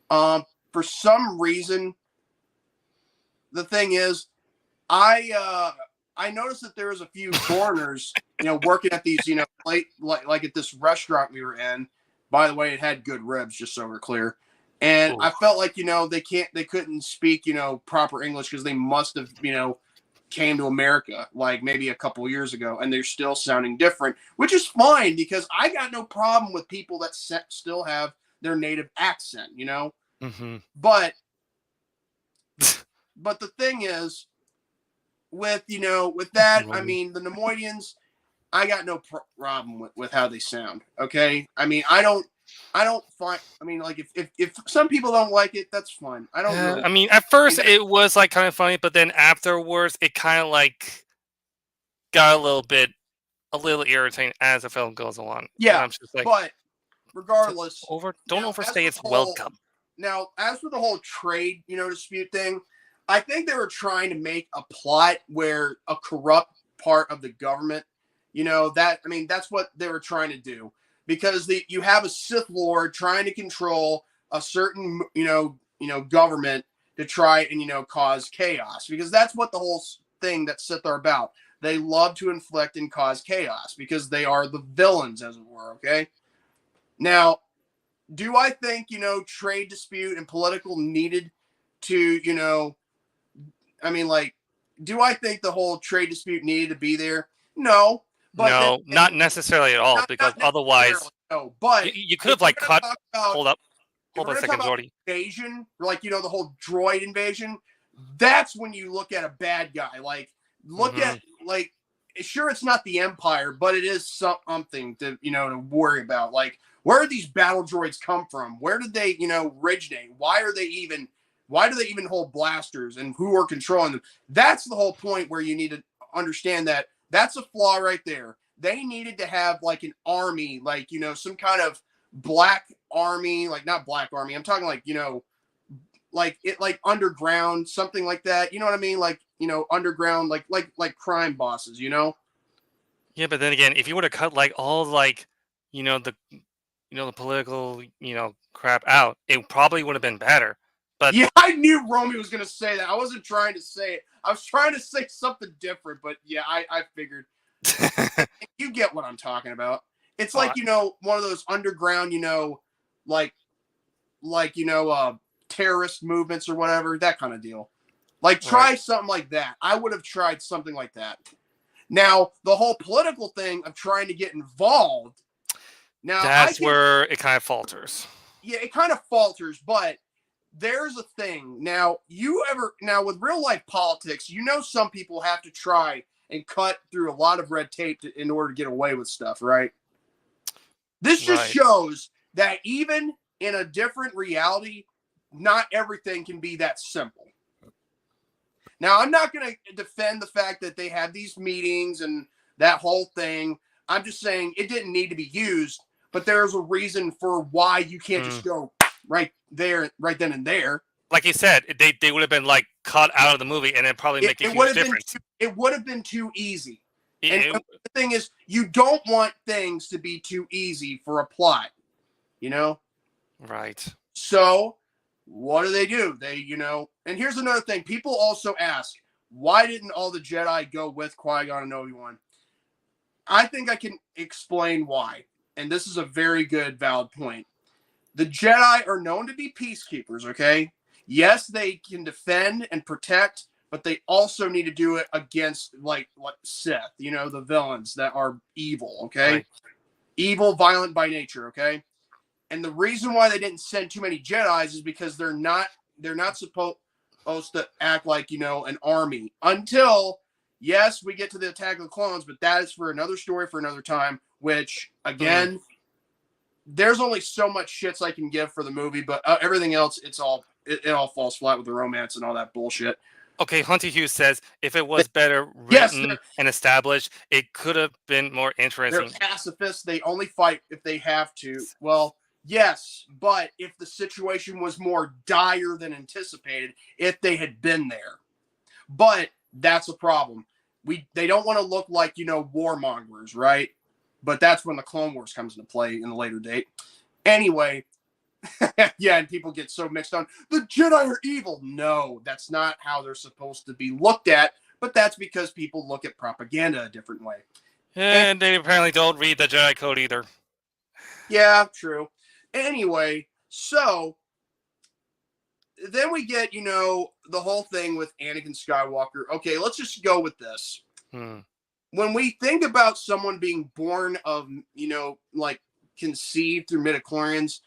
for some reason, the thing is, I noticed that there was a few foreigners, working at these, like at this restaurant we were in. By the way, it had good ribs, just so we're clear. And I felt like, they couldn't speak, proper English because they must have, came to America like maybe a couple years ago, and they're still sounding different, which is fine because I got no problem with people that still have their native accent, But the thing is, with that, I mean, the Nemoidians, I got no problem with how they sound. Okay, I mean, I don't I don't find. I mean, like if some people don't like it, that's fine. I don't. Really, I mean, at first it was like kind of funny, but then afterwards it kind of like got a little irritating as the film goes along. Yeah, and I'm just like, but regardless, don't overstay its welcome. Now, as for the whole trade, dispute thing, I think they were trying to make a plot where a corrupt part of the government, that's what they were trying to do, because you have a Sith Lord trying to control a certain, government to try and, cause chaos, because that's what the whole thing that Sith are about. They love to inflict and cause chaos because they are the villains, as it were. Okay. Now, do I think, trade dispute and political needed to, do I think the whole trade dispute needed to be there? No. But no, not necessarily at all, because otherwise, no. But you could have like cut. Hold up a second, Jordy. Invasion, the whole droid invasion. That's when you look at a bad guy. Like, look at sure, it's not the Empire, but it is something to to worry about. Like, where did these battle droids come from? Where did they originate? Why do they even hold blasters, and who are controlling them? That's the whole point where you need to understand that that's a flaw right there. They needed to have like an army, like some kind of black army, like not black army. I'm talking like like underground, something like that. You know what I mean? Like underground, like crime bosses. Yeah, but then again, if you would have cut like all like the political crap out, it probably would have been better. But yeah, I knew Romy was gonna say that. I wasn't trying to say it. I was trying to say something different, but yeah, I figured. You get what I'm talking about. It's like one of those underground, terrorist movements or whatever, that kind of deal. Like, try something like that. I would have tried something like that. Now, the whole political thing of trying to get involved. Now, that's where it kind of falters. Yeah, it kind of falters, but there's a thing. Now, with real life politics, some people have to try and cut through a lot of red tape in order to get away with stuff, right? This just shows that even in a different reality, not everything can be that simple. Now, I'm not going to defend the fact that they have these meetings and that whole thing. I'm just saying it didn't need to be used, but there's a reason for why you can't just go right there, right then and there. Like you said, they would have been like cut out of the movie, and it probably make a huge difference. It would have been too easy. And the thing is, you don't want things to be too easy for a plot, Right. So what do? They, and here's another thing. People also ask, why didn't all the Jedi go with Qui-Gon and Obi-Wan? I think I can explain why. And this is a very good, valid point. The Jedi are known to be peacekeepers, okay? Yes, they can defend and protect, but they also need to do it against, like Sith, the villains that are evil, okay? Right. Evil, violent by nature, okay? And the reason why they didn't send too many Jedis is because they're not supposed to act like, an army until, yes, we get to the Attack of the Clones, but that is for another story for another time, which, again, there's only so much shits I can give for the movie, but everything else, it all falls flat with the romance and all that bullshit. Okay, Hunter Hughes says if it was better written and established, it could have been more interesting. They're pacifists. They only fight if they have to. Well, yes, but if the situation was more dire than anticipated, if they had been there. But that's a problem. They don't want to look like, warmongers, right? But that's when the Clone Wars comes into play in the later date. Anyway, yeah, and people get so mixed on, the Jedi are evil. No, that's not how they're supposed to be looked at, but that's because people look at propaganda a different way. And they apparently don't read the Jedi Code either. Yeah, true. Anyway, so then we get, the whole thing with Anakin Skywalker. Okay, let's just go with this. When we think about someone being born of, conceived through midichlorians,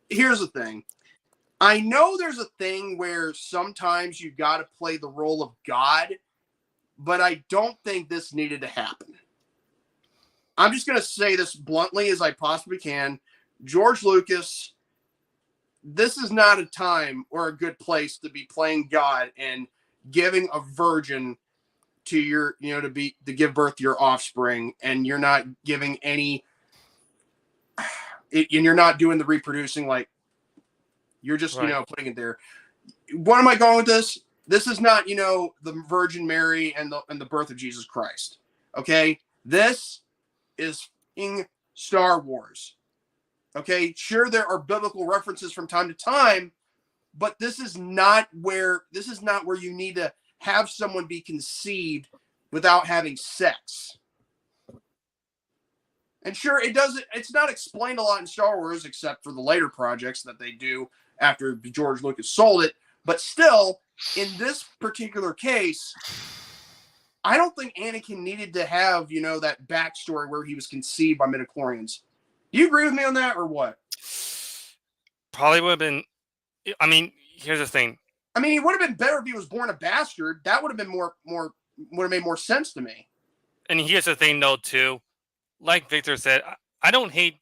here's the thing. I know there's a thing where sometimes you got to play the role of God, but I don't think this needed to happen. I'm just going to say this bluntly as I possibly can. George Lucas, this is not a time or a good place to be playing God and giving a virgin to your, to give birth to your offspring, and you're not giving any, and you're not doing the reproducing, like you're just, putting it there. What am I going with this? This is not, the Virgin Mary and the birth of Jesus Christ. Okay. This is in Star Wars. Okay. Sure, there are biblical references from time to time, but this is not where you need to have someone be conceived without having sex. And sure, it's not explained a lot in Star Wars, except for the later projects that they do after George Lucas sold it. But still, in this particular case, I don't think Anakin needed to have, that backstory where he was conceived by midichlorians. Do you agree with me on that, or what? Probably would have been. I mean, here's the thing. I mean, it would have been better if he was born a bastard. That would have been would have made more sense to me. And here's the thing, though, too. Like Victor said, I don't hate,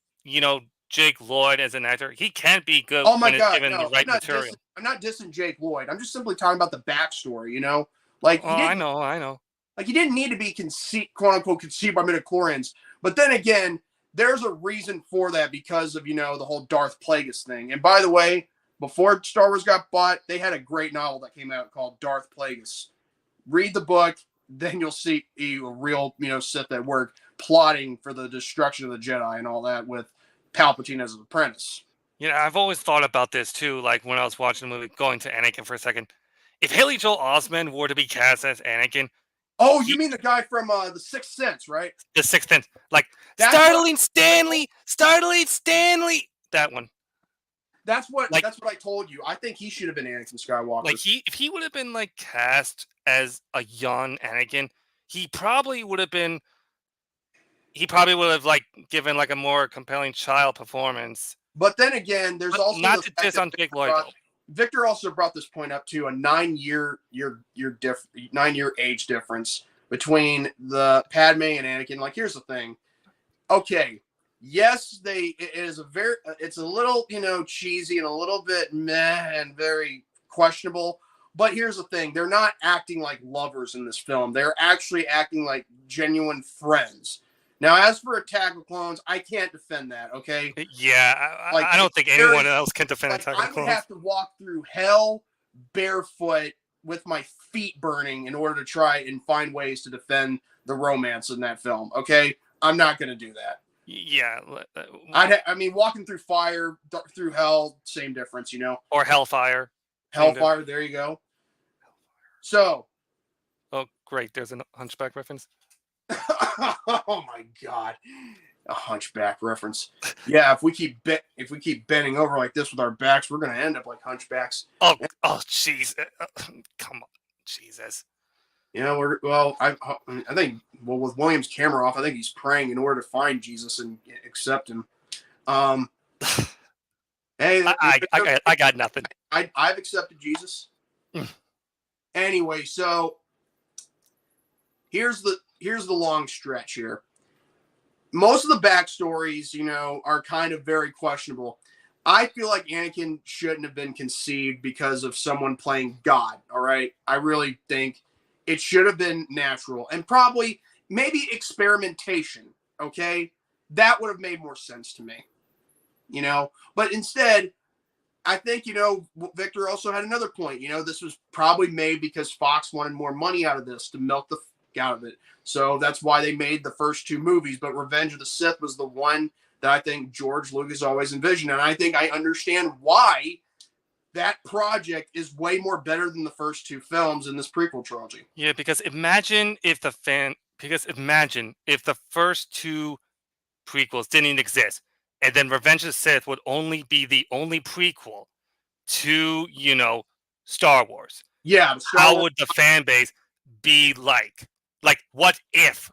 Jake Lloyd as an actor. He can't be good when it's given the right material. I'm not dissing Jake Lloyd. I'm just simply talking about the backstory, Like, I know. Like, he didn't need to be quote unquote conceived by midichlorians. But then again, there's a reason for that because of, the whole Darth Plagueis thing. And by the way, before Star Wars got bought, they had a great novel that came out called Darth Plagueis. Read the book, then you'll see a real, Sith at work plotting for the destruction of the Jedi and all that with Palpatine as an apprentice. I've always thought about this too, like when I was watching the movie, going to Anakin for a second. If Haley Joel Osment were to be cast as Anakin... Oh, you mean the guy from The Sixth Sense, right? The Sixth Sense. Like, Startling Stanley! That one. That's what I told you. I think he should have been Anakin Skywalker. Like, if he would have been, like, cast as a young Anakin, he probably would have, like, given, like, a more compelling child performance. But then again, there's also not to diss on Jake Lloyd. Victor also brought this point up too: a 9-year age difference between the Padme and Anakin. Like, here's the thing. Okay, yes, it's a little, cheesy and a little bit meh and very questionable. But here's the thing: they're not acting like lovers in this film. They're actually acting like genuine friends. Now, as for Attack of Clones, I can't defend that, okay? Yeah, I don't think anyone else can defend Attack of Clones. I would have to walk through hell barefoot with my feet burning in order to try and find ways to defend the romance in that film, okay? I'm not going to do that. Yeah. I mean, walking through fire, through hell, same difference, Or Hellfire. Hellfire, there you go. So. Oh, great. There's a Hunchback reference. Oh my God, a Hunchback reference. Yeah, if we keep bending over like this with our backs, we're gonna end up like hunchbacks. Oh, jeez, come on, Jesus. I think with William's camera off, I think he's praying in order to find Jesus and accept him. Hey, I got nothing. I've accepted Jesus. Anyway, so here's the long stretch here. Most of the backstories, are kind of very questionable. I feel like Anakin shouldn't have been conceived because of someone playing God, all right? I really think it should have been natural and probably maybe experimentation, okay? That would have made more sense to me, But instead, I think, Victor also had another point. This was probably made because Fox wanted more money out of this to milk the out of it. So that's why they made the first two movies. But Revenge of the Sith was the one that I think George Lucas always envisioned. And I think I understand why that project is way more better than the first two films in this prequel trilogy. Yeah, because imagine if the first two prequels didn't exist, and then Revenge of the Sith would only be the only prequel to, Star Wars. Yeah. How would the fan base be like? Like, what if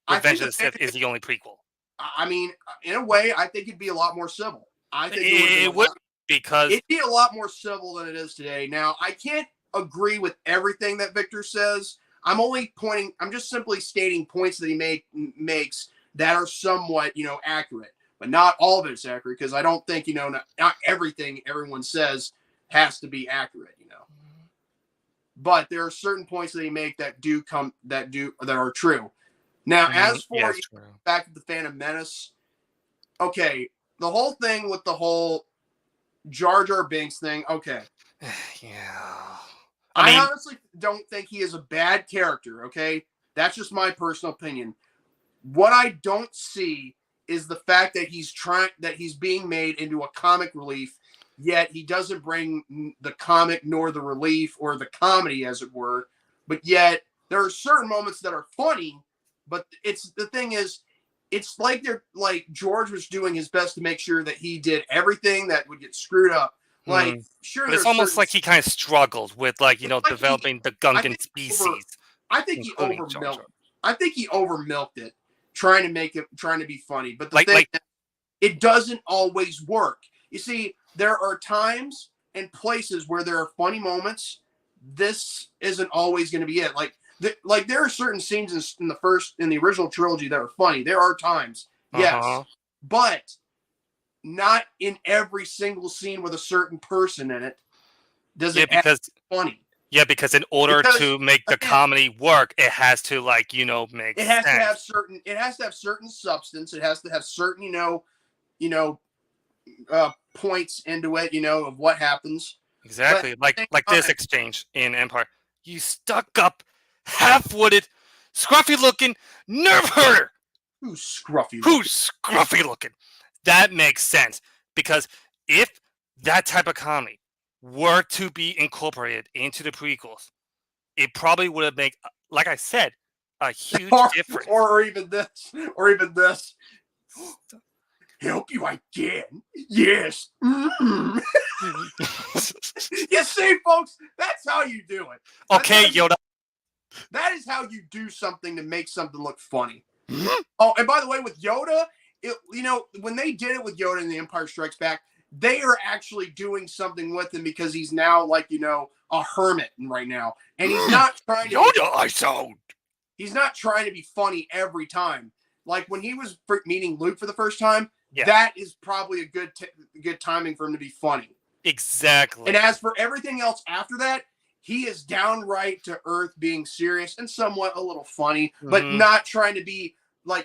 Revenge of the Sith is the only prequel? I mean, in a way, I think it'd be a lot more civil. I think it would, because it'd be a lot more civil than it is today. Now, I can't agree with everything that Victor says. I'm just simply stating points that he makes that are somewhat, accurate. but not all of it's accurate, because I don't think, not everything everyone says has to be accurate, But there are certain points that they make that are true. Now, as for back to the Phantom Menace, okay, the whole thing with the whole Jar Binks thing, okay. Yeah. I honestly don't think he is a bad character, okay? That's just my personal opinion. What I don't see is the fact that he's being made into a comic relief, yet he doesn't bring the comic nor the relief or the comedy, as it were. But yet there are certain moments that are funny, but the thing is, it's like George was doing his best to make sure that he did everything that would get screwed up. Sure, but it's almost like he kind of struggled with developing the Gungan species. I think he overmilked. I think he overmilked it, trying to be funny. But the thing is, it doesn't always work. You see, there are times and places where there are funny moments. This isn't always going to be it. There are certain scenes in the original trilogy that are funny. There are times, yes, but not in every single scene with a certain person in it. Does it act funny? Yeah, because in order to make the comedy work, it has to make sense. It has to have certain substance. It has to have certain points into it. Of what happens. Exactly, like this exchange in Empire. You stuck up, half-witted, scruffy-looking nerve herder. Who's scruffy? Who's scruffy-looking? That makes sense, because if that type of comedy were to be incorporated into the prequels, it probably would have made, like I said, a huge difference. Or even this. Help you again? Yes. Mm. You see, folks, that's how you do it. Okay, Yoda. That is how you do something to make something look funny. Oh, and by the way, with Yoda, when they did it with Yoda in The Empire Strikes Back, they are actually doing something with him, because he's now a hermit right now, and he's not trying to. Yoda, I sound. He's not trying to be funny every time. Like when he was meeting Luke for the first time, that is probably a good timing for him to be funny. Exactly. And as for everything else after that, he is downright to earth, being serious and somewhat a little funny, but not trying to be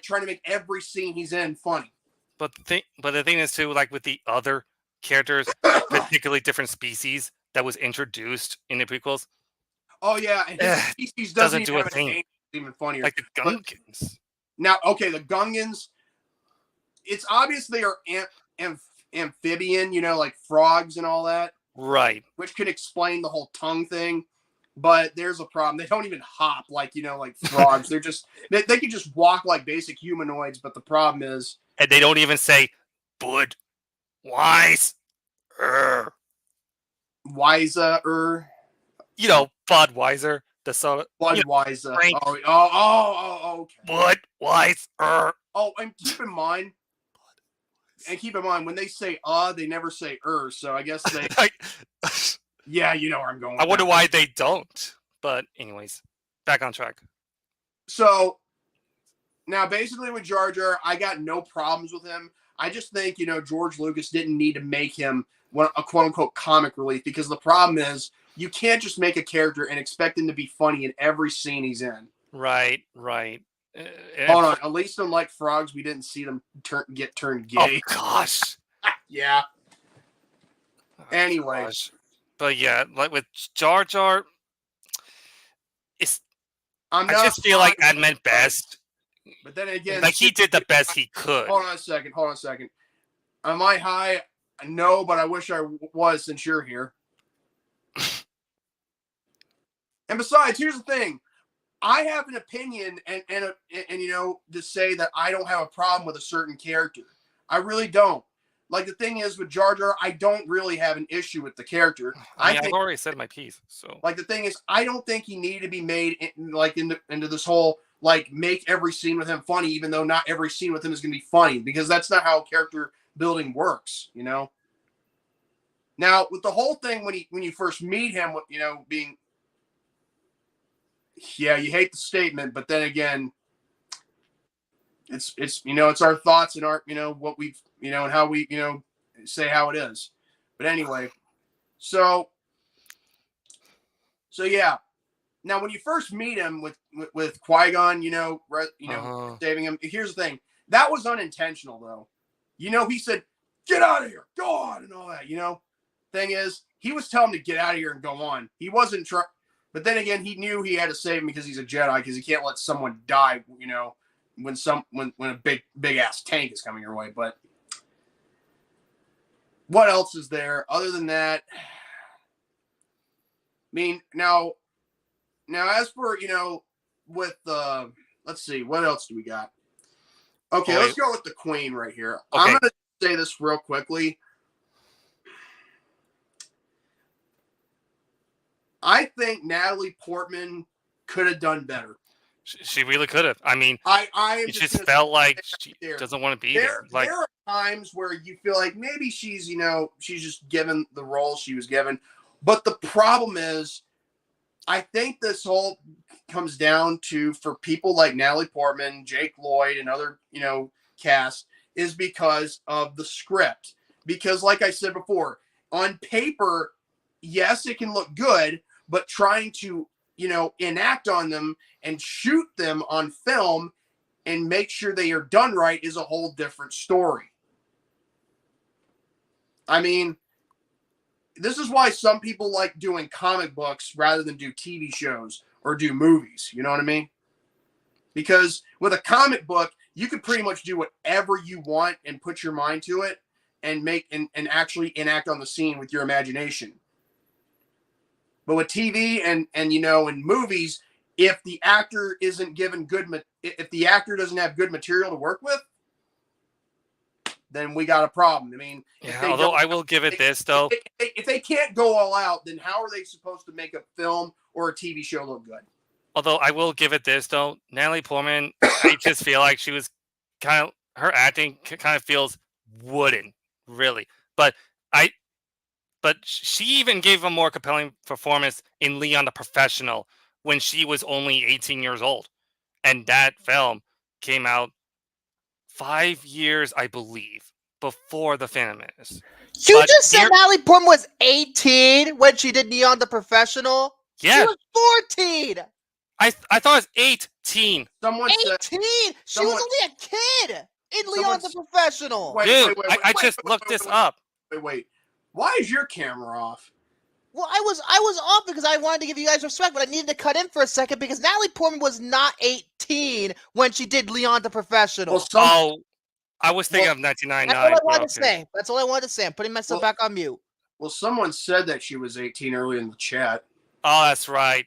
trying to make every scene he's in funny. But the thing is too, with the other characters, particularly different species that was introduced in the prequels. Oh yeah, and his species doesn't do a thing. It's even funnier. Like the Gungans. Now, okay, the Gungans. It's obvious they are amphibian, like frogs and all that. Right. Which could explain the whole tongue thing. But there's a problem. They don't even hop like frogs. They're just, they can just walk like basic humanoids. But the problem is. And they don't even say, Bud, wise, Wiser. Budweiser. The son. Budweiser. Okay. Budweiser. Oh, and keep in mind, when they say they never say so I guess they yeah, you know where I'm going. I wonder why they don't. But anyways, back on track. So now basically with Jar Jar, I got no problems with him. I just think, George Lucas didn't need to make him a quote unquote comic relief, because the problem is you can't just make a character and expect him to be funny in every scene he's in. Right. Hold on. At least unlike frogs, we didn't see them get turned gay. Oh, gosh. Yeah. Anyway. Gosh. But yeah, with Jar Jar, I just feel like I meant best. But then again, he did the best he could. Hold on a second. Am I high? No, but I wish I was, since you're here. And besides, here's the thing. I have an opinion and to say that I don't have a problem with a certain character. I really don't. The thing is with Jar Jar, I don't really have an issue with the character. I've already said my piece. So the thing is, I don't think he needed to be made into this whole make every scene with him funny, even though not every scene with him is going to be funny, because that's not how character building works. Now with the whole thing when you first meet him, being. Yeah, you hate the statement, but then again, it's our thoughts and our what we've and how we say how it is. But anyway, so yeah. Now, when you first meet him with Qui-Gon, saving him. Here's the thing: that was unintentional, though. He said, "Get out of here, go on," and all that. Thing is, he was telling him to get out of here and go on. He wasn't trying, but then again, he knew he had to save him because he's a Jedi. Because he can't let someone die. When a big ass tank is coming your way. But what else is there other than that? I mean, now, as for, with let's see, what else do we got? Okay, let's go with the Queen right here. Okay. I'm going to say this real quickly. I think Natalie Portman could have done better. She really could have. I mean, it just felt like she doesn't want to be there. Like, there are times where you feel like maybe she's just given the role she was given. But the problem is, I think this whole comes down to, for people like Natalie Portman, Jake Lloyd, and other, cast, is because of the script. Because like I said before, on paper, yes, it can look good, but trying to, enact on them and shoot them on film and make sure they are done right is a whole different story. I mean, this is why some people like doing comic books rather than do TV shows or do movies. You know what I mean? Because with a comic book, you can pretty much do whatever you want and put your mind to it and make and actually enact on the scene with your imagination. But with TV and in movies, if the actor isn't given if the actor doesn't have good material to work with, then we got a problem. I mean, although I will give it this though, if they can't go all out, then how are they supposed to make a film or a TV show look good? Although I will give it this though, Natalie Portman, I just feel like she was her acting kind of feels wooden, really. But she even gave a more compelling performance in Leon the Professional when she was only 18 years old. And that film came out 5 years, I believe, before the Phantom Menace. You just said Natalie Portman was 18 when she did Leon the Professional? Yeah. She was 14! I thought it was 18. Someone 18! She was only a kid in Leon the Professional! Dude, I just looked this up. Wait. Why is your camera off? Well, I was off because I wanted to give you guys respect, but I needed to cut in for a second because Natalie Portman was not 18 when she did Leon the Professional. I was thinking of 1999. That's all I wanted to say. That's all I wanted to say. I'm putting myself back on mute. Well, someone said that she was 18 earlier in the chat. Oh, that's right.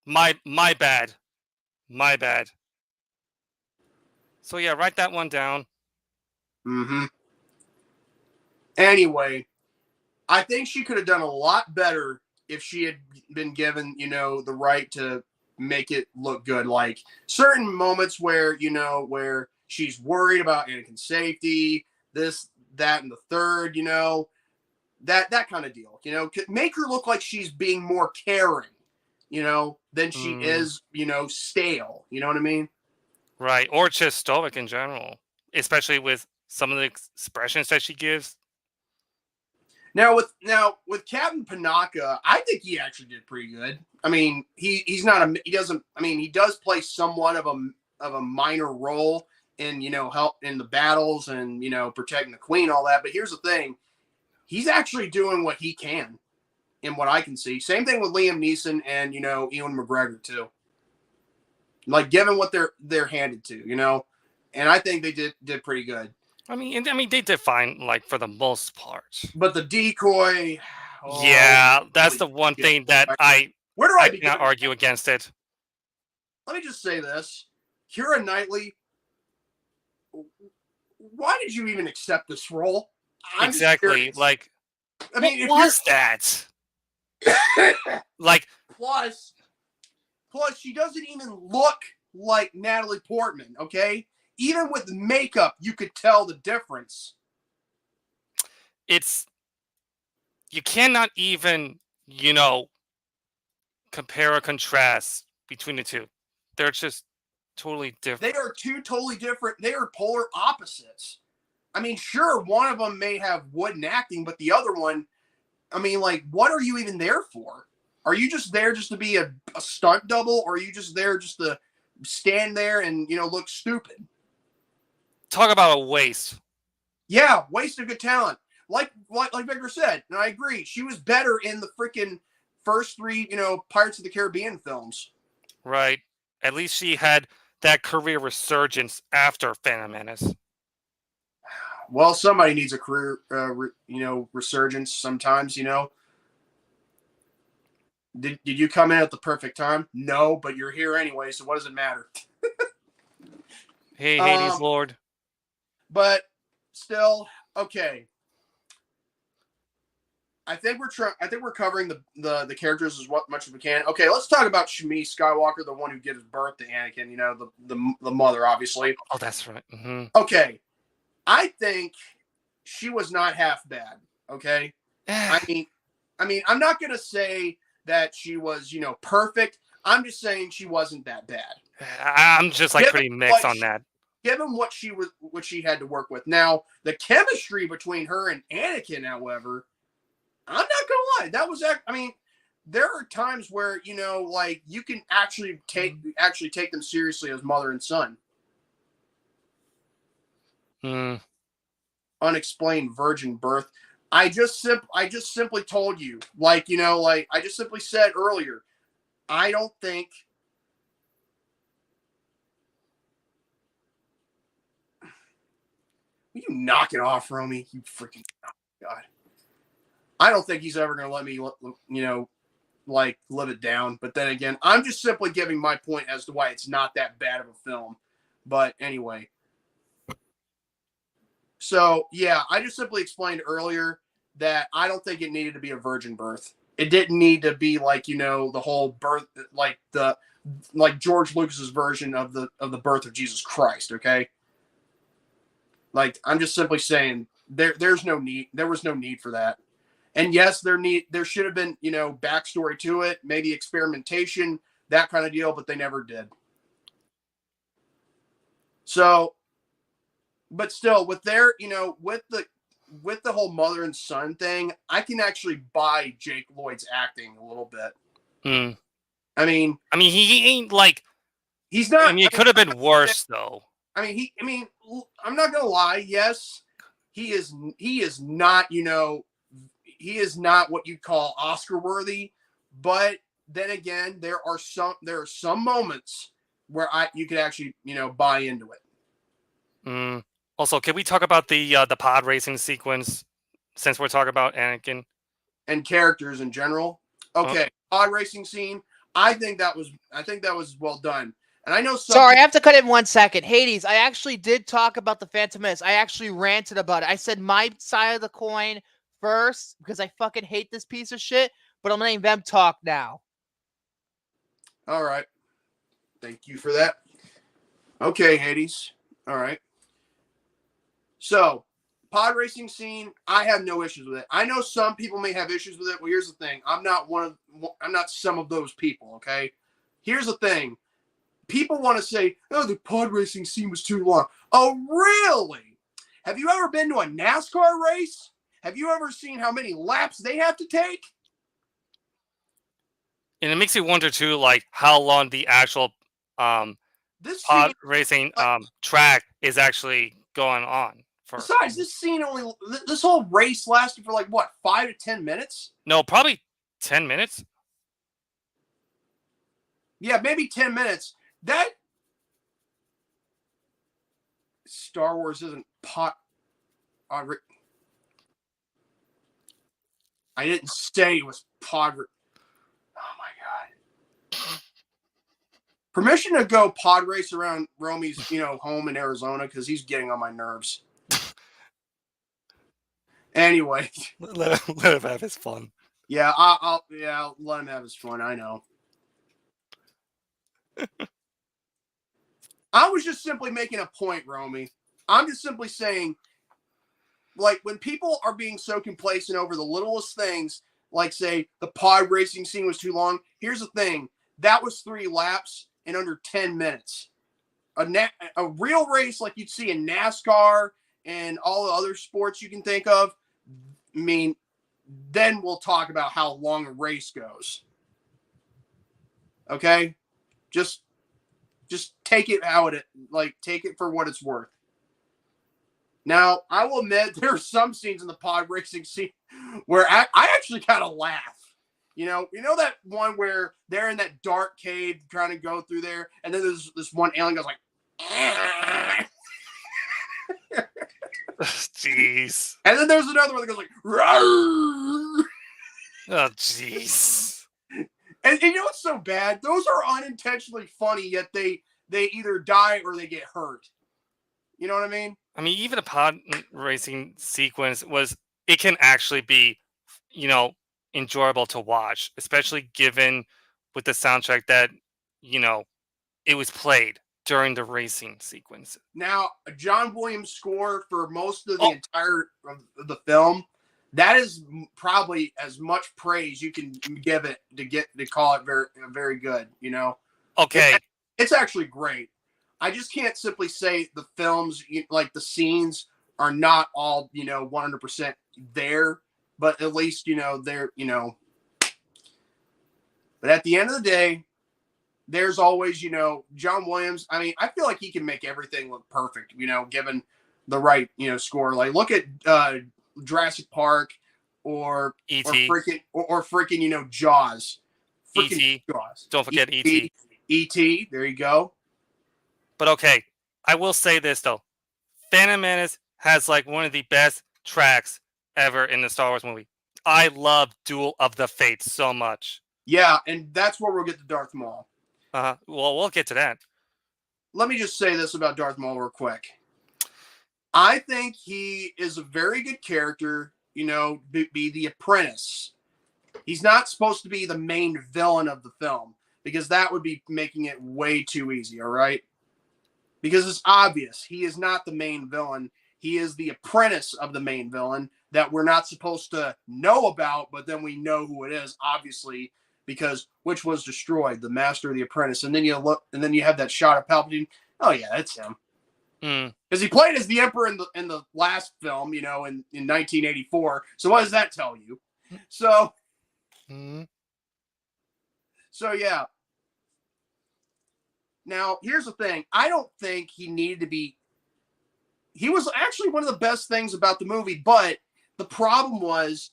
My bad. My bad. So yeah, write that one down. Mm-hmm. Anyway, I think she could have done a lot better if she had been given, the right to make it look good. Like certain moments where, where she's worried about Anakin's safety, this, that, and the third, that kind of deal. Make her look like she's being more caring, than she is, stale. You know what I mean? Right. Or just stoic in general, especially with some of the expressions that she gives. Now with Captain Panaka, I think he actually did pretty good. I mean, he does play somewhat of a minor role in, help in the battles and, protecting the Queen, all that. But here's the thing. He's actually doing what he can in what I can see. Same thing with Liam Neeson and, Ewan McGregor too. Like given what they're handed to, and I think they did pretty good. I mean, they did fine, like for the most part. But the decoy, that's the one thing that I cannot argue against it. Let me just say this: Keira Knighley, why did you even accept this role? Exactly. Like, I mean, what was that? Like, plus, she doesn't even look like Natalie Portman. Okay. Even with makeup, you could tell the difference. You cannot even, compare or contrast between the two. They're just totally different. They are two totally different. They are polar opposites. I mean, sure, one of them may have wooden acting, but the other one, I mean, like, what are you even there for? Are you just there just to be a stunt double, or are you just there just to stand there and, you know, look stupid? Talk about a waste. Yeah, waste of good talent. Like Victor said, and I agree, she was better in the freaking first three, you know, Pirates of the Caribbean films. Right. At least she had that career resurgence after Phantom Menace. Well, somebody needs a career, you know, resurgence sometimes, you know. Did you come in at the perfect time? No, but you're here anyway, so what does it matter? Hey, Hades Lord. But still, okay. I think we're covering the characters as much as we can. Okay, let's talk about Shmi Skywalker, the one who gives birth to Anakin. You know, the mother, obviously. Oh, that's right. Mm-hmm. Okay, I think she was not half bad. Okay, I mean, I'm not gonna say that she was, you know, perfect. I'm just saying she wasn't that bad. I'm just like pretty mixed on that. Given what she had to work with. Now, the chemistry between her and Anakin, however, I'm not gonna lie, that was, I mean, there are times where, you know, like, you can actually take them seriously as mother and son. Unexplained virgin birth. I just simply told you, like, you know, like I just simply said earlier, I don't think will you knock it off, Romy? You freaking God. I don't think he's ever going to let me, you know, like, live it down. But then again, I'm just simply giving my point as to why it's not that bad of a film. But anyway. So, yeah, I just simply explained earlier that I don't think it needed to be a virgin birth. It didn't need to be like, you know, the whole birth, like George Lucas's version of the birth of Jesus Christ, okay? Like, I'm just simply saying there was no need for that. And yes, there should have been, you know, backstory to it, maybe experimentation, that kind of deal, but they never did. So, but still, with their, you know, with the whole mother and son thing, I can actually buy Jake Lloyd's acting a little bit. I mean, he ain't like, he's not. I mean, it could have been worse though. I mean, I'm not gonna lie. Yes, he is not, you know, he is not what you'd call Oscar worthy, but then again, there are some moments where you could actually, you know, buy into it. Also, can we talk about the pod racing sequence since we're talking about Anakin and characters in general? Okay, pod racing scene. I think that was well done. And I know. Sorry, I have to cut in 1 second. Hades, I actually did talk about the Phantom Menace. I actually ranted about it. I said my side of the coin first because I fucking hate this piece of shit. But I'm letting them talk now. All right. Thank you for that. Okay, Hades. All right. So, pod racing scene, I have no issues with it. I know some people may have issues with it. Well, here's the thing. I'm not some of those people, okay? Here's the thing. People want to say, oh, the pod racing scene was too long. Oh, really? Have you ever been to a NASCAR race? Have you ever seen how many laps they have to take? And it makes you wonder too, like how long the actual pod racing track is actually going on. Besides, this whole race lasted for like what, 5 to 10 minutes? No, probably 10 minutes. Yeah, maybe 10 minutes. That Star Wars isn't pot. I didn't say it was pod. Oh my God! Permission to go pod race around Romy's, you know, home in Arizona because he's getting on my nerves. Anyway, let him have his fun. Yeah, I'll let him have his fun. I know. I was just simply making a point, Romy. I'm just simply saying, like, when people are being so complacent over the littlest things, like, say, the pod racing scene was too long, here's the thing. That was 3 laps in under 10 minutes. a real race like you'd see in NASCAR and all the other sports you can think of, I mean, then we'll talk about how long a race goes. Okay? Just take it take it for what it's worth. Now, I will admit there are some scenes in the pod racing scene where I actually kind of laugh. You know that one where they're in that dark cave trying to go through there, and then there's this one alien goes like, jeez. And then there's another one that goes like, rawr! Oh, jeez. And you know what's so bad? Those are unintentionally funny, yet they either die or they get hurt. You know what I mean? I mean, even a pod racing sequence it can actually be, enjoyable to watch, especially given with the soundtrack that, it was played during the racing sequence. Now, a John Williams score for most of the entire of the film, that is probably as much praise you can give it to call it very, very good, Okay. It's actually great. I just can't simply say the films, like the scenes, are not all, 100% there, but at least, they're, But at the end of the day, there's always, John Williams. I mean, I feel like he can make everything look perfect, given the right, score. Like, look at Jurassic Park or E.T. or freaking, Jaws. E.T. Jaws. Don't forget E.T. E.T. There you go. But okay, I will say this though. Phantom Menace has like one of the best tracks ever in the Star Wars movie. I love Duel of the Fates so much. Yeah, and that's where we'll get to Darth Maul. Well, we'll get to that. Let me just say this about Darth Maul real quick. I think he is a very good character, be the apprentice. He's not supposed to be the main villain of the film, because that would be making it way too easy, all right? Because it's obvious he is not the main villain. He is the apprentice of the main villain that we're not supposed to know about, but then we know who it is, obviously, because which was destroyed, the master of the apprentice. And then you look, and then you have that shot of Palpatine. Oh yeah, that's him. Because he played as the Emperor in the last film, in 1984. So what does that tell you? So yeah. Now, here's the thing. I don't think he needed to be... He was actually one of the best things about the movie, but the problem was...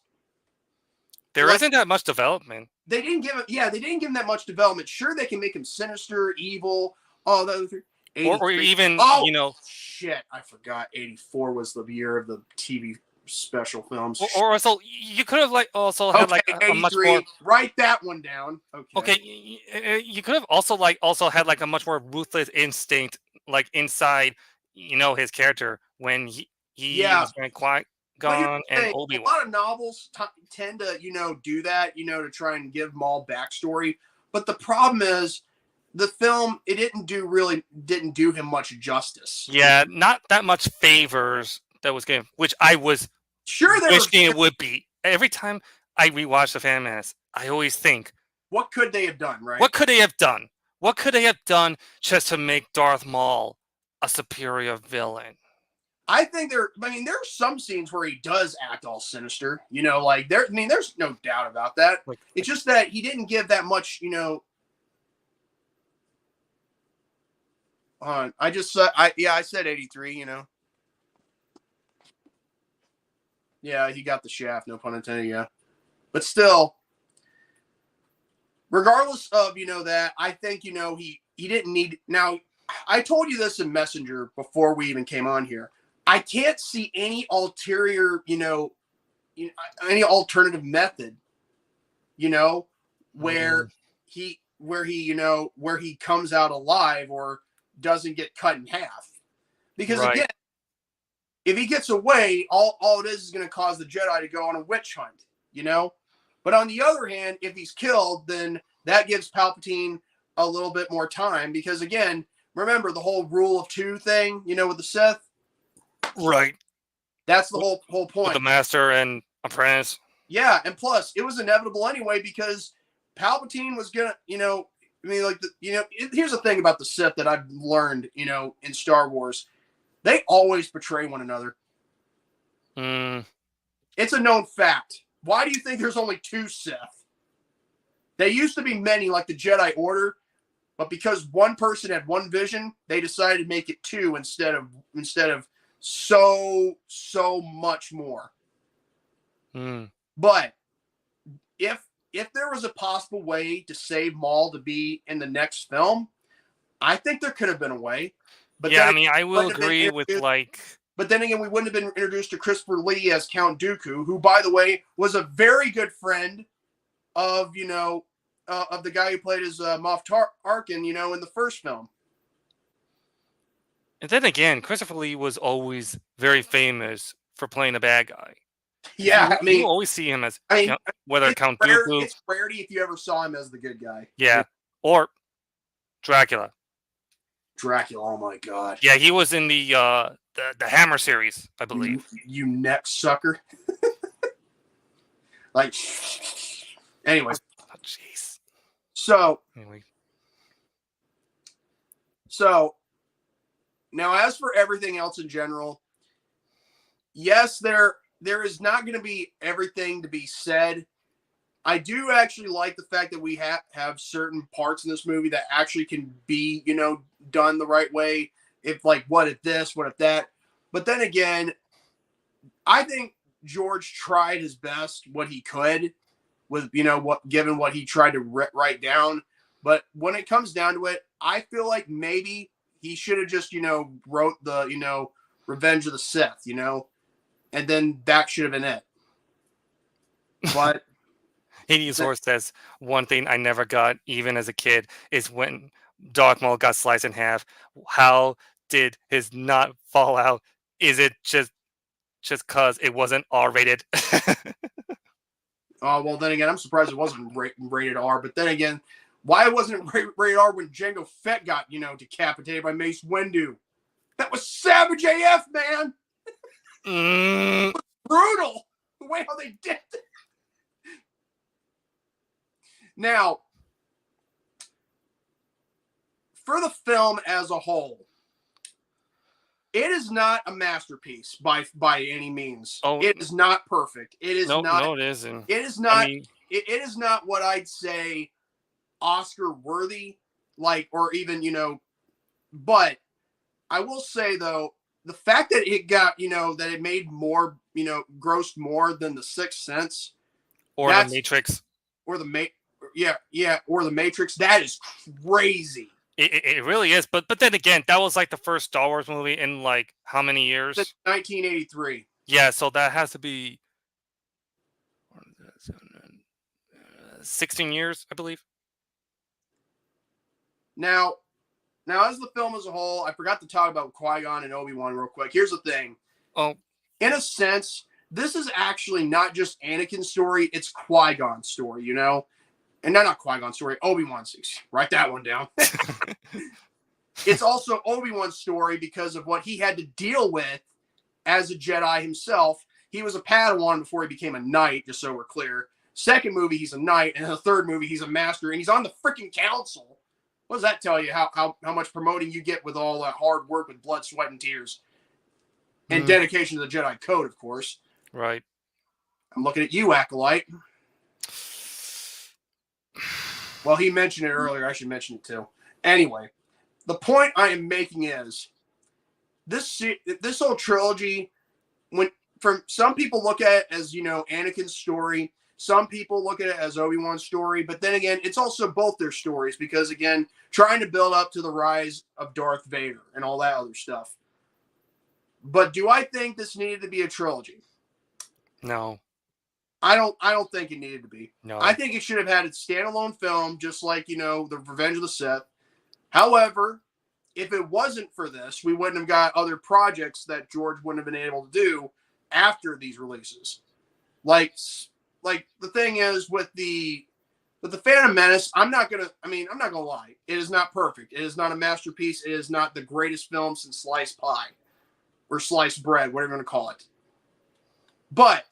There isn't that much development. They didn't give him... Yeah, they didn't give him that much development. Sure, they can make him sinister, evil, all those... Or even, Shit, I forgot 84 was the year of the TV special films. Or also, you could have also had a much more... Write that one down. Okay, you could have also had a much more ruthless instinct inside, his character when he was going Qui-Gon and Obi-Wan. A lot of novels tend to do that to try and give Maul backstory, but the problem is the film didn't do him much justice. Yeah, not that much favors that was given, which I was wishing it would be. Every time I rewatch The Phantom Menace, I always think, what could they have done, right? What could they have done? What could they have done just to make Darth Maul a superior villain? I think there's some scenes where he does act all sinister, there's no doubt about that. It's just that he didn't give that much, I said 83, Yeah, he got the shaft, no pun intended, yeah. But still, regardless of, that, I think, he didn't need... Now, I told you this in Messenger before we even came on here. I can't see any ulterior, any alternative method, where he comes out alive or doesn't get cut in half. Because again, if he gets away, all it is going to cause the Jedi to go on a witch hunt, But on the other hand, if he's killed, then that gives Palpatine a little bit more time. Because again, remember the whole rule of two thing, with the Sith? Right. That's the whole point. With the master and apprentice. Yeah, and plus, it was inevitable anyway because Palpatine was going to, I mean, like, here's the thing about the Sith that I've learned, in Star Wars. They always betray one another. It's a known fact. Why do you think there's only 2 Sith? They used to be many, like the Jedi Order, but because one person had one vision, they decided to make it 2 instead of so much more. But if there was a possible way to save Maul to be in the next film, I think there could have been a way. But yeah, I mean, I will agree with like. But then again, we wouldn't have been introduced to Christopher Lee as Count Dooku, who, by the way, was a very good friend of of the guy who played as Moff Tarkin, in the first film. And then again, Christopher Lee was always very famous for playing a bad guy. Yeah, you always see him as whether Count Dooku. It's rarity if you ever saw him as the good guy. Yeah, or Dracula. Oh my God. Yeah, he was in the Hammer series, I believe. You neck sucker. Like, anyway. Oh, jeez. So now, as for everything else in general, yes, there is not going to be everything to be said. I do actually like the fact that we have certain parts in this movie that actually can be, done the right way. If like, what if this, what if that? But then again, I think George tried his best, what he could, with given what he tried to write down. But when it comes down to it, I feel like maybe he should have just wrote the Revenge of the Sith, and then that should have been it. But Hades Horse says one thing I never got, even as a kid, is when Darth Maul got sliced in half. How did his not fall out? Is it just because it wasn't R-rated? Oh, well, then again, I'm surprised it wasn't rated R. But then again, why wasn't it rated R when Jango Fett got, decapitated by Mace Windu? That was savage AF, man. It was brutal the way how they did it. Now, for the film as a whole, it is not a masterpiece by any means. Oh, it is not perfect. It is not. No, it isn't. It is not. It is not what I'd say Oscar worthy, or even But I will say though, the fact that it got that it made more grossed more than The Sixth Sense, or The Matrix, or the or The Matrix. That is crazy. It really is, but then again, that was like the first Star Wars movie in like how many years? 1983. Yeah, so that has to be 16 years, I believe. Now, as the film as a whole, I forgot to talk about Qui-Gon and Obi-Wan real quick. Here's the thing. Oh, in a sense, this is actually not just Anakin's story; it's Qui-Gon's story. And not Qui-Gon's story, Obi-Wan's. Write that one down. It's also Obi-Wan's story because of what he had to deal with as a Jedi himself. He was a Padawan before he became a Knight, just so we're clear. Second movie, he's a Knight, and in the third movie, he's a Master, and he's on the freaking Council. What does that tell you? How much promoting you get with all that hard work with blood, sweat, and tears, and dedication to the Jedi Code, of course. Right. I'm looking at you, Acolyte. Well, he mentioned it earlier. I should mention it too. Anyway, the point I am making is this whole trilogy, from some people look at it as, Anakin's story. Some people look at it as Obi-Wan's story. But then again, it's also both their stories because, again, trying to build up to the rise of Darth Vader and all that other stuff. But do I think this needed to be a trilogy? No. I don't think it needed to be. No. I think it should have had its standalone film, just like, the Revenge of the Sith. However, if it wasn't for this, we wouldn't have got other projects that George wouldn't have been able to do after these releases. Like the thing is with the Phantom Menace, I'm not gonna lie. It is not perfect. It is not a masterpiece. It is not the greatest film since sliced pie or sliced bread, whatever you want to call it. But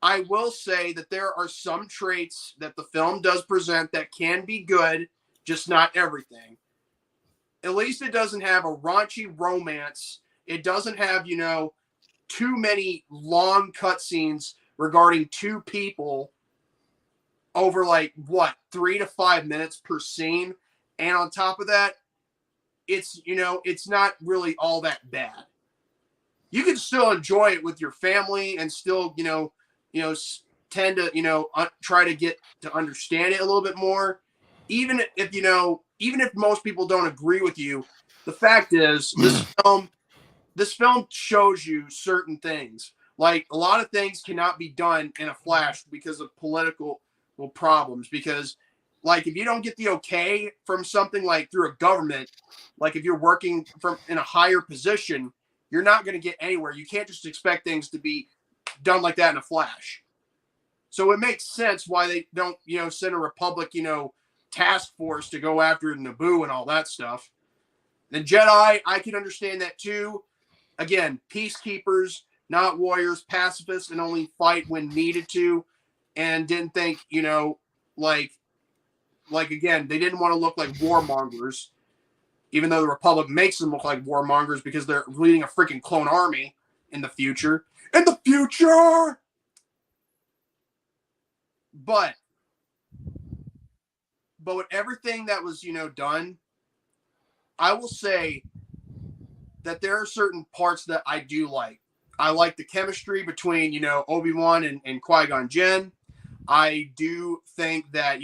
I will say that there are some traits that the film does present that can be good, just not everything. At least it doesn't have a raunchy romance. It doesn't have, too many long cutscenes regarding two people over 3 to 5 minutes per scene. And on top of that, it's not really all that bad. You can still enjoy it with your family and still, tend to, try to get to understand it a little bit more. Even if most people don't agree with you, the fact is this film shows you certain things. Like, a lot of things cannot be done in a flash because of political problems. Because, like, if you don't get the okay from something like through a government, like if you're working in a higher position, you're not going to get anywhere. You can't just expect things to be done like that in a flash. So it makes sense why they don't, send a Republic, task force to go after Naboo and all that stuff. The Jedi, I can understand that too. Again, peacekeepers, not warriors, pacifists, and only fight when needed to. And didn't think, like again, they didn't want to look like warmongers, even though the Republic makes them look like warmongers because they're leading a freaking clone army in the future. In the future! But with everything that was, done, I will say that there are certain parts that I do like. I like the chemistry between, Obi-Wan and Qui-Gon Jinn. I do think that,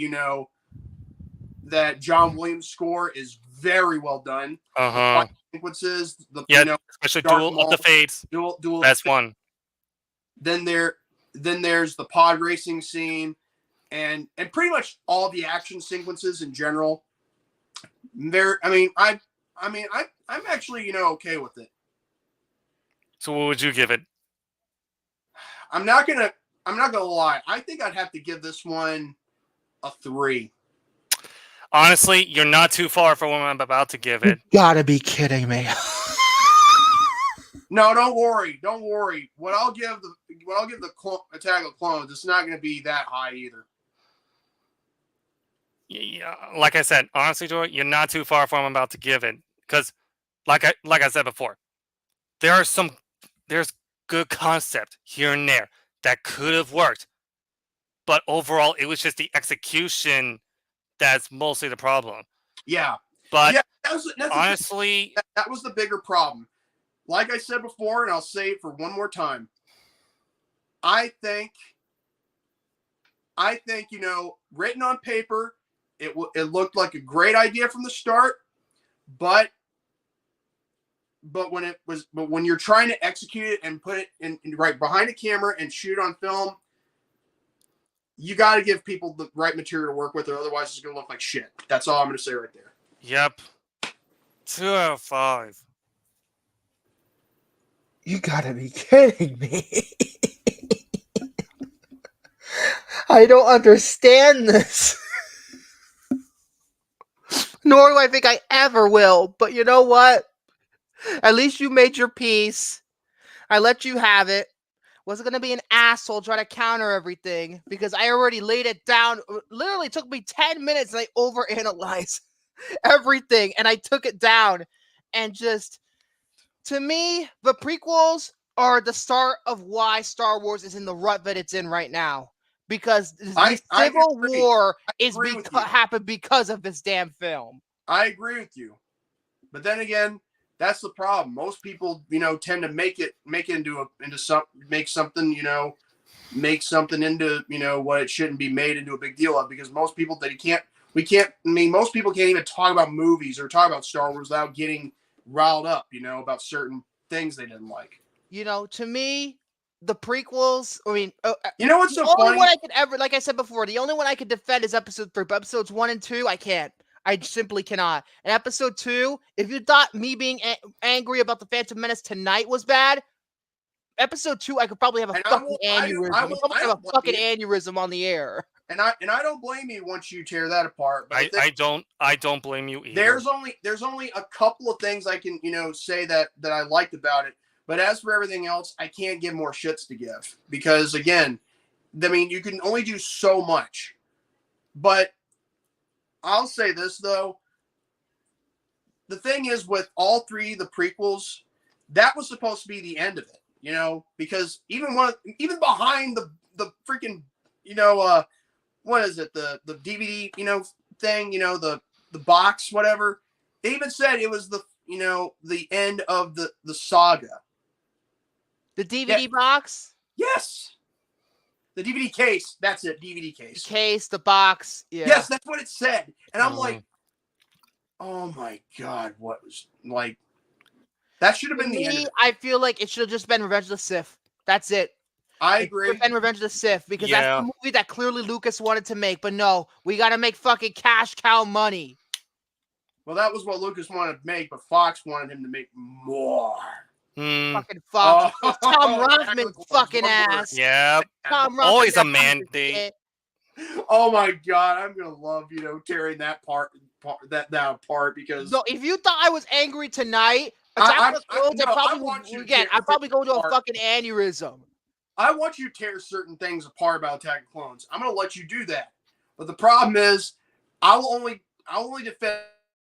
that John Williams' score is very well done. Uh-huh. The sequences, especially Darth Duel Maul, of the Fates. Duel of the Best Fates. one. Then there's the pod racing scene and pretty much all the action sequences in general. I'm actually, okay with it. So what would you give it? I'm not gonna lie. I think I'd have to give this one a 3. Honestly, you're not too far from what I'm about to give it. You gotta be kidding me. No, don't worry. What I'll give the Attack of Clones, it's not going to be that high either. Yeah, like I said, honestly, Jordy, you're not too far from what I'm about to give it. Because, like I said before, there's good concept here and there that could have worked, but overall, it was just the execution that's mostly the problem. Yeah, but that's honestly, that was the bigger problem. Like I said before, and I'll say it for one more time, I think, written on paper, it looked like a great idea from the start, but when you're trying to execute it and put it in right behind a camera and shoot on film, you got to give people the right material to work with, or otherwise it's going to look like shit. That's all I'm going to say right there. Yep. 2 out of 5. You gotta be kidding me. I don't understand this. Nor do I think I ever will. But you know what? At least you made your peace. I let you have it. Wasn't going to be an asshole trying to counter everything because I already laid it down. It literally took me 10 minutes and I overanalyzed everything and I took it down and just... To me, the prequels are the start of why Star Wars is in the rut that it's in right now. Because the Civil War happened because of this damn film. I agree with you. But then again, that's the problem. Most people, tend to make something into, what it shouldn't be made into a big deal of, because most people most people can't even talk about movies or talk about Star Wars without getting riled up, about certain things they didn't like. To me, the prequels, what's so funny? The only one I could ever, like I said before, the only one I could defend is episode 3, but episodes 1 and 2, I can't. I simply cannot. And episode 2, if you thought me being angry about the Phantom Menace tonight was bad, episode 2, I could probably have a fucking aneurysm. I would have a fucking aneurysm on the air. And I don't blame you once you tear that apart. But I don't blame you either. There's only a couple of things I can say that I liked about it. But as for everything else, I can't give more shits to give, because again, I mean, you can only do so much. But I'll say this, though. The thing is, with all three of the prequels, that was supposed to be the end of it, you know, because even behind the freaking, you know, what is it, the DVD, you know, thing, you know, the box, whatever, they even said it was the, you know, the end of the saga. The DVD box? Yes. The DVD case. That's it. DVD case. The case, the box. Yeah. Yes, that's what it said. And I'm like, oh my God, what was like? That should have been the end. I feel like it should have just been Revenge of the Sith. That's it. I agree. It should have been Revenge of the Sith because that's the movie that clearly Lucas wanted to make. But no, we got to make fucking cash cow money. Well, that was what Lucas wanted to make, but Fox wanted him to make more. Fucking Fox. Tom Rothman's fucking ass. Yeah. Tom Rothman. Always a mandate. Oh my God, I'm gonna love, you know, tearing that that apart because no, if you thought I was angry tonight, I'd probably go to a fucking aneurysm. I want you to tear certain things apart about Attack of Clones. I'm gonna let you do that, but the problem is, I'll only defend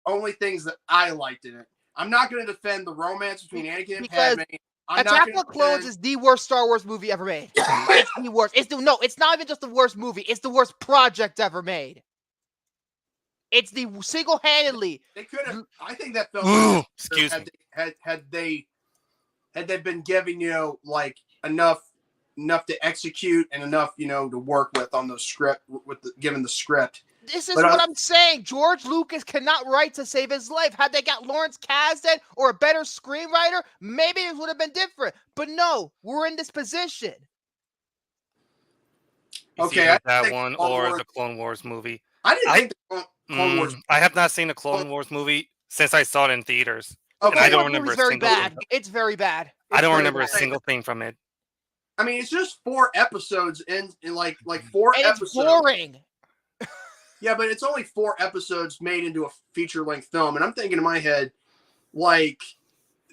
only things that I liked in it. I'm not gonna defend the romance between Anakin and Padme. Attack of Clones is the worst Star Wars movie ever made. It's the worst. It's not even just the worst movie. It's the worst project ever made. It's the single-handedly. They could have. I think that film. Excuse me. Had they been given, you know, like enough to execute and enough, you know, to work with on the script given the script. This is what I'm saying. George Lucas cannot write to save his life. Had they got Lawrence Kasdan or a better screenwriter, maybe it would have been different. But no, we're in this position. Okay, that one or the Clone Wars movie. I didn't think the Clone Wars. I have not seen the Clone Wars movie since I saw it in theaters. Okay. And I don't remember. It's very bad. It's very bad. I don't remember a single thing from it. I mean, it's just 4 episodes in like 4 episodes. It's boring. Yeah, but it's only 4 episodes made into a feature-length film, and I'm thinking in my head, like,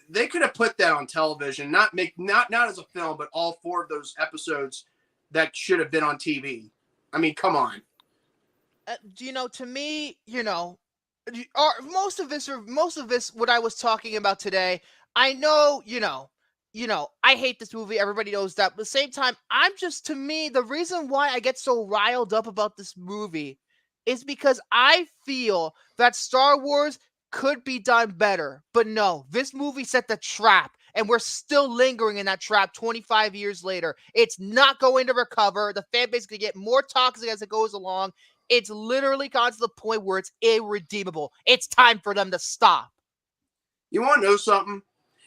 they could have put that on television, not as a film, but all 4 of those episodes that should have been on TV. I mean, come on. You know, to me, you know, most of this, what I was talking about today, I know, you know, I hate this movie. Everybody knows that. But at the same time, to me, the reason why I get so riled up about this movie is because I feel that Star Wars could be done better. But no, this movie set the trap, and we're still lingering in that trap 25 years later. It's not going to recover. The fan base is going to get more toxic as it goes along. It's literally gone to the point where it's irredeemable. It's time for them to stop. You want to know something?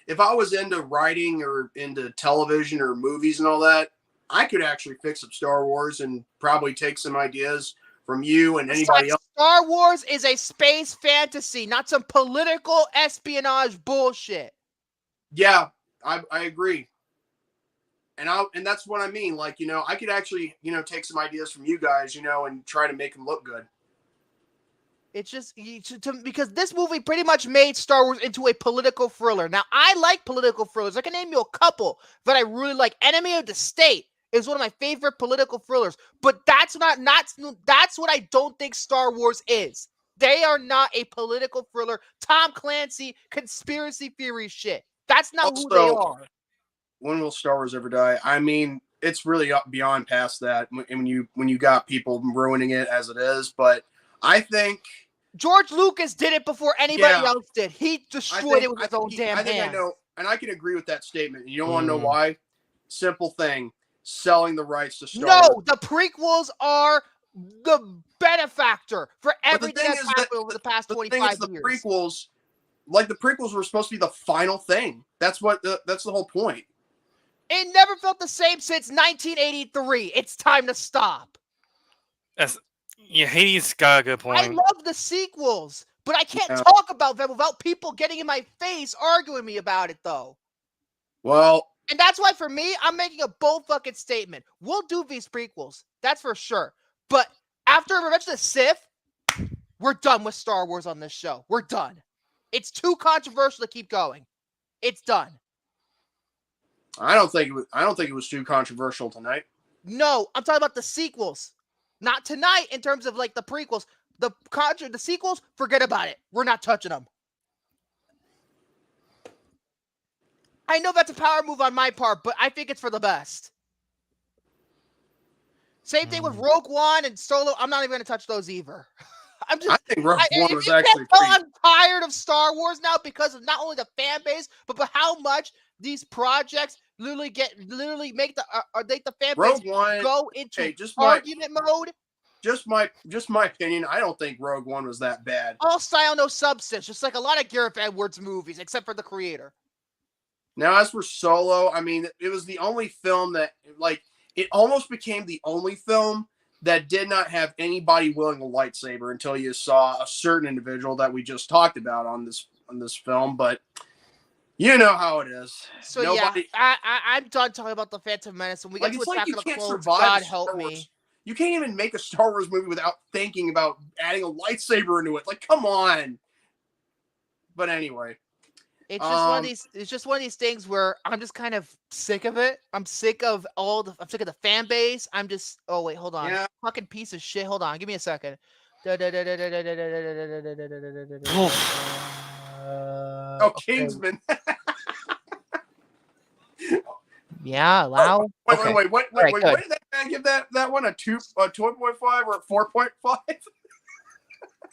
If I was into writing or into television or movies and all that, I could actually fix up Star Wars and probably take some ideas from you and anybody else. Star Wars is a space fantasy, not some political espionage bullshit. Yeah, I agree. And that's what I mean. Like, you know, I could actually, you know, take some ideas from you guys, you know, and try to make them look good. It's just because this movie pretty much made Star Wars into a political thriller. Now, I like political thrillers. I can name you a couple that I really like. Enemy of the State is one of my favorite political thrillers, but that's what I don't think Star Wars is. They are not a political thriller. Tom Clancy conspiracy theory shit. That's not who they are. When will Star Wars ever die? I mean, it's really beyond past that. When you got people ruining it as it is, but I think George Lucas did it before anybody else did. He destroyed it with his own damn hands. I know, and I can agree with that statement. You don't want to know why? Simple thing: selling the rights to Star Wars. No, the prequels are the benefactor for everything that's happened over the past 25 years. The prequels were supposed to be the final thing. That's the whole point. It never felt the same since 1983. It's time to stop. Hades got a good point. I love the sequels, but I can't talk about them without people getting in my face arguing me about it, though. Well, and that's why for me, I'm making a bold fucking statement. We'll do these prequels, that's for sure. But after Revenge of the Sith, we're done with Star Wars on this show. We're done. It's too controversial to keep going. It's done. I don't think it was too controversial tonight. No, I'm talking about the sequels. Not tonight in terms of like the prequels. The sequels, forget about it. We're not touching them. I know that's a power move on my part, but I think it's for the best. Same thing with Rogue One and Solo. I'm not even going to touch those either. I think Rogue One was actually I'm tired of Star Wars now because of not only the fan base, but how much these projects literally make the fan base go into argument mode. Just my opinion. I don't think Rogue One was that bad. All style, no substance. Just like a lot of Gareth Edwards movies, except for the creator. Now, as for Solo, I mean, it was the only film that, like, it almost became the only film that did not have anybody wielding a lightsaber until you saw a certain individual that we just talked about on this film. But you know how it is. So I'm done talking about the Phantom Menace. When we get to Attack of the Clones, God help me. You can't even make a Star Wars movie without thinking about adding a lightsaber into it. Like, come on. But anyway. It's just one of these things where I'm just kind of sick of it. I'm sick of I'm sick of the fan base. I'm just wait, hold on. Yeah. Fucking piece of shit. Hold on, give me a second. Kingsman. Yeah, allow. Wait. What did that man give that one? A 2.5 or a 4.5?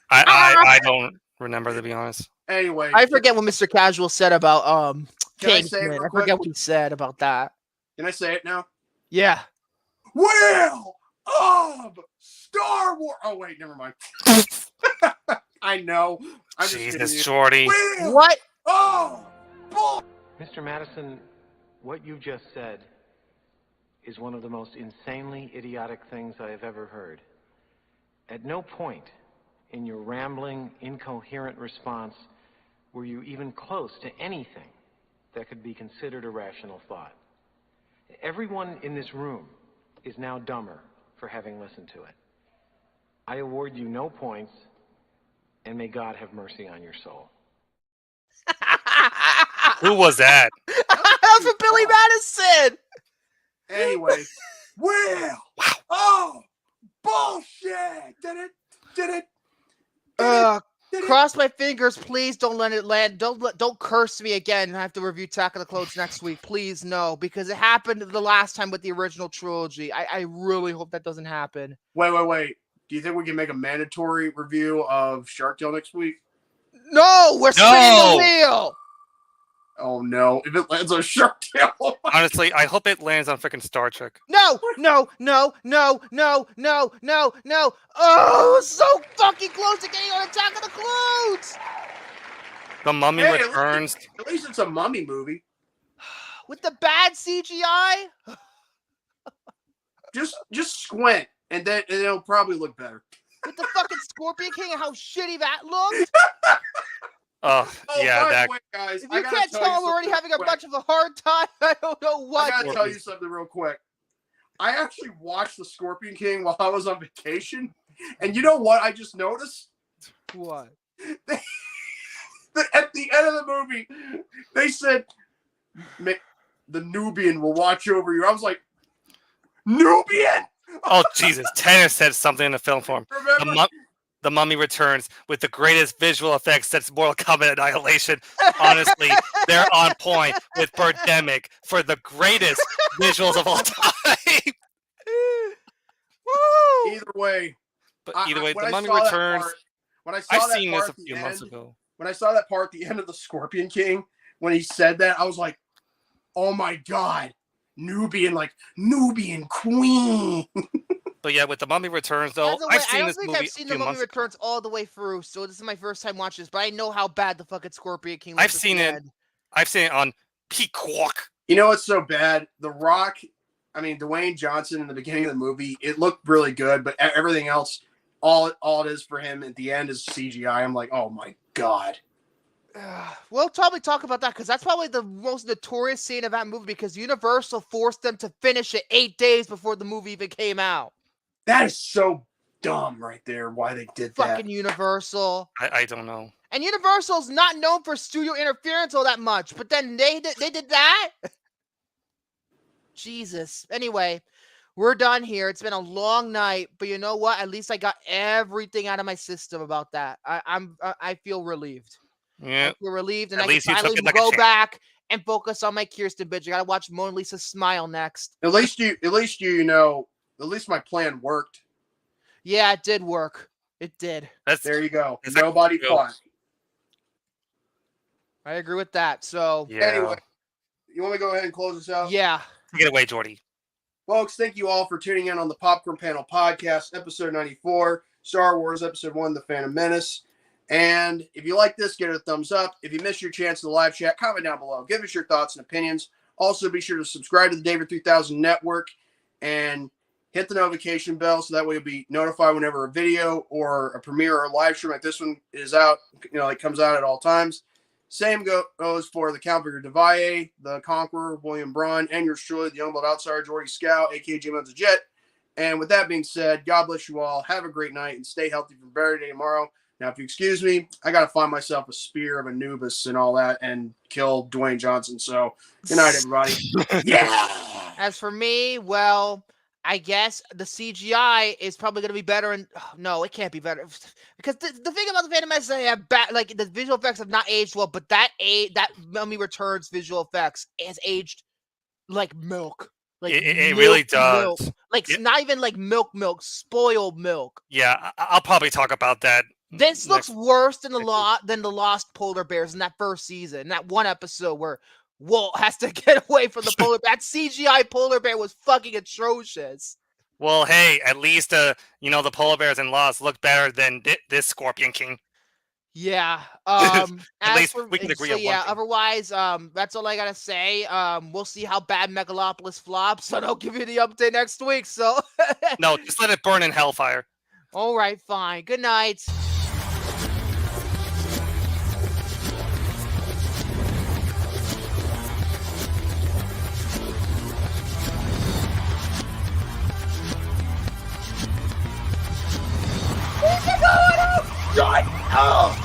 I don't remember, to be honest. Anyway, I forget what Mr. Casual said about Kingsman. I forget what he said about that. Can I say it now? Yeah. Will of Star Wars. Oh wait, never mind. I know. Jesus, Jordy. What? Oh, bull. Mr. Madison, what you just said is one of the most insanely idiotic things I have ever heard. At no point in your rambling, incoherent response were you even close to anything that could be considered a rational thought. Everyone in this room is now dumber for having listened to it. I award you no points, and may God have mercy on your soul. Who was that? That's what Billy Madison. Anyway, Will. Oh, bullshit! Did it? Cross my fingers, please. Don't let it land. Don't curse me again. I have to review Attack of the Clones next week. Please, no, because it happened the last time with the original trilogy. I really hope that doesn't happen. Wait. Do you think we can make a mandatory review of Shark Tale next week? No, we're spinning the wheel. Oh no! If it lands on Shark Tale, honestly, I hope it lands on freaking Star Trek. No! Oh, so fucking close to getting on Attack of the Clones. The Mummy Returns. At least it's a mummy movie with the bad CGI. just squint, and then it'll probably look better. With the fucking Scorpion King and how shitty that looked. Yeah, guys, if you can't tell, I'm already having a bunch of a hard time. I don't know what. I gotta tell you something real quick. I actually watched the Scorpion King while I was on vacation, and you know what? I just noticed. What? At the end of the movie, they said, "The Nubian will watch over you." I was like, "Nubian." Oh Jesus! Tanner said something in the film form. Remember? The Mummy Returns with the greatest visual effects since Mortal Kombat Annihilation. Honestly, they're on point with Birdemic for the greatest visuals of all time. Either way, The Mummy Returns. I've seen this a few months ago. When I saw that part at the end of the Scorpion King, when he said that, I was like, "Oh my god, Nubian Queen." But yeah, with The Mummy Returns, though, I've seen this movie. I've seen The Mummy Returns all the way through, so this is my first time watching this. But I know how bad the fucking Scorpion King was. I've seen it on Peacock. You know what's so bad? The Rock. I mean, Dwayne Johnson in the beginning of the movie, it looked really good, but everything else, all it is for him at the end is CGI. I'm like, oh my god. We'll probably talk about that because that's probably the most notorious scene of that movie because Universal forced them to finish it 8 days before the movie even came out. That is so dumb right there, why they did that. Fucking Universal. I don't know. And Universal's not known for studio interference all that much, but then they did that? Jesus. Anyway, We're done here. It's been a long night, but you know what? At least I got everything out of my system about that. I feel relieved. Yeah. I feel relieved, and At I can least you took finally it like a go champ. back and focus on my Kirsten bitch. I gotta watch Mona Lisa smile next. At least you know. At least my plan worked. Yeah, it did work. It did. There you go. Nobody fought. I agree with that. So anyway, you want me to go ahead and close this out? Yeah. Take it away, Jordy. Folks, thank you all for tuning in on the Popcorn Panel Podcast, episode 94, Star Wars Episode 1, The Phantom Menace. And if you like this, give it a thumbs up. If you missed your chance to the live chat, comment down below. Give us your thoughts and opinions. Also, be sure to subscribe to the David 3000 Network and hit the notification bell so that way you'll be notified whenever a video or a premiere or a live stream like this one is out. It comes out at all times. Same goes for the Calvary Devaye, the Conqueror, William Braun, and yours truly, the Youngblood Outsider, Jordy Scow, a.k.a. J-Man's a Jet. And with that being said, God bless you all. Have a great night and stay healthy for a better day tomorrow. Now, if you excuse me, I got to find myself a spear of Anubis and all that and kill Dwayne Johnson. So, good night, everybody. Yeah! As for me, well, I guess the CGI is probably going to be better. And no, it can't be better. Because the thing about the Phantom Menace is they have the visual effects have not aged well, but that Mummy Returns visual effects has aged like milk. Like it really does. Milk. Like not even like milk, spoiled milk. Yeah, I'll probably talk about that. This looks worse than the Lost Polar Bears in that first season. That one episode where Walt has to get away from the polar bear. That CGI polar bear was fucking atrocious. Well, hey, at least the polar bears in Lost look better than this Scorpion King. Yeah. At least we can agree on one thing. Otherwise, that's all I gotta say. We'll see how bad Megalopolis flops, and I'll give you the update next week. So no, just let it burn in hellfire. All right, fine. Good night. Shut up!